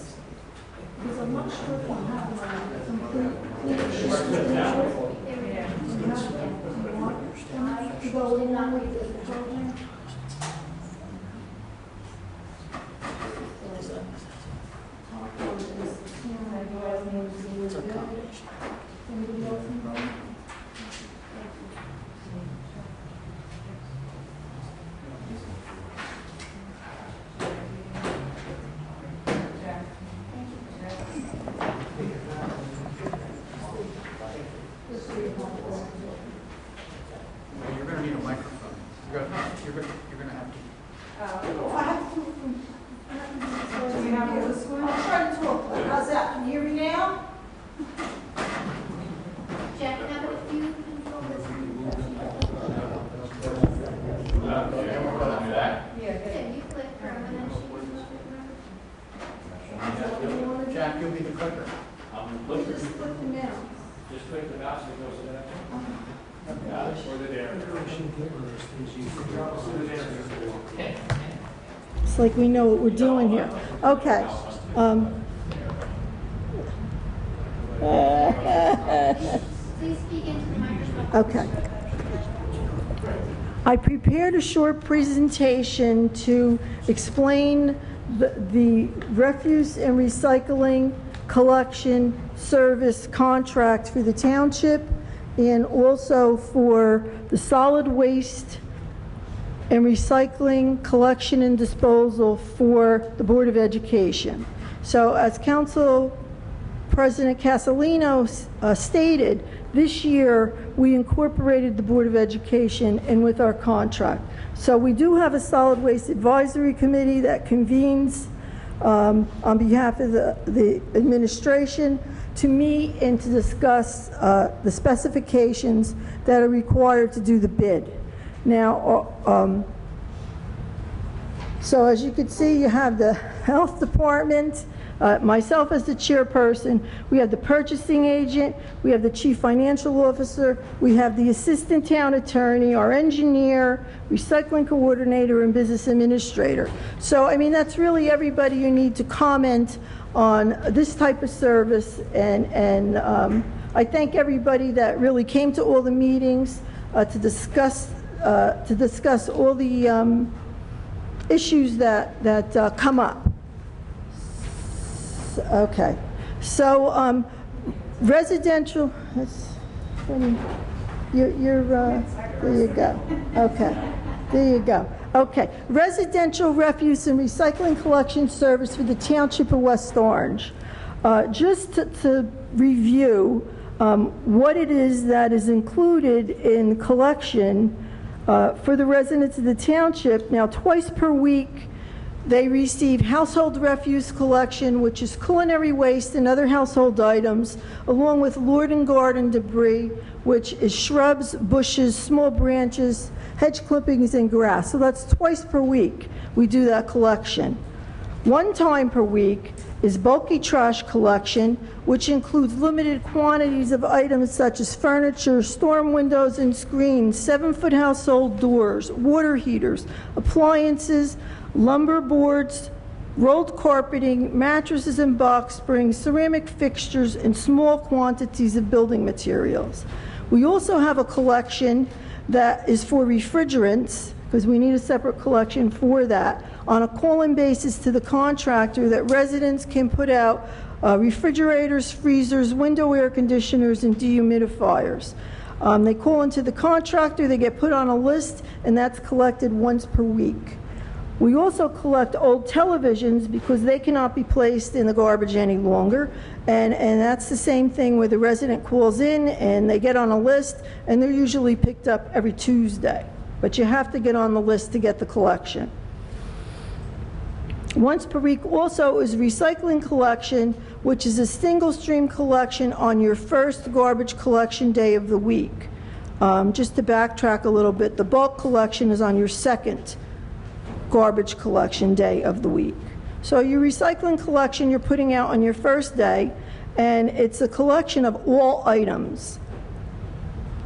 Because I'm not sure if I have some complete sheets. To go along with the program? You're going to need a microphone. You're going to have to. I'll try to talk. How's that? Can you hear me now? Jack, have a few Jack, you'll be the clicker. Just put them down. Just click the mouse and it goes to the next one. Got it. Or the there. It's like we know what we're doing here. Okay. Please speak into the microphone. Okay. I prepared a short presentation to explain the refuse and recycling collection service contract for the township and also for the solid waste and recycling collection and disposal for the Board of Education. So as Council President Castellino stated, this year we incorporated the Board of Education in with our contract. So we do have a solid waste advisory committee that convenes on behalf of the administration to meet and to discuss the specifications that are required to do the bid. Now, so as you can see, you have the health department, myself as the chairperson, we have the purchasing agent, we have the chief financial officer, we have the assistant town attorney, our engineer, recycling coordinator, and business administrator. So, I mean, that's really everybody you need to comment on this type of service, and I thank everybody that really came to all the meetings to discuss all the issues that come up. Okay, so residential. There you go. Okay, there you go. Okay, residential refuse and recycling collection service for the Township of West Orange. Just to review, what it is that is included in collection for the residents of the township. Now, twice per week, they receive household refuse collection, which is culinary waste and other household items, along with lawn and garden debris, which is shrubs, bushes, small branches, hedge clippings, and grass. So that's twice per week we do that collection. One time per week is bulky trash collection, which includes limited quantities of items such as furniture, storm windows and screens, 7-foot household doors, water heaters, appliances, lumber boards, rolled carpeting, mattresses and box springs, ceramic fixtures, and small quantities of building materials. We also have a collection that is for refrigerants, because we need a separate collection for that, on a call-in basis to the contractor, that residents can put out refrigerators, freezers, window air conditioners, and dehumidifiers. They call into the contractor, they get put on a list, and that's collected once per week. We also collect old televisions because they cannot be placed in the garbage any longer, and that's the same thing where the resident calls in and they get on a list, and they're usually picked up every Tuesday. But you have to get on the list to get the collection. Once per week also is recycling collection, which is a single stream collection on your first garbage collection day of the week. Just to backtrack a little bit, the bulk collection is on your second garbage collection day of the week. So your recycling collection you're putting out on your first day, and it's a collection of all items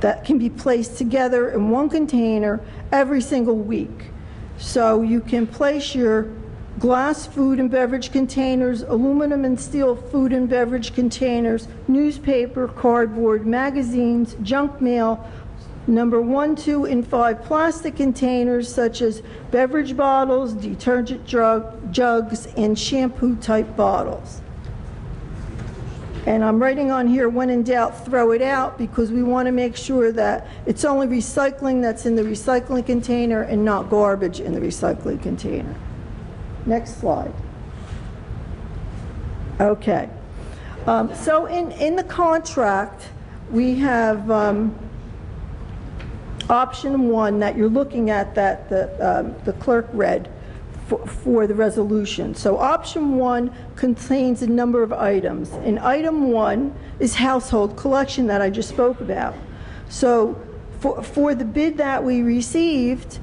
that can be placed together in one container every single week. So you can place your glass food and beverage containers, aluminum and steel food and beverage containers, newspaper, cardboard, magazines, junk mail, number 1, 2, and 5 plastic containers such as beverage bottles, detergent jugs, and shampoo type bottles. And I'm writing on here, when in doubt, throw it out, because we want to make sure that it's only recycling that's in the recycling container and not garbage in the recycling container. Next slide. Okay. So in the contract, we have option 1 that you're looking at, that the clerk read for the resolution. So option 1 contains a number of items, and item 1 is household collection that I just spoke about. So for the bid that we received,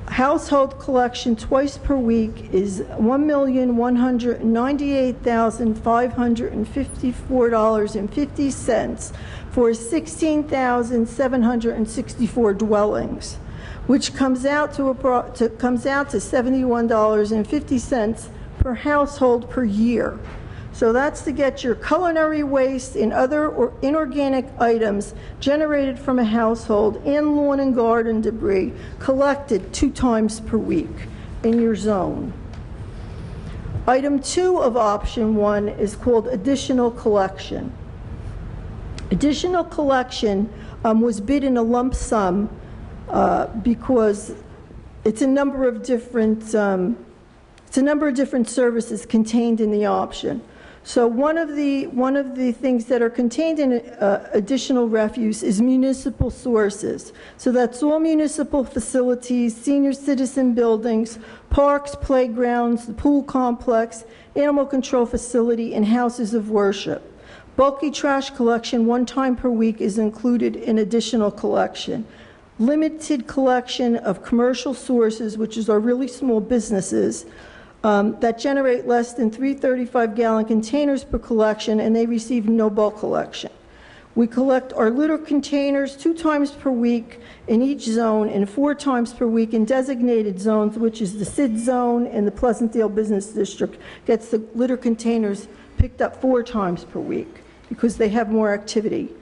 household collection twice per week is $1,198,554.50 for 16,764 dwellings, which comes out to $71.50 per household per year. So that's to get your culinary waste and other inorganic items generated from a household and lawn and garden debris collected 2 times per week in your zone. Item 2 of option 1 is called additional collection. Additional collection was bid in a lump sum because it's a number of different services contained in the option. So one of the things that are contained in additional refuse is municipal sources. So that's all municipal facilities, senior citizen buildings, parks, playgrounds, the pool complex, animal control facility, and houses of worship. Bulky trash collection 1 time per week is included in additional collection. Limited collection of commercial sources, which is our really small businesses, that generate less than 3 35-gallon containers per collection, and they receive no bulk collection. We collect our litter containers 2 times per week in each zone and 4 times per week in designated zones, which is the SID zone and the Pleasantdale Business District gets the litter containers picked up 4 times per week because they have more activity.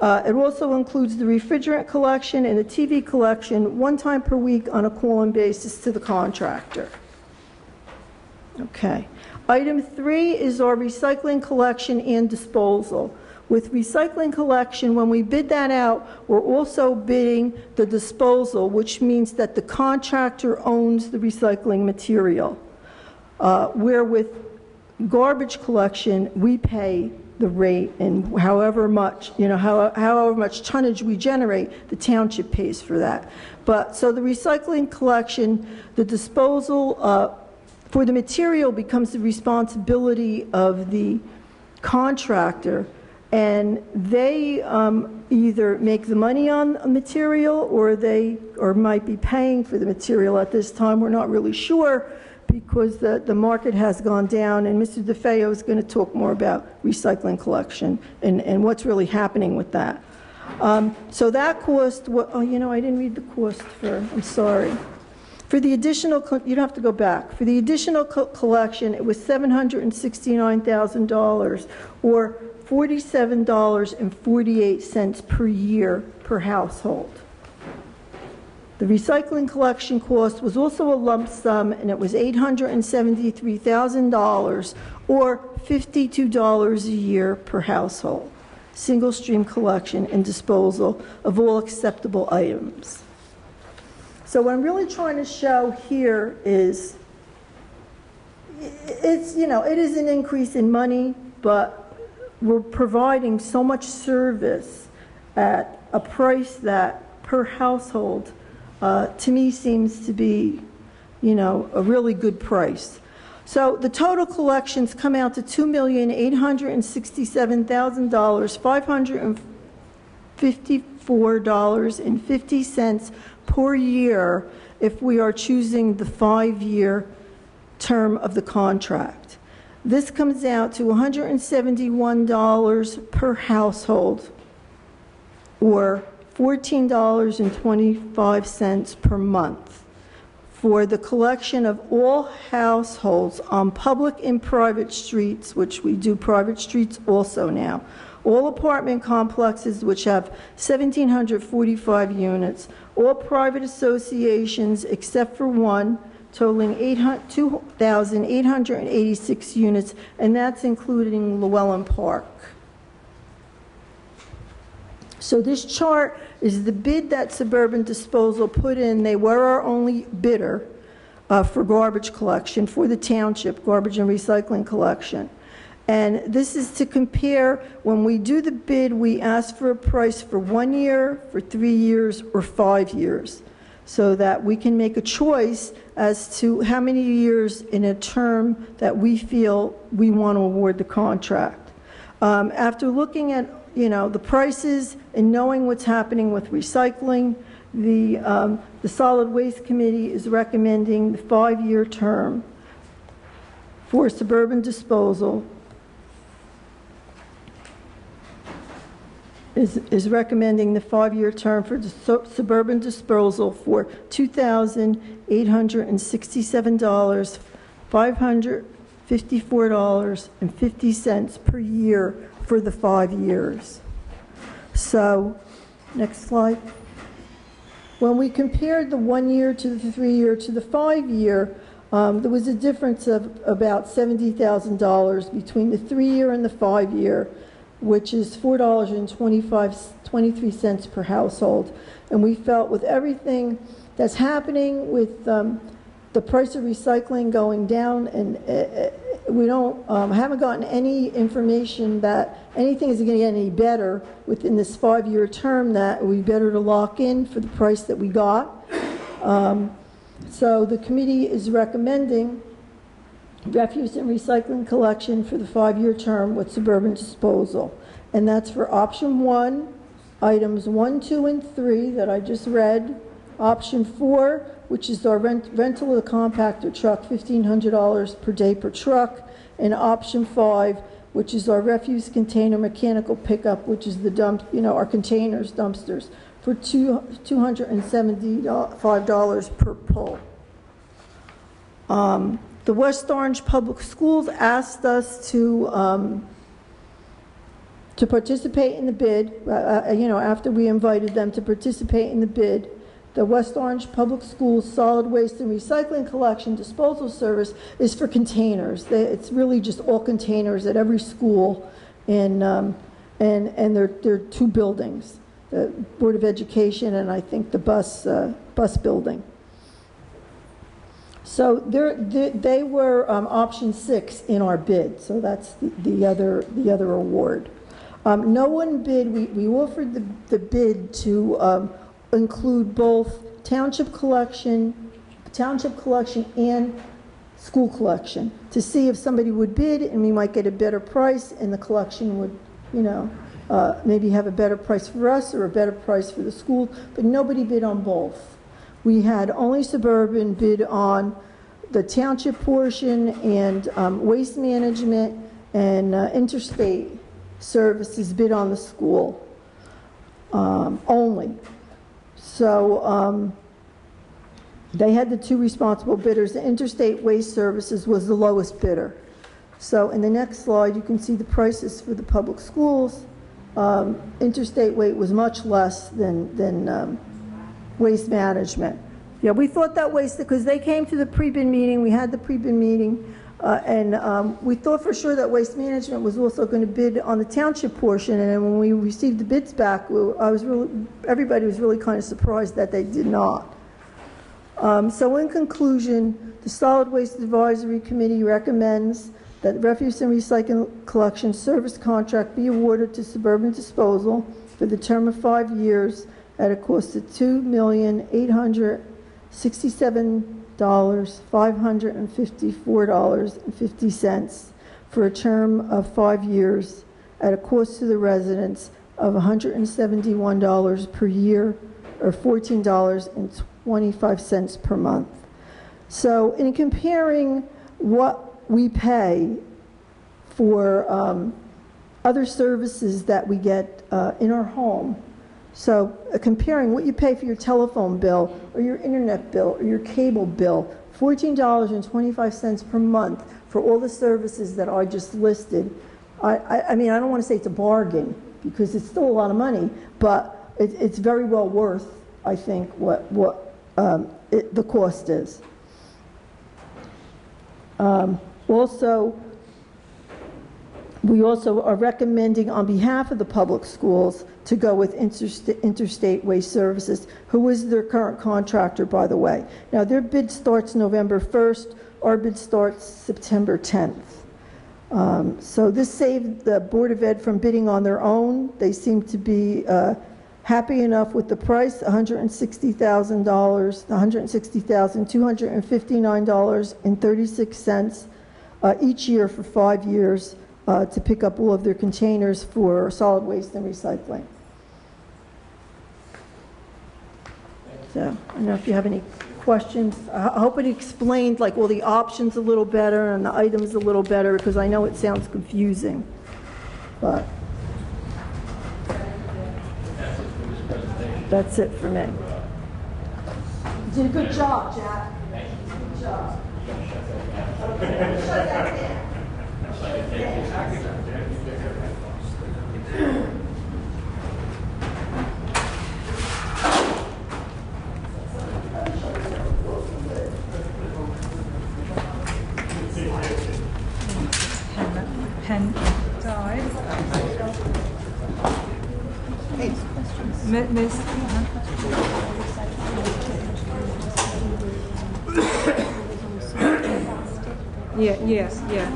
It also includes the refrigerant collection and the TV collection 1 time per week on a call-in basis to the contractor. Okay. Item 3 is our recycling collection and disposal. With recycling collection, when we bid that out, we're also bidding the disposal, which means that the contractor owns the recycling material. Where with garbage collection, we pay the rate, and however much, however much tonnage we generate, the township pays for that. But, so the recycling collection, the disposal for the material becomes the responsibility of the contractor, and they either make the money on a material or might be paying for the material at this time. We're not really sure because the market has gone down, and Mr. DeFeo is going to talk more about recycling collection and what's really happening with that. So that cost, I didn't read the cost I'm sorry. For the additional, you don't have to go back. For the additional collection, it was $769,000, or $47.48 per year per household. The recycling collection cost was also a lump sum, and it was $873,000, or $52 a year per household. Single stream collection and disposal of all acceptable items. So what I'm really trying to show here is, it is an increase in money, but we're providing so much service at a price that per household, to me, seems to be, a really good price. So the total collections come out to $2,867,000, $554.50 per year if we are choosing the 5-year term of the contract. This comes out to $171 per household, or $14.25 per month for the collection of all households on public and private streets, which we do private streets also now. All apartment complexes which have 1,745 units, all private associations except for one, totaling 2,886 units, and that's including Llewellyn Park. So this chart is the bid that Suburban Disposal put in. They were our only bidder for garbage collection for the township, garbage and recycling collection. And this is to compare, when we do the bid, we ask for a price for 1 year, for 3 years, or 5 years, so that we can make a choice as to how many years in a term that we feel we want to award the contract. After looking at the prices and knowing what's happening with recycling, the Solid Waste Committee is recommending the 5-year term for Suburban Disposal. Is recommending the 5-year term for Suburban Disposal for $2,867, $554.50 per year for the 5 years. So, next slide. When we compared the 1 year to the 3 year to the 5 year, there was a difference of about $70,000 between the 3 year and the 5 year, which is $4.23 per household. And we felt with everything that's happening with the price of recycling going down, and we haven't gotten any information that anything is going to get any better within this 5-year term, that it would be better to lock in for the price that we got. So the committee is recommending refuse and recycling collection for the 5-year term with Suburban Disposal. And that's for option 1, items 1, 2, and 3 that I just read. Option 4, which is our rental of the compactor truck, $1,500 per day per truck. And option 5, which is our refuse container mechanical pickup, which is the our containers, dumpsters, for $275 per pull. The West Orange Public Schools asked us to participate in the bid, after we invited them to participate in the bid. The West Orange Public Schools Solid Waste and Recycling Collection Disposal Service is for containers. It's really just all containers at every school, and there are 2 buildings, the Board of Education and I think the bus building. So they were option 6 in our bid, so that's the other award. No one bid, we offered the bid to include both township collection and school collection, to see if somebody would bid and we might get a better price and the collection would, maybe have a better price for us or a better price for the school, but nobody bid on both. We had only Suburban bid on the township portion and waste management, and interstate services bid on the school only. So they had the 2 responsible bidders. The interstate waste services was the lowest bidder. So in the next slide, you can see the prices for the public schools. Interstate waste was much less than waste management. Yeah, we thought that waste, because they came to the pre-bid meeting, we had the pre-bid meeting, and we thought for sure that waste management was also going to bid on the township portion, and then when we received the bids back, everybody was really kind of surprised that they did not. So in conclusion, the Solid Waste Advisory Committee recommends that refuse and recycling collection service contract be awarded to Suburban Disposal for the term of 5 years at a cost of $2,867,554.50 for a term of 5 years at a cost to the residents of $171 per year, or $14.25 per month. So in comparing what we pay for other services that we get in our home, so comparing what you pay for your telephone bill or your internet bill or your cable bill, $14.25 per month for all the services that I just listed, I mean, I don't want to say it's a bargain, because it's still a lot of money, but it's very well worth, I think, what the cost is. We also are recommending on behalf of the public schools to go with Interstate Waste Services, who is their current contractor, by the way. Now, their bid starts November 1st. Our bid starts September 10th. So this saved the Board of Ed from bidding on their own. They seem to be happy enough with the price, $160,259.36 each year for 5 years to pick up all of their containers for solid waste and recycling. So I don't know if you have any questions. I hope it explained like all the options a little better and the items a little better, because I know it sounds confusing, but that's it for me. You did a good job, Jack. Good job. Okay. Shut that down. Pen died. Miss. Yeah.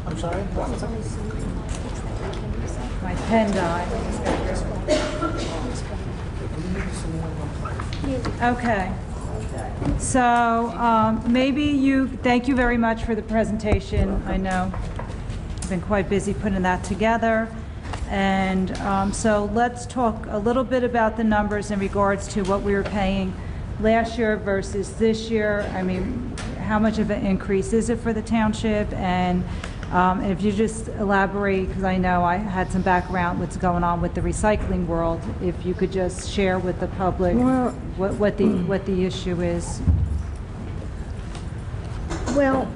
I'm sorry? My pen died. Okay. So thank you very much for the presentation. I know you've been quite busy putting that together. And so let's talk a little bit about the numbers in regards to what we were paying last year versus this year. I mean, how much of an increase is it for the township? And if you just elaborate, because I know I had some background what's going on with the recycling world, if you could just share with the public what the issue is. Well,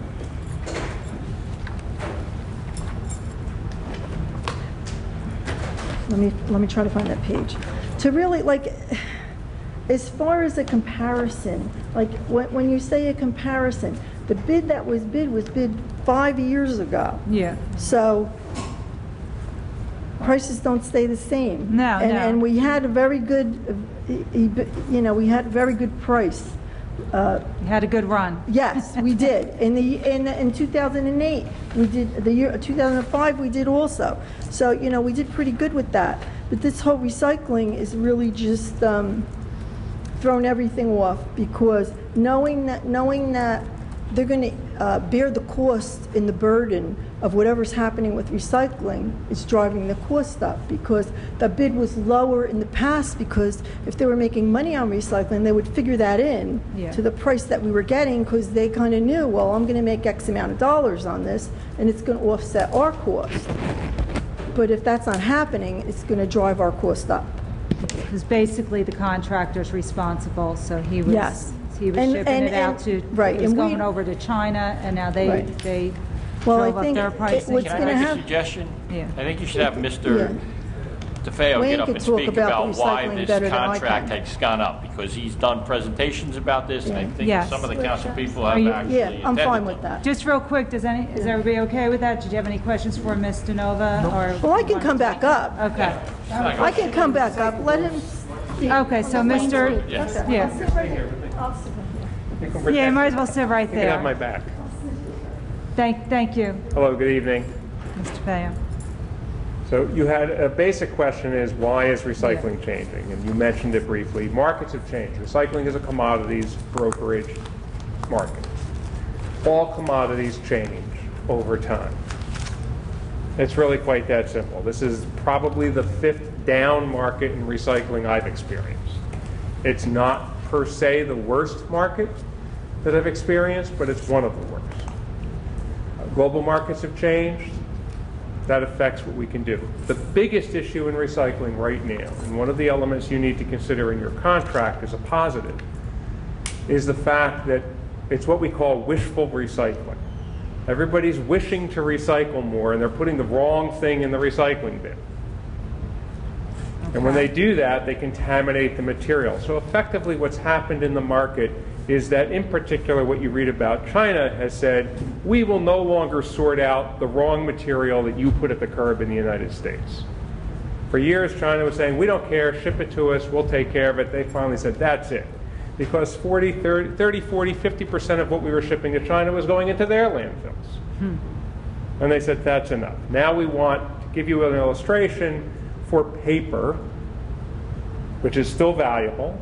let me try to find that page. To really, like, as far as a comparison, like when you say a comparison, the bid that was bid 5 years ago. Yeah. So prices don't stay the same. No. And we had a very good, we had a very good price You had a good run. Yes, we did. In 2008, we did, the year 2005, we did also. So, you know, we did pretty good with that. But this whole recycling is really just thrown everything off, because knowing that they're going to bear the cost and the burden of whatever's happening with recycling is driving the cost up, because the bid was lower in the past, because if they were making money on recycling, they would figure that in to the price that we were getting, because they kind of knew, well, I'm going to make X amount of dollars on this, and it's going to offset our cost. But if that's not happening, it's going to drive our cost up. Because basically the contractor's responsible, so he was shipping it out to, right, it was going over to China, and now they drove up their pricing. Can I make a suggestion? Yeah. I think you should have Mr. DeFeo get up and speak about why this contract has gone up, because he's done presentations about this, and I think some of the council people have actually attended. I'm fine with that. Just real quick, is everybody okay with that? Did you have any questions for Ms. DeNova? Or well, I can come back up. Okay. I can come back up. Let him speak. Okay, so Mr. Yeah, you might as well sit right there. You can have my back. Thank you. Hello, good evening. Mr. Faya. So you had a basic question is, why is recycling changing? And you mentioned it briefly. Markets have changed. Recycling is a commodities brokerage market. All commodities change over time. It's really quite that simple. This is probably the 5th down market in recycling I've experienced. It's not per se the worst market that I've experienced, but it's one of the worst. Global markets have changed. That affects what we can do. The biggest issue in recycling right now, and one of the elements you need to consider in your contract as a positive, is the fact that it's what we call wishful recycling. Everybody's wishing to recycle more, and they're putting the wrong thing in the recycling bin. And when they do that, they contaminate the material. So effectively what's happened in the market is that, in particular, what you read about, China has said, we will no longer sort out the wrong material that you put at the curb in the United States. For years, China was saying, we don't care, ship it to us, we'll take care of it. They finally said, that's it. Because 30, 40, 50% of what we were shipping to China was going into their landfills. And they said, that's enough. Now we want to give you an illustration for paper, which is still valuable.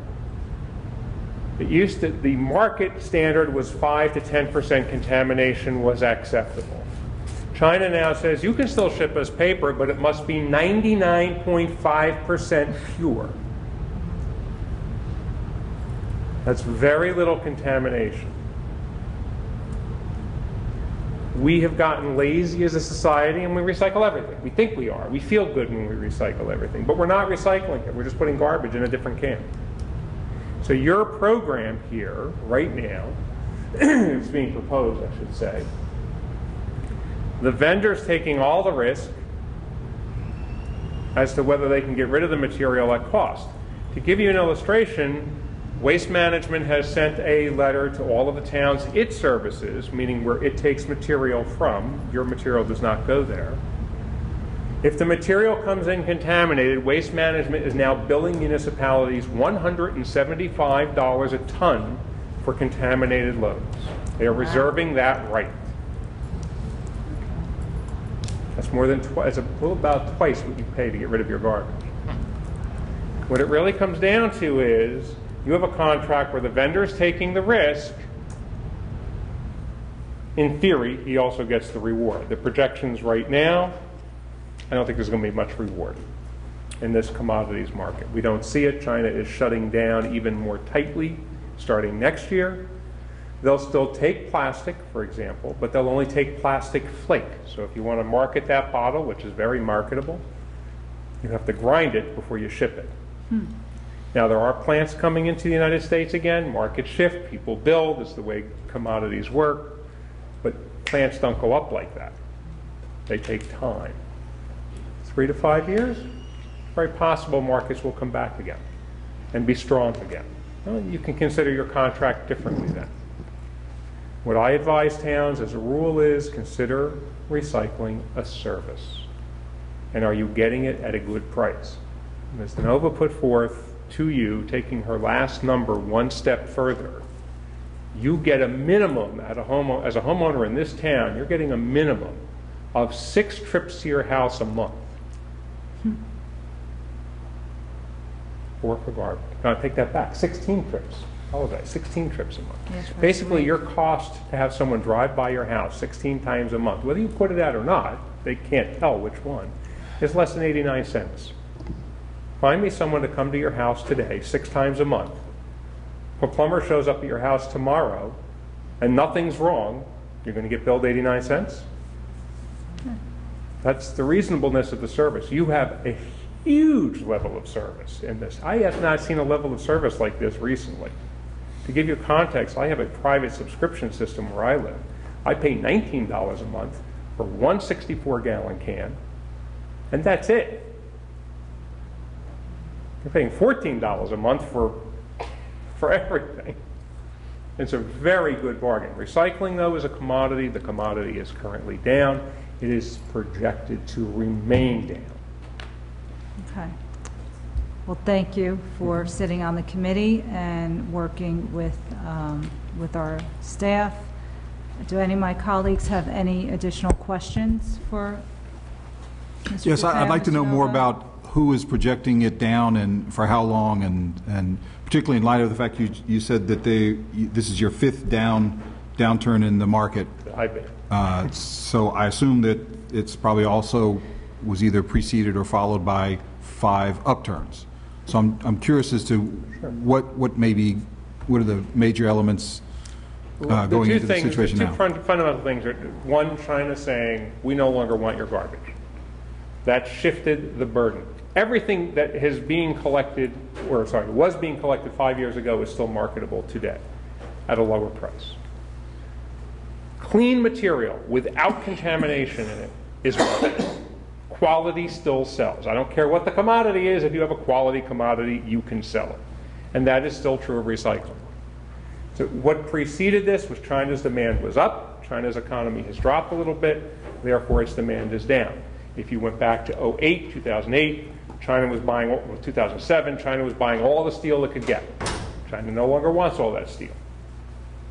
The market standard was 5 to 10% contamination was acceptable. China now says you can still ship us paper, but it must be 99.5% pure. That's very little contamination. We have gotten lazy as a society, and we recycle everything. We think we are. We feel good when we recycle everything, but we're not recycling it. We're just putting garbage in a different can. So your program here, right now, is being proposed, I should say. The vendor's taking all the risk as to whether they can get rid of the material at cost. To give you an illustration, Waste Management has sent a letter to all of the towns it services, meaning where it takes material from. Your material does not go there. If the material comes in contaminated, Waste Management is now billing municipalities $175 a ton for contaminated loads. They are reserving that right. That's more than twice. It's about twice what you pay to get rid of your garbage. What it really comes down to is you have a contract where the vendor is taking the risk. In theory, he also gets the reward. The projections right now, I don't think there's going to be much reward in this commodities market. We don't see it. China is shutting down even more tightly starting next year. They'll still take plastic, for example, but they'll only take plastic flake. So if you want to market that bottle, which is very marketable, you have to grind it before you ship it. Now, there are plants coming into the United States again. Market shift, people build. It's the way commodities work. But plants don't go up like that. They take time. 3 to 5 years, very possible markets will come back again and be strong again. Well, you can consider your contract differently then. What I advise towns as a rule is consider recycling a service. And are you getting it at a good price? Ms. DeNova put forth to you, taking her last number one step further, You get a minimum as a homeowner in this town, you're getting a minimum of 6 trips to your house a month. For garbage. No, I take that back. 16 trips. Apologize. 16 trips a month. Yes, right. Basically, your cost to have someone drive by your house 16 times a month, whether you put it out or not, they can't tell which one, is less than 89 cents. Find me someone to come to your house today 6 times a month. If a plumber shows up at your house tomorrow and nothing's wrong, you're going to get billed 89 cents? That's the reasonableness of the service. You have a huge level of service in this. I have not seen a level of service like this recently. To give you context, I have a private subscription system where I live. I pay $19 a month for one 64-gallon can, and that's it. You're paying $14 a month for everything. It's a very good bargain. Recycling, though, is a commodity. The commodity is currently down. It is projected to remain down. Okay. Well, thank you for sitting on the committee and working with our staff. Do any of my colleagues have any additional questions for Mr. Yes, I'd like to know more Nova? about who is projecting it down and for how long, and particularly in light of the fact you said that this is your 5th downturn in the market. I've been. So I assume that it's probably also was either preceded or followed by 5 upturns. So I'm curious as to what are the major elements going into the situation now? The two fundamental things are, one, China saying, we no longer want your garbage. That shifted the burden. Everything that was being collected 5 years ago is still marketable today at a lower price. Clean material without contamination in it is marketable. Quality still sells. I don't care what the commodity is. If you have a quality commodity, you can sell it. And that is still true of recycling. So what preceded this was China's demand was up. China's economy has dropped a little bit. Therefore, its demand is down. If you went back to 2008, 2008, 2007, China was buying all the steel it could get. China no longer wants all that steel.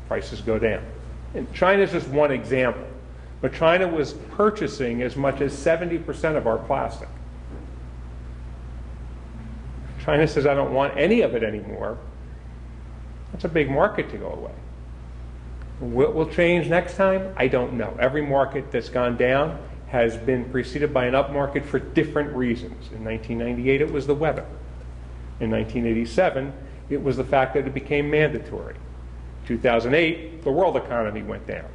Prices go down. And China is just one example. But China was purchasing as much as 70% of our plastic. China says, I don't want any of it anymore. That's a big market to go away. What will change next time? I don't know. Every market that's gone down has been preceded by an up market for different reasons. In 1998, it was the weather. In 1987, it was the fact that it became mandatory. 2008, the world economy went down.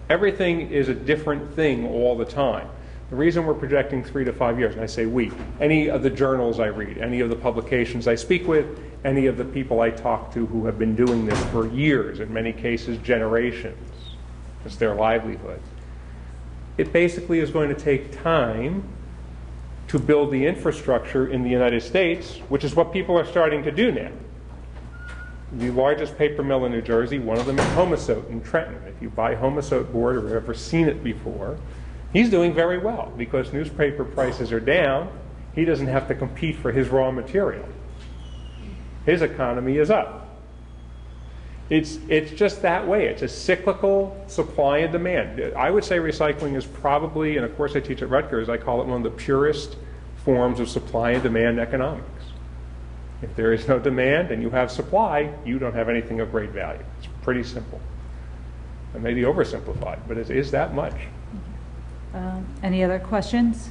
Everything is a different thing all the time. The reason we're projecting 3 to 5 years, and I say we, any of the journals I read, any of the publications I speak with, any of the people I talk to who have been doing this for years, in many cases generations, it's their livelihood. It basically is going to take time to build the infrastructure in the United States, which is what people are starting to do now. The largest paper mill in New Jersey, one of them is Homasote in Trenton. If you buy Homasote board or have ever seen it before, he's doing very well because newspaper prices are down. He doesn't have to compete for his raw material. His economy is up. It's just that way. It's a cyclical supply and demand. I would say recycling is probably, and of course I teach at Rutgers, I call it one of the purest forms of supply and demand economics. If there is no demand and you have supply, you don't have anything of great value. It's pretty simple. It may be oversimplified, but it is that much. Any other questions?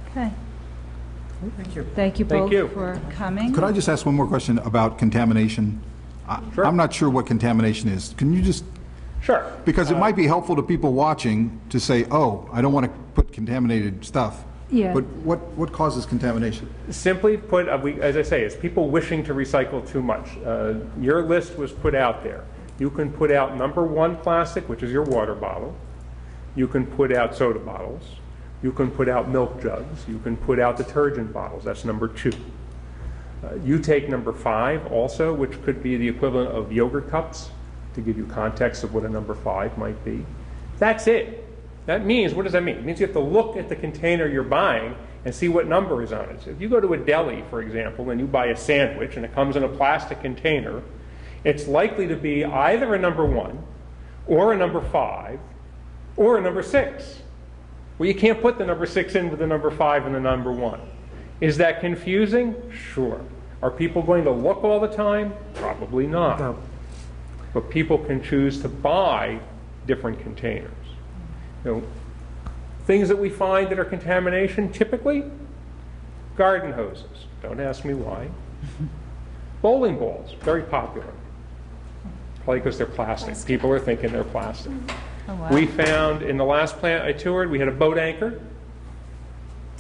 Okay. Thank you. Thank you both for coming. Could I just ask one more question about contamination? Sure. I'm not sure what contamination is. Can you just... Sure. Because it might be helpful to people watching to say, oh, I don't want to put contaminated stuff. Yeah. But what causes contamination? Simply put, as I say, it's people wishing to recycle too much. Your list was put out there. You can put out number 1 plastic, which is your water bottle. You can put out soda bottles. You can put out milk jugs. You can put out detergent bottles. That's number 2. You take number 5 also, which could be the equivalent of yogurt cups, to give you context of what a number 5 might be. That's it. That means, what does that mean? It means you have to look at the container you're buying and see what number is on it. So if you go to a deli, for example, and you buy a sandwich and it comes in a plastic container, It's likely to be either a number 1, or a number 5, or a number 6. Well, you can't put the number 6 in with the number 5 and the number 1. Is that confusing? Sure. Are people going to look all the time? Probably not. No. But people can choose to buy different containers. Things that we find that are contamination, typically, garden hoses. Don't ask me why. Bowling balls, very popular. Probably because they're plastic. People are thinking they're plastic. Oh, wow. We found in the last plant I toured, we had a boat anchor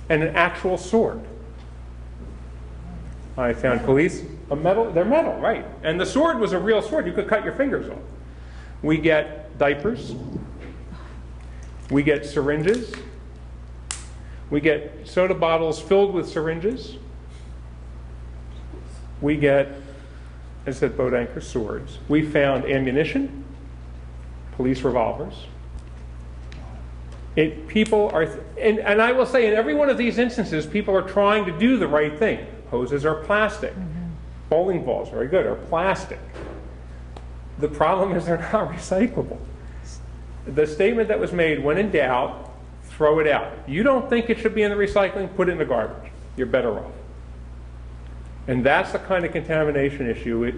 and an actual sword. I found they're metal, right. And the sword was a real sword. You could cut your fingers off. We get diapers. We get syringes. We get soda bottles filled with syringes. We get, as I said, boat anchor, swords. We found ammunition, police revolvers. People are, and I will say in every one of these instances, people are trying to do the right thing. Hoses are plastic. Bowling balls, very good, are plastic. The problem is they're not recyclable. The statement that was made, when in doubt, throw it out. You don't think it should be in the recycling, put it in the garbage. You're better off. And that's the kind of contamination issue.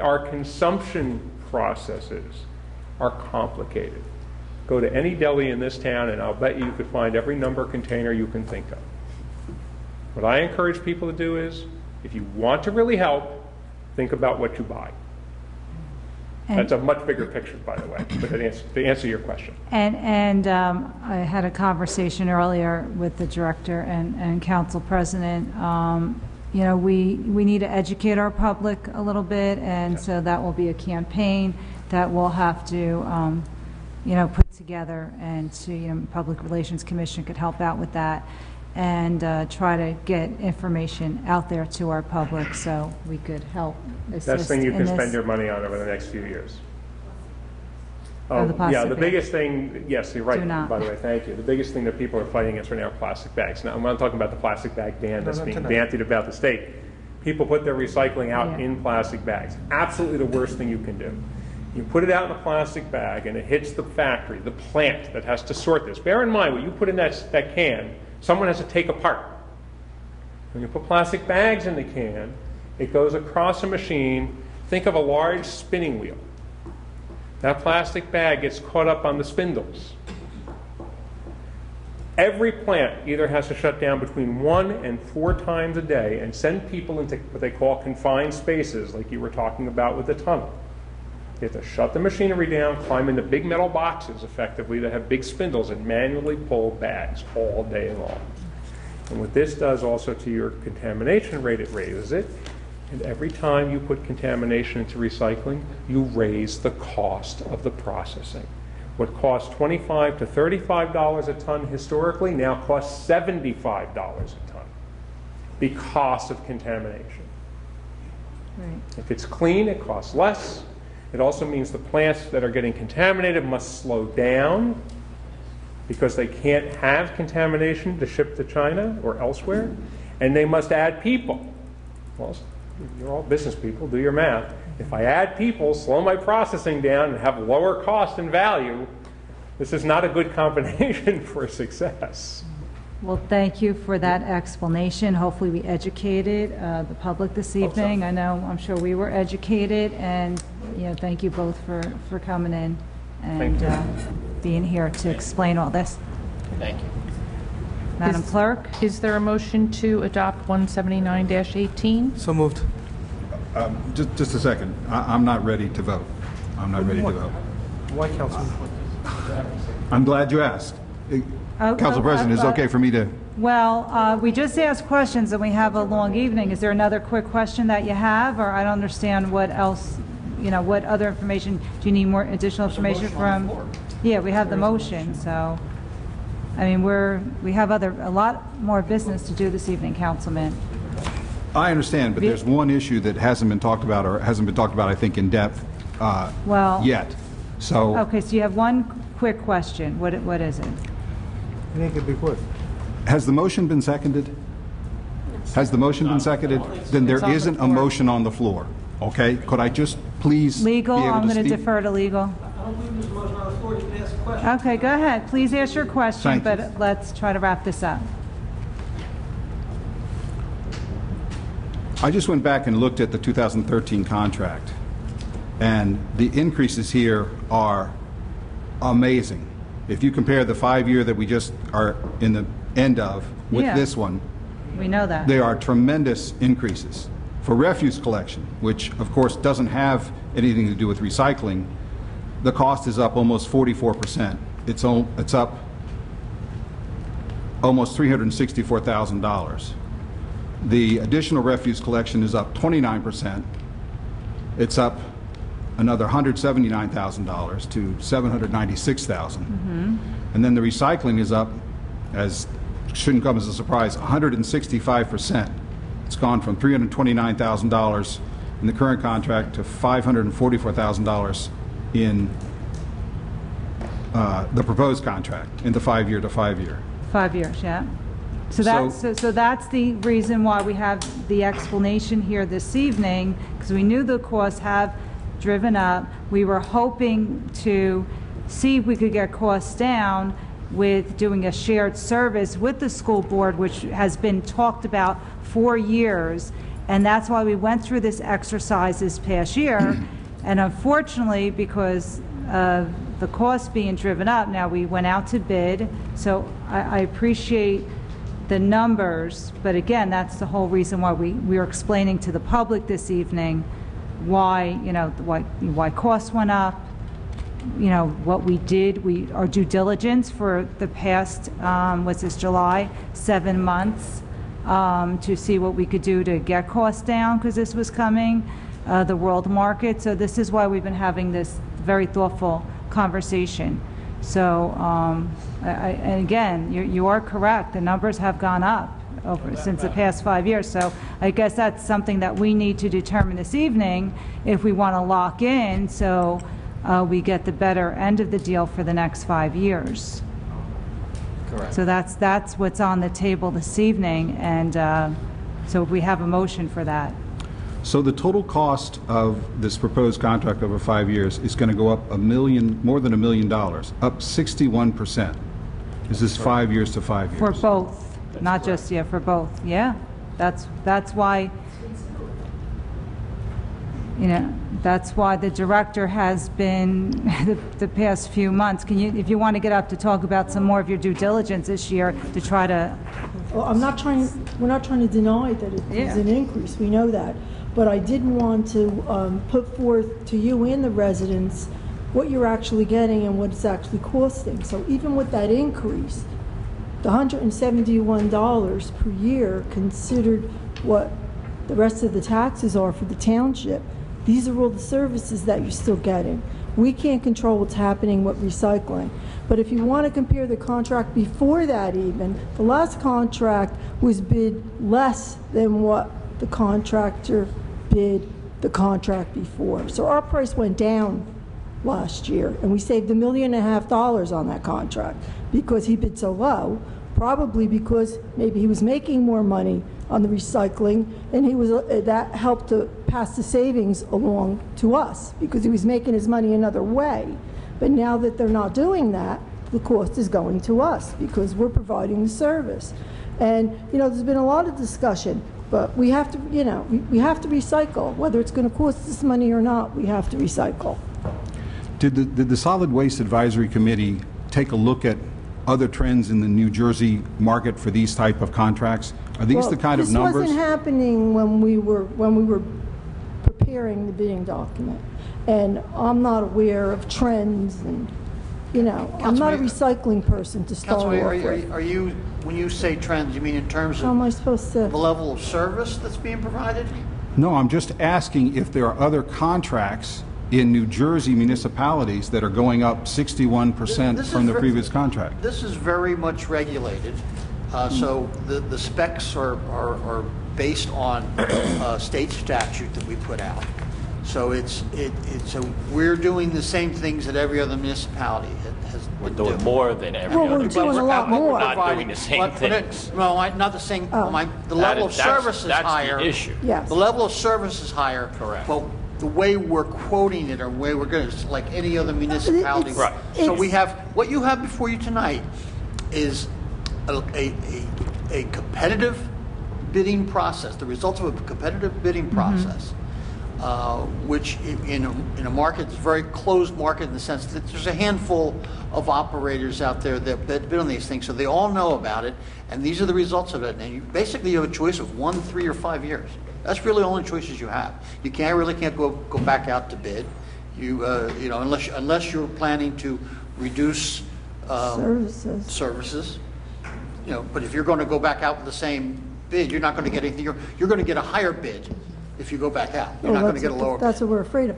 Our consumption processes are complicated. Go to any deli in this town and I'll bet you could find every number container you can think of. What I encourage people to do is, if you want to really help, think about what you buy. That's a much bigger picture, by the way, but to answer your question. And I had a conversation earlier with the director and council president. We need to educate our public a little bit, and so that will be a campaign that we'll have to, put together, and Public Relations Commission could help out with that, and try to get information out there to our public so we could help assist. That's the thing you can spend your money on over the next few years. The biggest thing, yes, you're right, by the way, thank you. The biggest thing that people are fighting against right now are plastic bags. Now, I'm not talking about the plastic bag ban that's being bandied about the state. People put their recycling out in plastic bags. Absolutely the worst thing you can do. You put it out in a plastic bag and it hits the factory, the plant that has to sort this. Bear in mind, what you put in that can, someone has to take apart. When you put plastic bags in the can, it goes across a machine. Think of a large spinning wheel. That plastic bag gets caught up on the spindles. Every plant either has to shut down between 1 and 4 times a day and send people into what they call confined spaces, like you were talking about with the tunnel. You have to shut the machinery down, climb into big metal boxes, effectively, that have big spindles, and manually pull bags all day long. And what this does also to your contamination rate, it raises it. And every time you put contamination into recycling, you raise the cost of the processing. What cost $25 to $35 a ton historically now costs $75 a ton because of contamination. Right. If it's clean, it costs less. It also means the plants that are getting contaminated must slow down because they can't have contamination to ship to China or elsewhere, and they must add people. Well, you're all business people, do your math. If I add people, slow my processing down, and have lower cost and value, this is not a good combination for success. Well, thank you for that explanation. Hopefully we educated the public this evening. I know, I'm sure we were educated, and thank you both for coming in and being here to explain all this. Thank you. Madam Clerk? Is there a motion to adopt 179-18? So moved. Just a second. I'm not ready to vote. I'm not ready to vote. Why, Councilman? I'm glad you asked. Council President, is it okay for me to? Well, we just asked questions and we have a long evening. Is there another quick question that you have? Or I don't understand what else, what other information, do you need more additional information from? Yeah, we have the motion, so. I mean, we have a lot more business to do this evening, Councilman. I understand, but there's one issue that hasn't been talked about, or hasn't been talked about, I think, in depth yet. So. Okay, so you have one quick question. What is it? I think it'd be quick. Has the motion been seconded? Has the motion been seconded? Then there isn't a motion on the floor. okay? Could I just please Legal, be able I'm to going to speak? defer to legal. I don't believe Ms. Mosen has authority to ask a question. Okay, go ahead. Please ask your question, Thank you. but let's try to wrap this up. I just went back and looked at the 2013 contract, and the increases here are amazing. If you compare the 5-year that we just are in the end of with Yeah. this one, We know that. there are tremendous increases. For refuse collection, which of course doesn't have anything to do with recycling, the cost is up almost 44%. It's up almost $364,000. The additional refuse collection is up 29%. It's up another $179,000 to $796,000. And then the recycling is up, as shouldn't come as a surprise, 165%. It's gone from $329,000 in the current contract to $544,000 in the proposed contract, in the 5-year to 5-year. 5 years, yeah. So that's the reason why we have the explanation here this evening, because we knew the costs have driven up. We were hoping to see if we could get costs down with doing a shared service with the school board, which has been talked about for years, and that's why we went through this exercise this past year. And unfortunately, because of the cost being driven up, now we went out to bid. So I appreciate the numbers, but again, that's the whole reason why we are explaining to the public this evening why, why costs went up, what we did, our due diligence for the past, was this July, 7 months, to see what we could do to get costs down, because this was coming, the world market. So this is why we've been having this very thoughtful conversation. So, and again, you are correct. The numbers have gone up since the past 5 years. So I guess that's something that we need to determine this evening if we want to lock in, so we get the better end of the deal for the next 5 years. Correct. So that's what's on the table this evening, and so we have a motion for that. So the total cost of this proposed contract over 5 years is going to go up more than $1 million, up 61%. This is 5 years to 5 years. For both, not just, for both, yeah. That's why, that's why the director has been, the past few months, if you want to get up to talk about some more of your due diligence this year to try to... Well, we're not trying to deny that it is an increase, we know that. But I didn't want to put forth to you and the residents what you're actually getting and what it's actually costing. So even with that increase, the $171 per year, considered what the rest of the taxes are for the township, these are all the services that you're still getting. We can't control what's happening with recycling. But if you want to compare the contract before that even, the last contract was bid less than what the contractor bid the contract before. So our price went down last year, and we saved $1.5 million on that contract because he bid so low, probably because maybe he was making more money on the recycling, and that helped to pass the savings along to us because he was making his money another way. But now that they're not doing that, the cost is going to us because we're providing the service. And there's been a lot of discussion, but we have to, we have to recycle. Whether it's going to cost us money or not, we have to recycle. Did the Solid Waste Advisory Committee take a look at other trends in the New Jersey market for these type of contracts? Are these the kind of numbers? This wasn't happening when we were preparing the bidding document, and I'm not aware of trends, and I'm not a recycling person to start off with. Are you, when you say trends, you mean in terms of How am I supposed to? the level of service that's being provided? No, I'm just asking if there are other contracts in New Jersey municipalities that are going up 61% from the previous contract. This is very much regulated, so the specs are based on state statute that we put out. So so we're doing the same things that every other municipality has. We're doing more than every Well, other. we're doing a lot more. We're not doing the same things. No, not the same. The level of service is higher. That's the issue. Yes. The level of service is higher. Correct. But the way we're quoting it, or the way we're going to, like any other municipality. Right. So we have, what you have before you tonight is a competitive bidding process, the results of a competitive bidding process, which in a market, it's a very closed market in the sense that there's a handful of operators out there that bid on these things, so they all know about it, and these are the results of it. And you basically have a choice of 1, 3, or 5 years. That's really the only choices you have. You can't go back out to bid. You know, unless you're planning to reduce services. You know, but if you're going to go back out with the same bid, you're not going to get anything. You're going to get a higher bid if you go back out. You're not going to get a lower bid. That's what we're afraid of.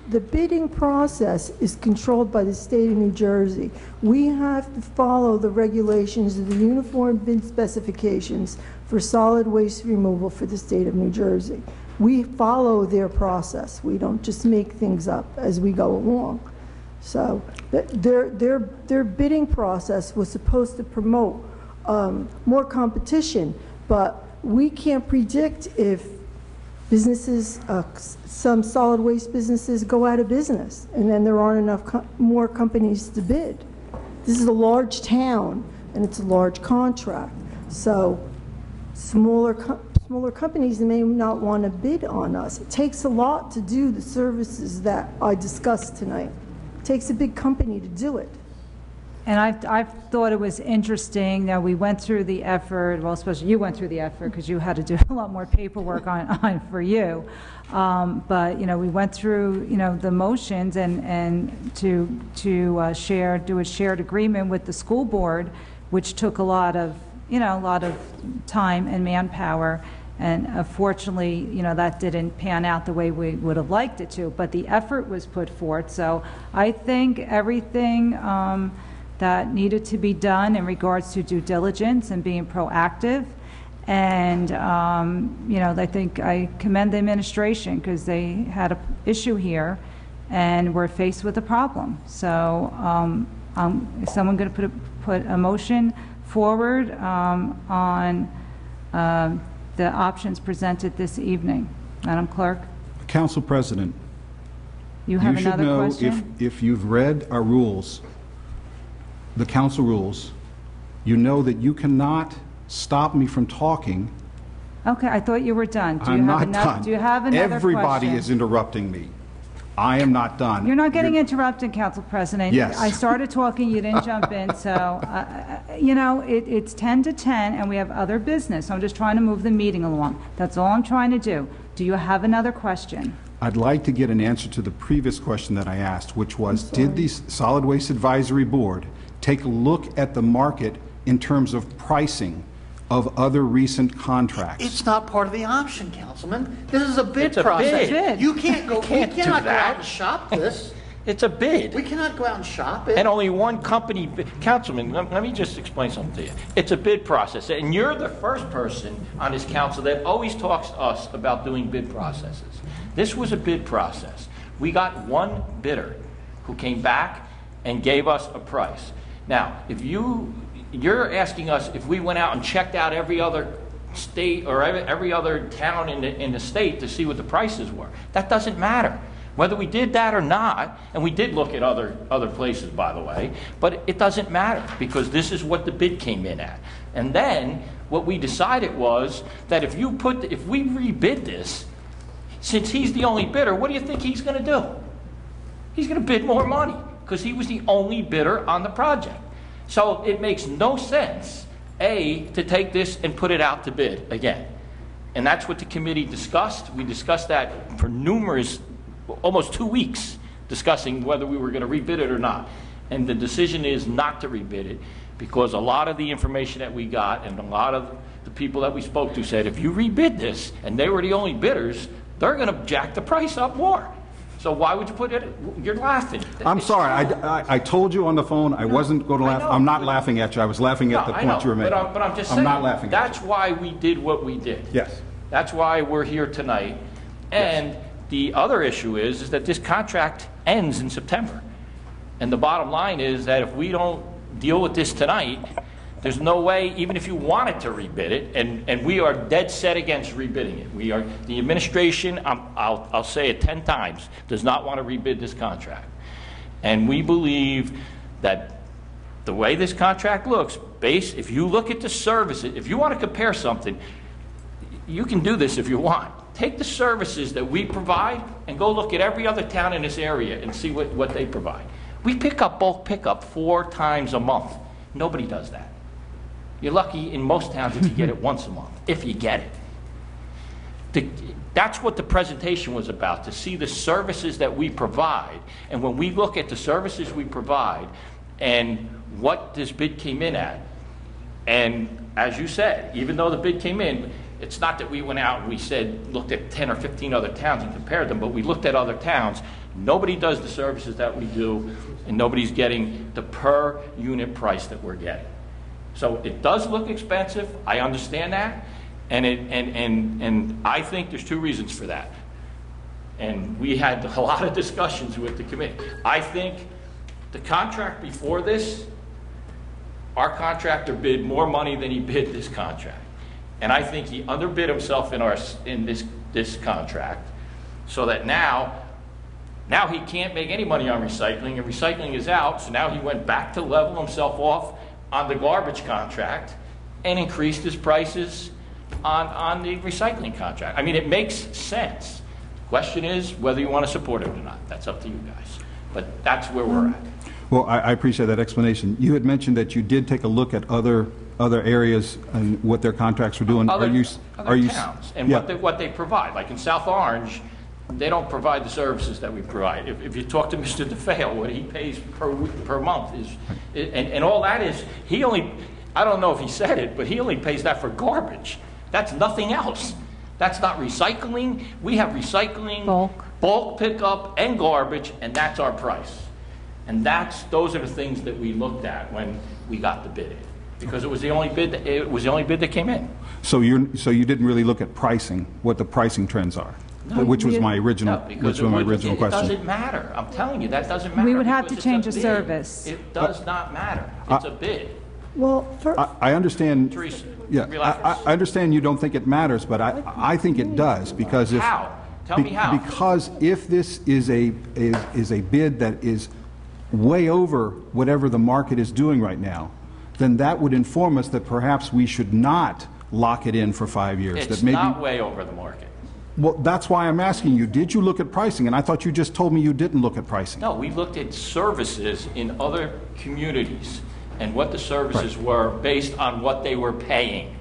The bidding process is controlled by the state of New Jersey. We have to follow the regulations of the Uniform Bid Specifications for solid waste removal for the state of New Jersey. We follow their process. We don't just make things up as we go along. So their bidding process was supposed to promote more competition, but we can't predict if businesses, some solid waste businesses go out of business, and then there aren't enough more companies to bid. This is a large town, and it's a large contract. So smaller companies may not want to bid on us. It takes a lot to do the services that I discussed tonight. It takes a big company to do it. And I've thought it was interesting that we went through the effort, well, especially you went through the effort because you had to do a lot more paperwork on for you. But, you know, we went through, you know, the motions and to do a shared agreement with the school board, which took a lot of time and manpower. And unfortunately, you know, that didn't pan out the way we would have liked it to. But the effort was put forth. So I think everything that needed to be done in regards to due diligence and being proactive. And, you know, I think I commend the administration because they had an issue here and we're faced with a problem. So is someone going to put a motion forward on the options presented this evening? Madam Clerk? Council President, you have another question? You should know, if you've read our rules, the council rules, you know that you cannot stop me from talking. Okay, I thought you were done. I'm not done. Do you have another Everybody question? is interrupting me. I am not done. You're not getting interrupted, Council President. Yes. I started talking, you didn't jump in, so, you know, it's 10 to 10, and we have other business. I'm just trying to move the meeting along. That's all I'm trying to do. Do you have another question? I'd like to get an answer to the previous question that I asked, which was, did the Solid Waste Advisory Board take a look at the market in terms of pricing of other recent contracts? It's not part of the option, Councilman. This is a bid It's a process. bid. You can't go. You can't we cannot do go that. out and shop this. It's a bid. We cannot go out and shop it. And only one company, Councilman, let me just explain something to you. It's a bid process, and you're the first person on this council that always talks to us about doing bid processes. This was a bid process. We got one bidder who came back and gave us a price. Now, if you're asking us if we went out and checked out every other state or every other town in the state to see what the prices were. That doesn't matter. Whether we did that or not, and we did look at other places, by the way, but it doesn't matter because this is what the bid came in at. And then what we decided was that if we rebid this, since he's the only bidder, what do you think he's going to do? He's going to bid more money because he was the only bidder on the project. So it makes no sense, A, to take this and put it out to bid again. And that's what the committee discussed. We discussed that for almost 2 weeks, discussing whether we were going to rebid it or not. And the decision is not to rebid it because a lot of the information that we got and a lot of the people that we spoke to said, if you rebid this and they were the only bidders, they're going to jack the price up more. So why would you put it? You're laughing. I'm sorry. I told you on the phone I wasn't going to laugh. I'm not laughing at you. I was laughing at the point you were making. But I'm just saying. I'm not laughing at you. That's why we did what we did. Yes. That's why we're here tonight. And the other issue is that this contract ends in September. And the bottom line is that if we don't deal with this tonight, there's no way, even if you wanted to rebid it, and we are dead set against rebidding it. We are, the administration, I'll say it 10 times, does not want to rebid this contract. And we believe that the way this contract looks, if you look at the services, if you want to compare something, you can do this if you want. Take the services that we provide and go look at every other town in this area and see what they provide. We pick up bulk pickup 4 times a month. Nobody does that. You're lucky in most towns if you get it once a month, if you get it. That's what the presentation was about, to see the services that we provide. And when we look at the services we provide and what this bid came in at, and as you said, even though the bid came in, it's not that we went out and we said, looked at 10 or 15 other towns and compared them, but we looked at other towns. Nobody does the services that we do, and nobody's getting the per unit price that we're getting. So it does look expensive. I understand that, and I think there's 2 reasons for that. And we had a lot of discussions with the committee. I think the contract before this, our contractor bid more money than he bid this contract, and I think he underbid himself in this contract, so that now he can't make any money on recycling, and recycling is out. So now he went back to level himself off on the garbage contract and increased his prices on the recycling contract. I mean, it makes sense. The question is whether you want to support it or not. That's up to you guys. But that's where we're at. Well, I appreciate that explanation. You had mentioned that you did take a look at other areas and what their contracts were doing. Other towns and what they provide. Like in South Orange, they don't provide the services that we provide. If you talk to Mr. DeFeo, what he pays per month is, and all that is, I don't know if he said it, but he only pays that for garbage. That's nothing else. That's not recycling. We have recycling, bulk pickup, and garbage, and that's our price. And those are the things that we looked at when we got the bid in, because it was the only bid that came in. So you didn't really look at pricing, what the pricing trends are. No, which was my original question. It doesn't matter. I'm telling you, that doesn't matter. We would have to change a service. It does not matter. It's a bid. Well, I understand. Teresa, I understand you don't think it matters, but I think it does, because if how? Tell me how. Because if this is a bid that is way over whatever the market is doing right now, then that would inform us that perhaps we should not lock it in for 5 years. It's that maybe, not way over the market. Well, that's why I'm asking you, did you look at pricing? And I thought you just told me you didn't look at pricing. No, we looked at services in other communities and what the services were based on what they were paying.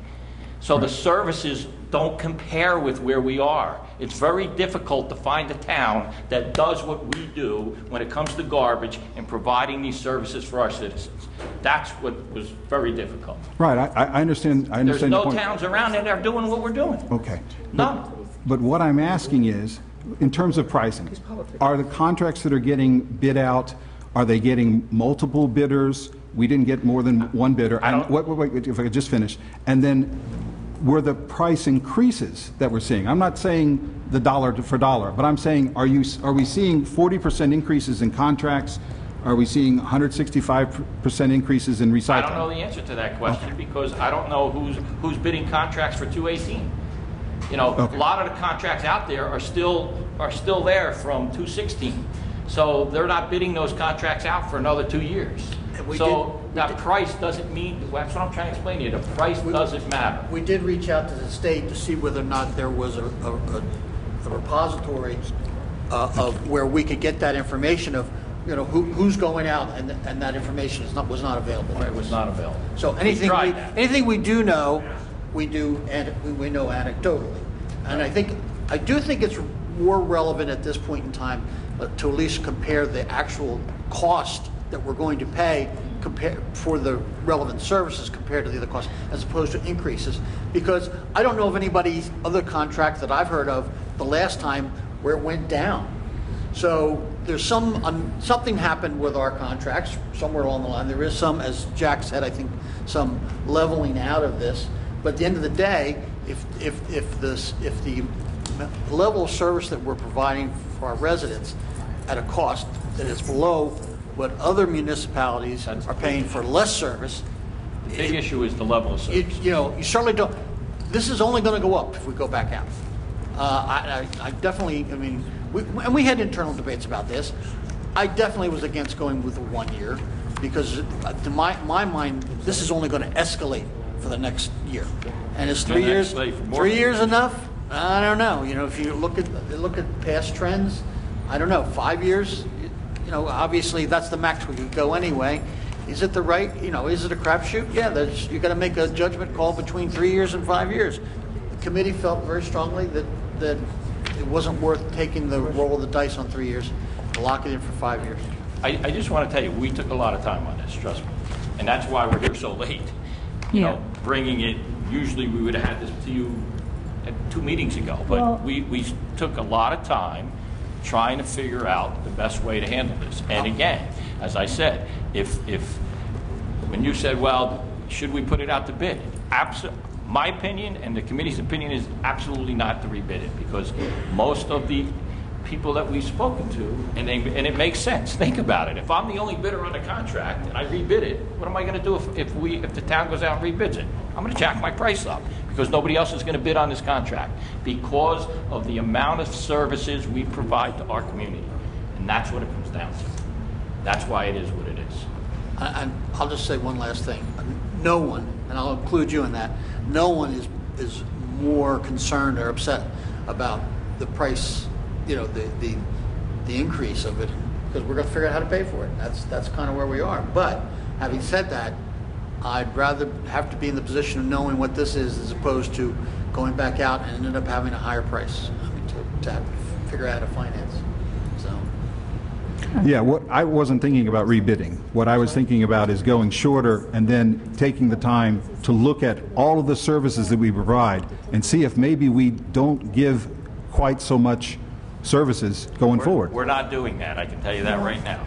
So the services don't compare with where we are. It's very difficult to find a town that does what we do when it comes to garbage and providing these services for our citizens. That's what was very difficult. Right, I understand. There's no towns around that are doing what we're doing. Okay. None. But what I'm asking is, in terms of pricing, are the contracts that are getting bid out, are they getting multiple bidders? We didn't get more than one bidder. Wait, if I could just finish. And then, were the price increases that we're seeing? I'm not saying the dollar for dollar, but I'm saying, are we seeing 40% increases in contracts? Are we seeing 165% increases in recycling? I don't know the answer to that question because I don't know who's bidding contracts for 2018. You know, a lot of the contracts out there are still there from 2016. So they're not bidding those contracts out for another 2 years. So that price doesn't mean, that's what I'm trying to explain to you, the price doesn't matter. We did reach out to the state to see whether or not there was a repository of where we could get that information of, you know, who's going out, and that information was not available. It was not available. So anything we do know, we know anecdotally. And I do think it's more relevant at this point in time to at least compare the actual cost that we're going to pay for the relevant services compared to the other costs, as opposed to increases. Because I don't know of anybody's other contract that I've heard of the last time where it went down. So there's something happened with our contracts somewhere along the line. There is some, as Jack said, I think some leveling out of this. But at the end of the day, if the level of service that we're providing for our residents at a cost that is below what other municipalities are paying for less service. The big issue is the level of service. You certainly don't. This is only going to go up if we go back out. I definitely, I mean, we had internal debates about this. I definitely was against going with the 1 year because, to my mind, this is only going to escalate for the next year. And is 3 years 3 years enough? I don't know. If you look at past trends, I don't know. 5 years, obviously that's the max we could go anyway. Is it the right? Is it a crapshoot? Yeah, you got to make a judgment call between 3 years and 5 years. The committee felt very strongly that it wasn't worth taking the roll of the dice on 3 years, lock it in for 5 years. I just want to tell you, we took a lot of time on this, trust me. And that's why we're here so late. Bringing it, usually we would have had this to you at 2 meetings ago. But we took a lot of time trying to figure out the best way to handle this. And again, as I said, if when you said, well, should we put it out to bid? My opinion and the committee's opinion is absolutely not to rebid it, because most of the people that we've spoken to, and it makes sense. Think about it. If I'm the only bidder on the contract and I rebid it, what am I going to do if the town goes out and rebids it? I'm going to jack my price up because nobody else is going to bid on this contract because of the amount of services we provide to our community. And that's what it comes down to. That's why it is what it is. And I'll just say one last thing. No one, and I'll include you in that, no one is more concerned or upset about the price, the increase of it, because we're going to figure out how to pay for it. That's kind of where we are. But having said that, I'd rather have to be in the position of knowing what this is as opposed to going back out and ended up having a higher price. To have to figure out how to finance. Yeah, what I wasn't thinking about rebidding. What I was thinking about is going shorter and then taking the time to look at all of the services that we provide and see if maybe we don't give quite so much services going forward. We're not doing that. I can tell you that right now.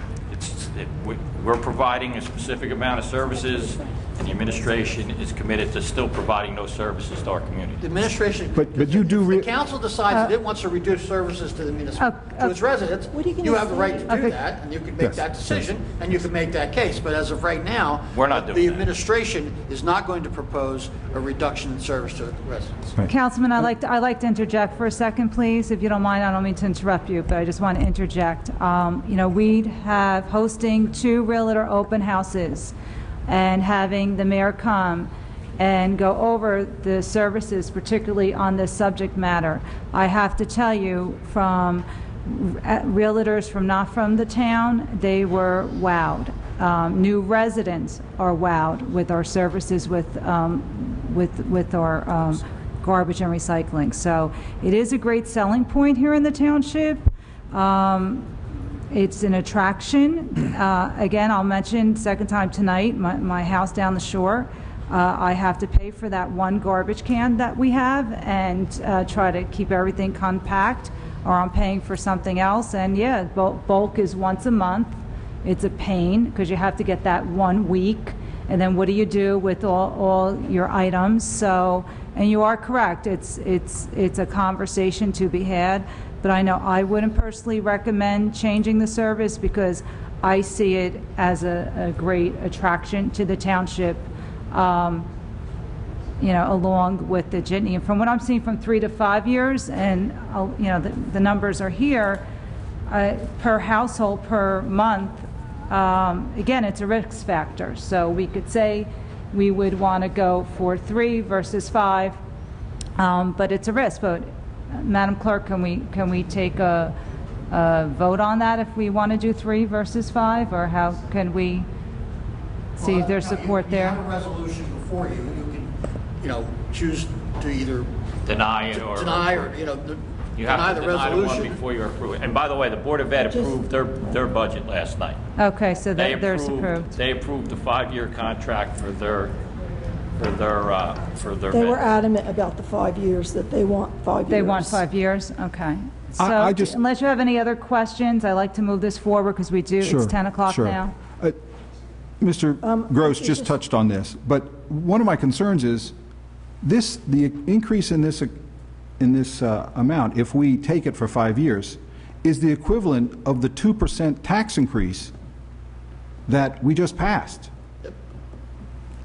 We're providing a specific amount of services, and the administration is committed to still providing those services to our community. The administration, but you do. The council decides that it wants to reduce services to the to its residents. You have the right to do that, and you can make that decision, and you can make that case. But as of right now, we're not doing the administration is not going to propose a reduction in service to the residents. Right. Councilman, I'd like to interject for a second, please, if you don't mind. I don't mean to interrupt you, but I just want to interject. We have hosting 2 realtor open houses and having the mayor come and go over the services, particularly on this subject matter. I have to tell you, from realtors from not from the town, they were wowed. New residents are wowed with our services, with our garbage and recycling. So it is a great selling point here in the township. It's an attraction. Again, I'll mention, second time tonight, my house down the shore. I have to pay for that 1 garbage can that we have and try to keep everything compact, or I'm paying for something else. And yeah, bulk is once a month. It's a pain because you have to get that 1 week. And then what do you do with all your items? So, and you are correct. It's a conversation to be had. But I know I wouldn't personally recommend changing the service because I see it as a great attraction to the township, along with the jitney. And from what I'm seeing from 3 to 5 years, and the numbers are here, per household per month, again, it's a risk factor. So we could say we would want to go for 3 versus 5, but it's a risk. But Madam Clerk, can we take a vote on that if we want to do 3 versus 5, or how can we see if there's support there? You have a resolution before you. You can, choose to either deny it or deny the resolution. resolution Before you approve it. And by the way, the Board of Ed approved their budget last night. Okay, so they're approved. They approved the 5-year contract for their. They were adamant about the 5 years, that they want 5 years. They want 5 years? Okay. So unless you have any other questions, I'd like to move this forward because we do. Sure, it's 10 o'clock now. Mr. Gross just touched on this, but one of my concerns is the increase in this amount, if we take it for 5 years, is the equivalent of the 2% tax increase that we just passed.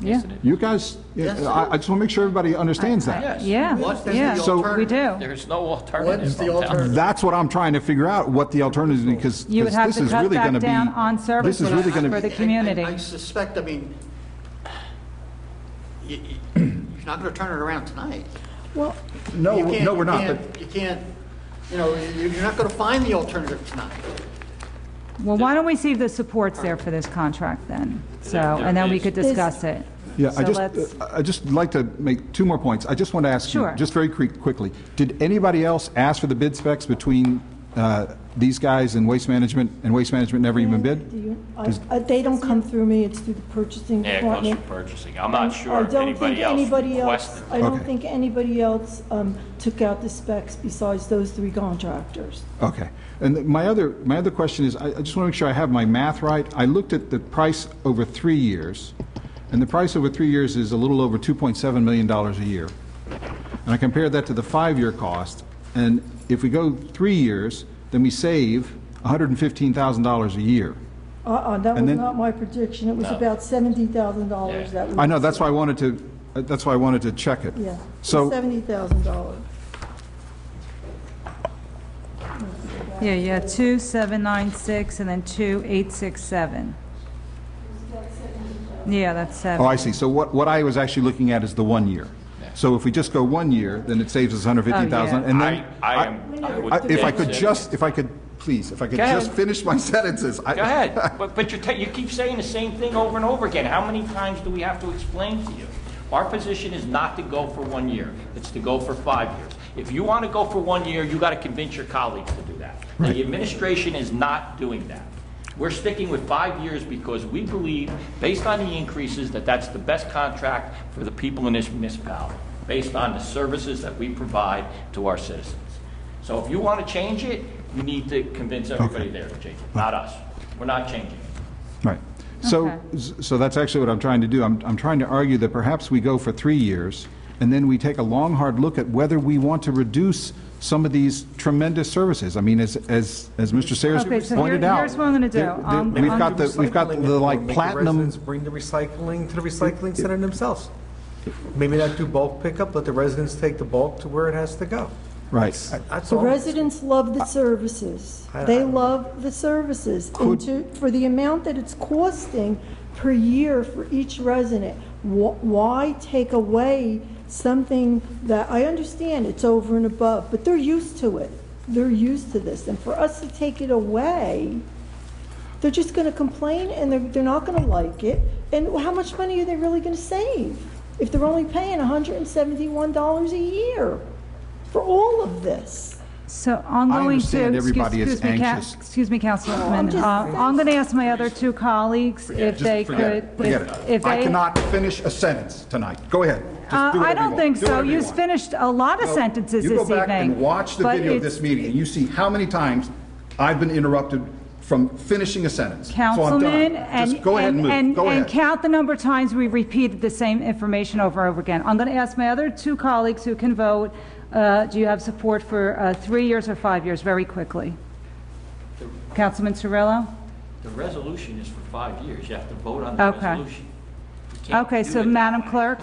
Yeah. You guys, I just want to make sure everybody understands that. Yeah, So we do. There's no alternative. What's the alternative? That's what I'm trying to figure out, what the alternative is, because You would have this to is cut really going to back be. down on This is services really going to for the be. community. I suspect, I mean, you're not going to turn it around tonight. Well, No, You can't- no, we're you not. can't- But You can't, you're not going to find the alternative tonight. Well, why don't we see if the support's there for this contract then? So, and then we could discuss it. yeah, So let's- I just like to make 2 more points. I just want to ask Sure. you, just very quickly, did anybody else ask for the bid specs between these guys and Waste Management never even bid? They don't come through me, it's through the purchasing Yeah, it goes department. through purchasing. I'm not sure I if don't think anybody else requested. I don't Okay. think anybody else took out the specs besides those 3 contractors. Okay. And my other question is, I just want to make sure I have my math right. I looked at the price over 3 years, and the price over 3 years is a little over $2.7 million a year. And I compared that to the 5-year cost, and if we go 3 years, then we save $115,000 a year. That was And then- not my prediction, it was about $70,000 that we. I know, that's why I wanted to check it. Yeah, So, $70,000. Yeah, 2,796 and then 2,867. Yeah, that's 7. oh, I see. So what I was actually looking at is the 1 year. So if we just go 1 year, then it saves us $150,000. And then, if I could please, if I could Go just ahead. finish my sentences. Go ahead, but you keep saying the same thing over and over again. How many times do we have to explain to you? Our position is not to go for 1 year, it's to go for 5 years. If you want to go for 1 year, you got to convince your colleagues to do that. Right. The administration is not doing that. We're sticking with 5 years because we believe, based on the increases, that that's the best contract for the people in this municipality, based on the services that we provide to our citizens. So if you want to change it, you need to convince everybody there to change it, not us. We're not changing it. Right. So that's actually what I'm trying to do. I'm trying to argue that perhaps we go for 3 years, and then we take a long, hard look at whether we want to reduce some of these tremendous services. I mean, as Mr. Sayers Okay, so pointed out. here's what I'm going to do. We've got the like Make the platinum. residents bring the recycling to the recycling center themselves. Maybe not do bulk pickup, let the residents take the bulk to where it has to go. Right. That's The all. residents love the services. They love the services. And for the amount that it's costing per year for each resident, why take away something that, I understand it's over and above, but they're used to it. They're used to this. And for us to take it away, they're just going to complain and they're not going to like it. And how much money are they really going to save if they're only paying $171 a year for all of this? So I'm going to, understand everybody is anxious. excuse me, Councilwoman. I'm going to ask my other 2 colleagues if they could. Forget it. I cannot finish a sentence tonight. Go ahead. Just do whatever I you don't want. think Do so. whatever you You've want. finished a lot of sentences You this go evening. back and watch the but video of it's- this meeting, and you see how many times I've been interrupted from finishing a sentence. Councilman, so I'm done. Just go ahead and move. Go ahead. and count the number of times we repeated the same information over and over again. I'm going to ask my other 2 colleagues who can vote, do you have support for 3 years or 5 years, very quickly? Councilman Cirillo? The resolution is for 5 years. You have to vote on the Okay. resolution. You can't Okay, do so it that Madam way. Clerk,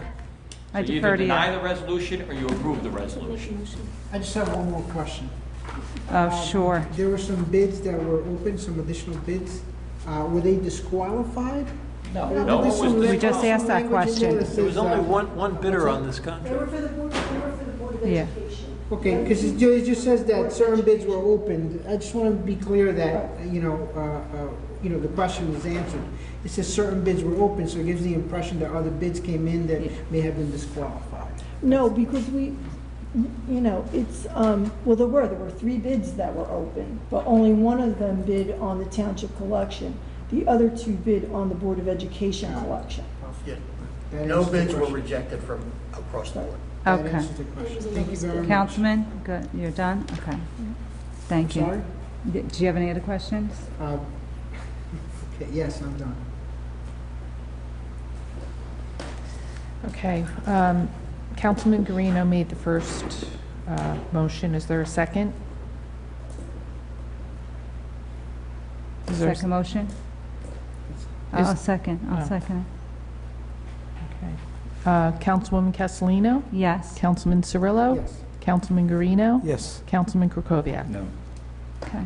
I So you defer either to you. deny the resolution or you approve the resolution. I just have one more question. Oh, sure. There were some bids that were open, some additional bids. Were they disqualified? No, There's no one was some We just asked that language in there question. that There was says, only one bidder on this They were contract. for the Board of Yeah. Education. Okay, because it just says that certain bids were opened. I just want to be clear that, the question was answered. It says certain bids were open, so it gives the impression that other bids came in that may have been disqualified. No, because it's, well, there were 3 bids that were open, but only one of them bid on the township collection. The other 2 bid on the Board of Education collection. Yeah. That No answers the bids were question. rejected from across the board. That Okay. answers the question. Thank you very much. Councilman, good, you're done? Okay. Thank you. Sorry? Do you have any other questions? Okay, yes, I'm done. Okay, Councilman Guarino made the first motion. Is there a second? Is there a Second motion? Is- I'll second it. Councilwoman Castellino? Yes. Councilman Cirillo? Yes. Councilman Guarino? Yes. Councilman Krokoviac? No. Okay.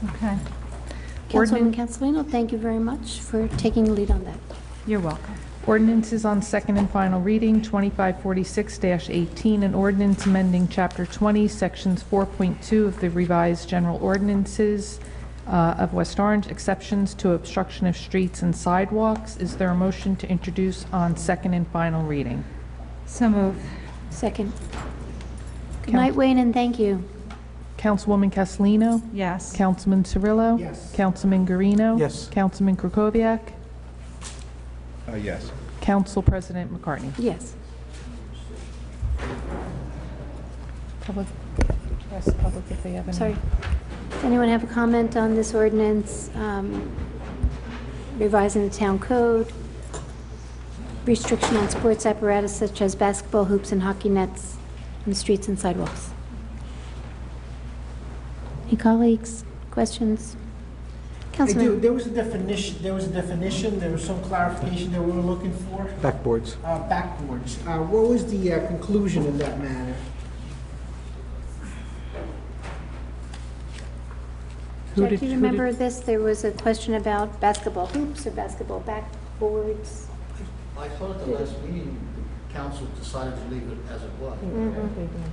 Okay. Councilwoman Castellino, thank you very much for taking the lead on that. You're welcome. Ordinances on second and final reading, 2546-18, an ordinance amending Chapter 20, Sections 4.2 of the revised general ordinances of West Orange, exceptions to obstruction of streets and sidewalks. Is there a motion to introduce on second and final reading? So moved. Second. Good night, Wayne, and thank you. Councilwoman Castellino? Yes. Councilman Cirillo? Yes. Councilman Guarino? Yes. Councilman Krokoviac? Yes. Council President McCartney? Yes. Public, ask the public if they have any. Sorry. Does anyone have a comment on this ordinance revising the town code, restriction on sports apparatus such as basketball hoops and hockey nets in the streets and sidewalks? Any colleagues, questions? I do. Councilman? There was a definition, there was some clarification that we were looking for. Backboards. Backboards. What was the conclusion in that matter? Jack, do you remember this? There was a question about basketball hoops or basketball backboards. I thought at the last meeting, the council decided to leave it as it was.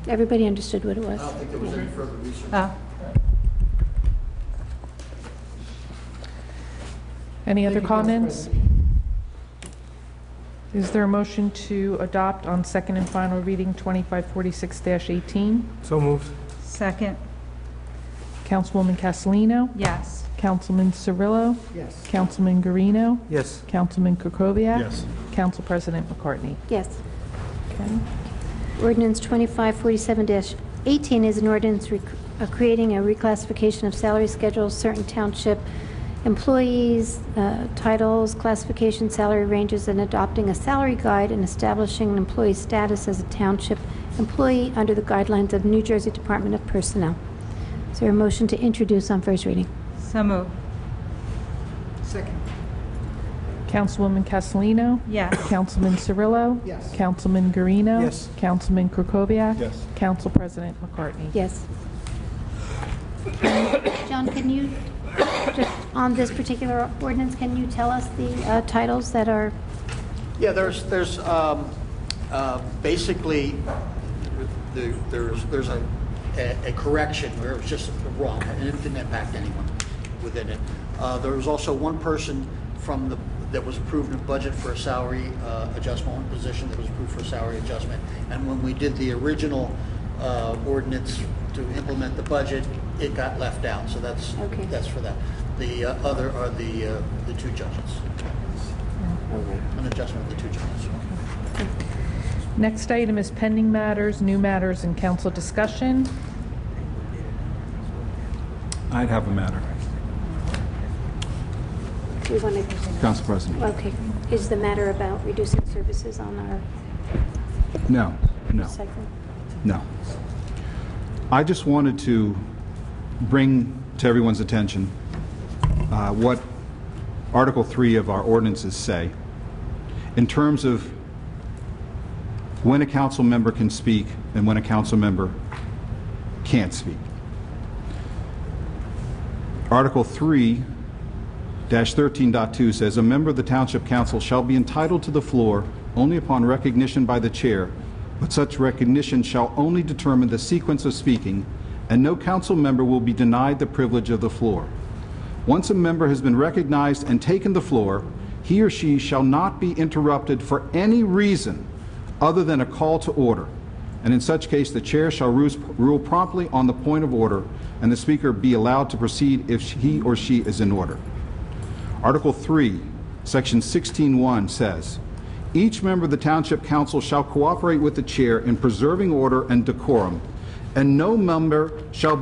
Everybody understood what it was. I don't think there was any further research. Oh. Any other Thank you, Council comments? President. Is there a motion to adopt on second and final reading 2546-18? So moved. Second. Councilwoman Castellino? Yes. Councilman Cirillo? Yes. Councilman Guarino? Yes. Councilman Krokoviac? Yes. Council President McCartney? Yes. Okay. Ordinance 2547-18 is an ordinance creating a reclassification of salary schedules, certain township employees, titles, classification, salary ranges, and adopting a salary guide and establishing an employee's status as a township employee under the guidelines of New Jersey Department of Personnel. Is there a motion to introduce on first reading? So moved. Second. Councilwoman Castellino? Yes. Councilman Cirillo? Yes. Councilman Guarino? Yes. Councilman Krokoviac? Yes. Council President McCartney? Yes. John, can you, just on this particular ordinance, can you tell us the titles that are? Yeah, there's basically, there's a correction where it was just wrong, and it didn't impact anyone within it. There was also one person that was approved in budget for a salary adjustment, one position that was approved for a salary adjustment. And when we did the original ordinance to implement the budget, it got left out. So that's for that. The other are the two judges. An adjustment of the two judges. Next item is pending matters, new matters, and council discussion. I'd have a matter. We want to. Council President. Okay. Is the matter about reducing services on our No, no, cycle? no. I just wanted to bring to everyone's attention what Article 3 of our ordinances say in terms of when a council member can speak and when a council member can't speak. Article 3-13.2 says, a member of the Township Council shall be entitled to the floor only upon recognition by the chair, but such recognition shall only determine the sequence of speaking, and no council member will be denied the privilege of the floor. Once a member has been recognized and taken the floor, he or she shall not be interrupted for any reason other than a call to order, and in such case the chair shall rule promptly on the point of order, and the speaker be allowed to proceed if he or she is in order. Article 3, Section 16.1 says, each member of the Township Council shall cooperate with the chair in preserving order and decorum, and no member shall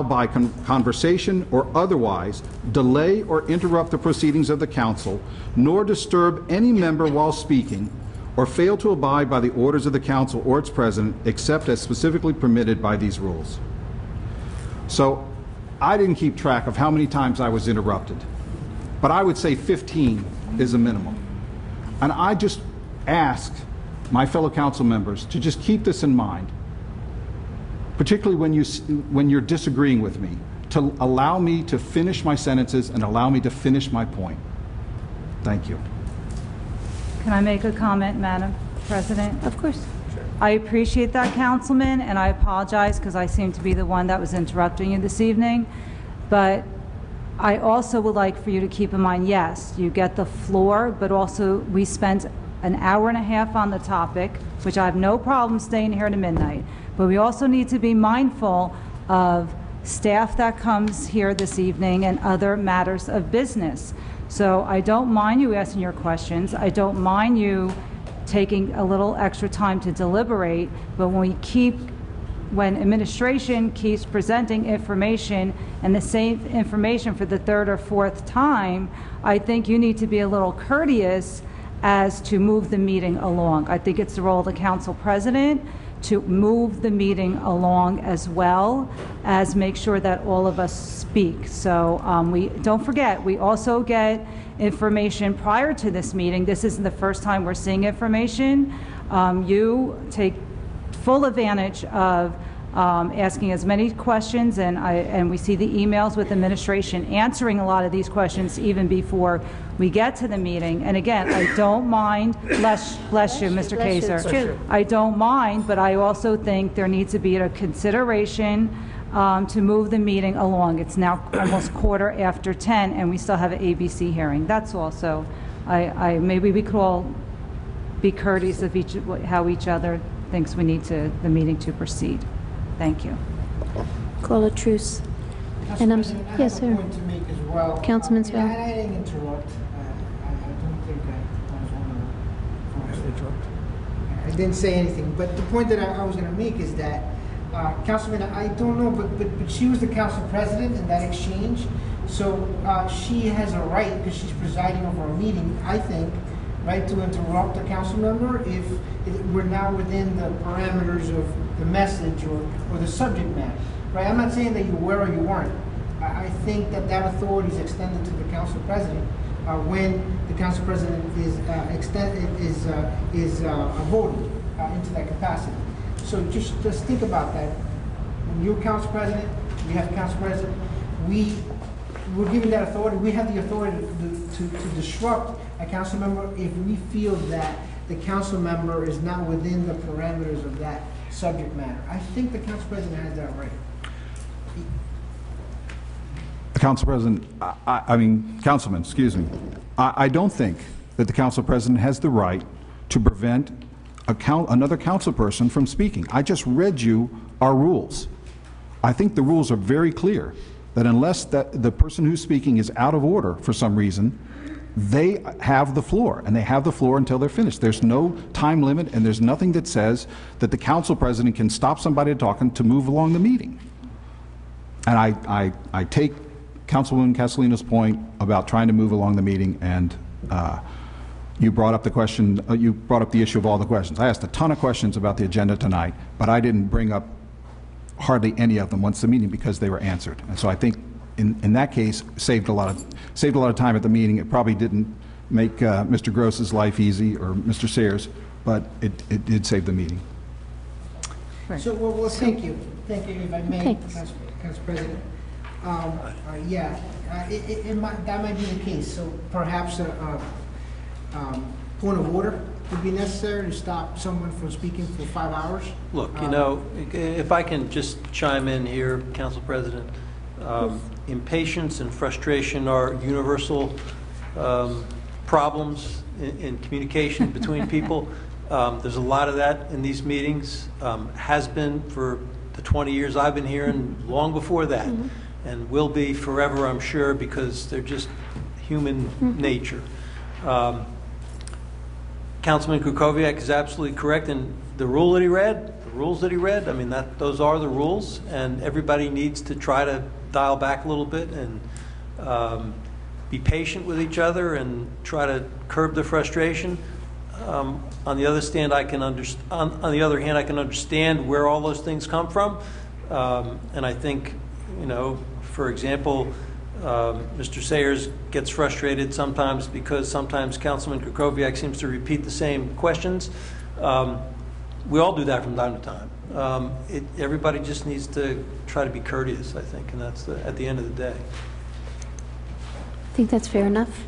by conversation or otherwise delay or interrupt the proceedings of the council, nor disturb any member while speaking, or fail to abide by the orders of the council or its president, except as specifically permitted by these rules. So I didn't keep track of how many times I was interrupted, but I would say 15 is a minimum. And I just ask my fellow council members to just keep this in mind, particularly when you're disagreeing with me, to allow me to finish my sentences and allow me to finish my point. Thank you. Can I make a comment, Madam President? Of course. I appreciate that, Councilman, and I apologize because I seem to be the one that was interrupting you this evening. But I also would like for you to keep in mind, yes, you get the floor, but also we spent an hour and a half on the topic, which I have no problem staying here to midnight. But we also need to be mindful of staff that comes here this evening and other matters of business. So I don't mind you asking your questions. I don't mind you taking a little extra time to deliberate, but when administration keeps presenting information and the same information for the third or fourth time, I think you need to be a little courteous as to move the meeting along. I think it's the role of the council president to move the meeting along as well as make sure that all of us speak. So we don't forget, we also get information prior to this meeting. This isn't the first time we're seeing information. You take full advantage of asking as many questions, and we see the emails with administration answering a lot of these questions even before we get to the meeting. And again, I don't mind, bless you, Mr. Kaser. I don't mind, but I also think there needs to be a consideration to move the meeting along. It's now almost 10:15, and we still have an ABC hearing. That's all. So maybe we could all be courteous of how each other thinks we need the meeting to proceed. Thank you. Call a truce. And yes, sir. I have a point to make as well. Councilman Svell. I didn't interrupt. I don't think I was one of the interrupt. I didn't say anything. But the point that I was going to make is that, Councilman, I don't know, but she was the council president in that exchange. So she has a right, because she's presiding over a meeting, I think, right, to interrupt a council member if we're now within the parameters of the message or the subject matter, right? I'm not saying that you were or you weren't. I think that authority is extended to the council president when the council president is voted into that capacity. So just think about that. When you're council president, we have council president. We're given that authority. We have the authority to disrupt a council member if we feel that the council member is not within the parameters of that subject matter. I think the council president has that right. Council President, Councilman, excuse me. I don't think that the council president has the right to prevent another council person from speaking. I just read you our rules. I think the rules are very clear that unless the person who's speaking is out of order for some reason, they have the floor, and they have the floor until they're finished. There's no time limit, and there's nothing that says that the council president can stop somebody talking to move along the meeting. And I take Councilwoman Castellino's point about trying to move along the meeting, and you brought up the question, you brought up the issue of all the questions. I asked a ton of questions about the agenda tonight, but I didn't bring up hardly any of them once the meeting because they were answered. And so I think in that case, saved a lot of time at the meeting. It probably didn't make Mr. Gross's life easy or Mr. Sayers, but it did save the meeting. Right. So, well, thank you. Thank you, if I may, Council President. That might be the case. So perhaps a point of order would be necessary to stop someone from speaking for 5 hours. Look, if I can just chime in here, Council President. Impatience and frustration are universal problems in communication between people. There's a lot of that in these meetings, has been for the 20 years I've been here and long before that, and will be forever, I'm sure, because they're just human nature. Councilman Kukoviac is absolutely correct, and the rules that he read, I mean, those are the rules, and everybody needs to try to dial back a little bit and be patient with each other and try to curb the frustration. On the other hand, I can understand where all those things come from. And I think, for example, Mr. Sayers gets frustrated sometimes because sometimes Councilman Kukoviac seems to repeat the same questions. We all do that from time to time. Everybody just needs to try to be courteous, I think, and that's at the end of the day. I think that's fair enough.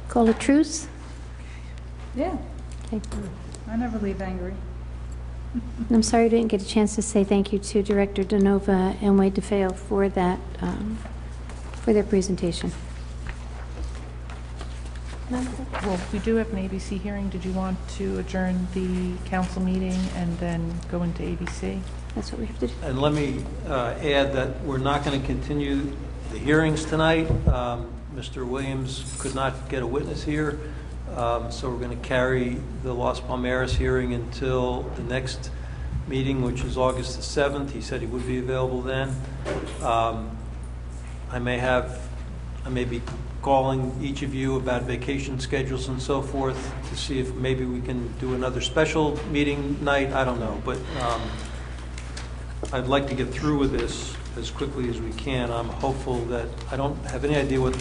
Call a truce? Yeah. Okay. I never leave angry. I'm sorry I didn't get a chance to say thank you to Director DeNova and Wade DeFeo for that, for their presentation. Well, we do have an ABC hearing. Did you want to adjourn the council meeting and then go into ABC? That's what we have to do. And let me add that we're not going to continue the hearings tonight. Mr. Williams could not get a witness here, so we're going to carry the Los Palmeras hearing until the next meeting, which is August the 7th. He said he would be available then. I may be calling each of you about vacation schedules and so forth to see if maybe we can do another special meeting night. I don't know, but I'd like to get through with this as quickly as we can. I'm hopeful that I don't have any idea what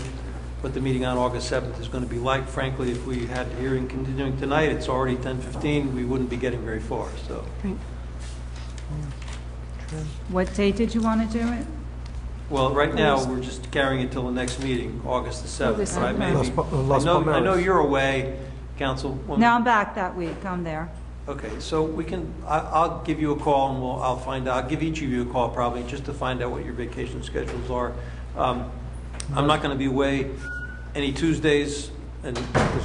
the meeting on August 7th is going to be like. Frankly, if we had the hearing continuing tonight, it's already 10:15. We wouldn't be getting very far. So, What date did you want to do it? well, right now we're just carrying it till the next meeting, August the 7th. August But I may Los be- Palmeras. I know you're away, Councilwoman. No, I'm back that week. I'm there. Okay, so we can. I'll give you a call and I'll find out. I'll give each of you a call probably just to find out what your vacation schedules are. I'm not going to be away any Tuesdays, and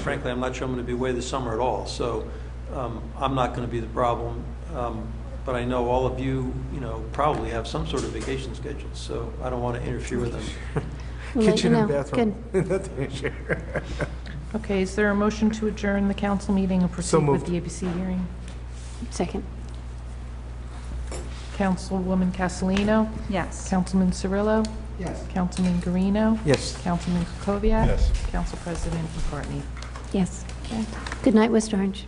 frankly, I'm not sure I'm going to be away this summer at all. So I'm not going to be the problem. But I know all of you, probably have some sort of vacation schedules, so I don't want to interfere with them. We'll let Kitchen you and know. bathroom. Okay, is there a motion to adjourn the council meeting and proceed with moved. the ABC hearing? Second. Councilwoman Castellino? Yes. Councilman Cirillo? Yes. Councilman Guarino? Yes. Councilman Kukoviac? Yes. Council President McCartney? Yes. Okay. Good night, West Orange.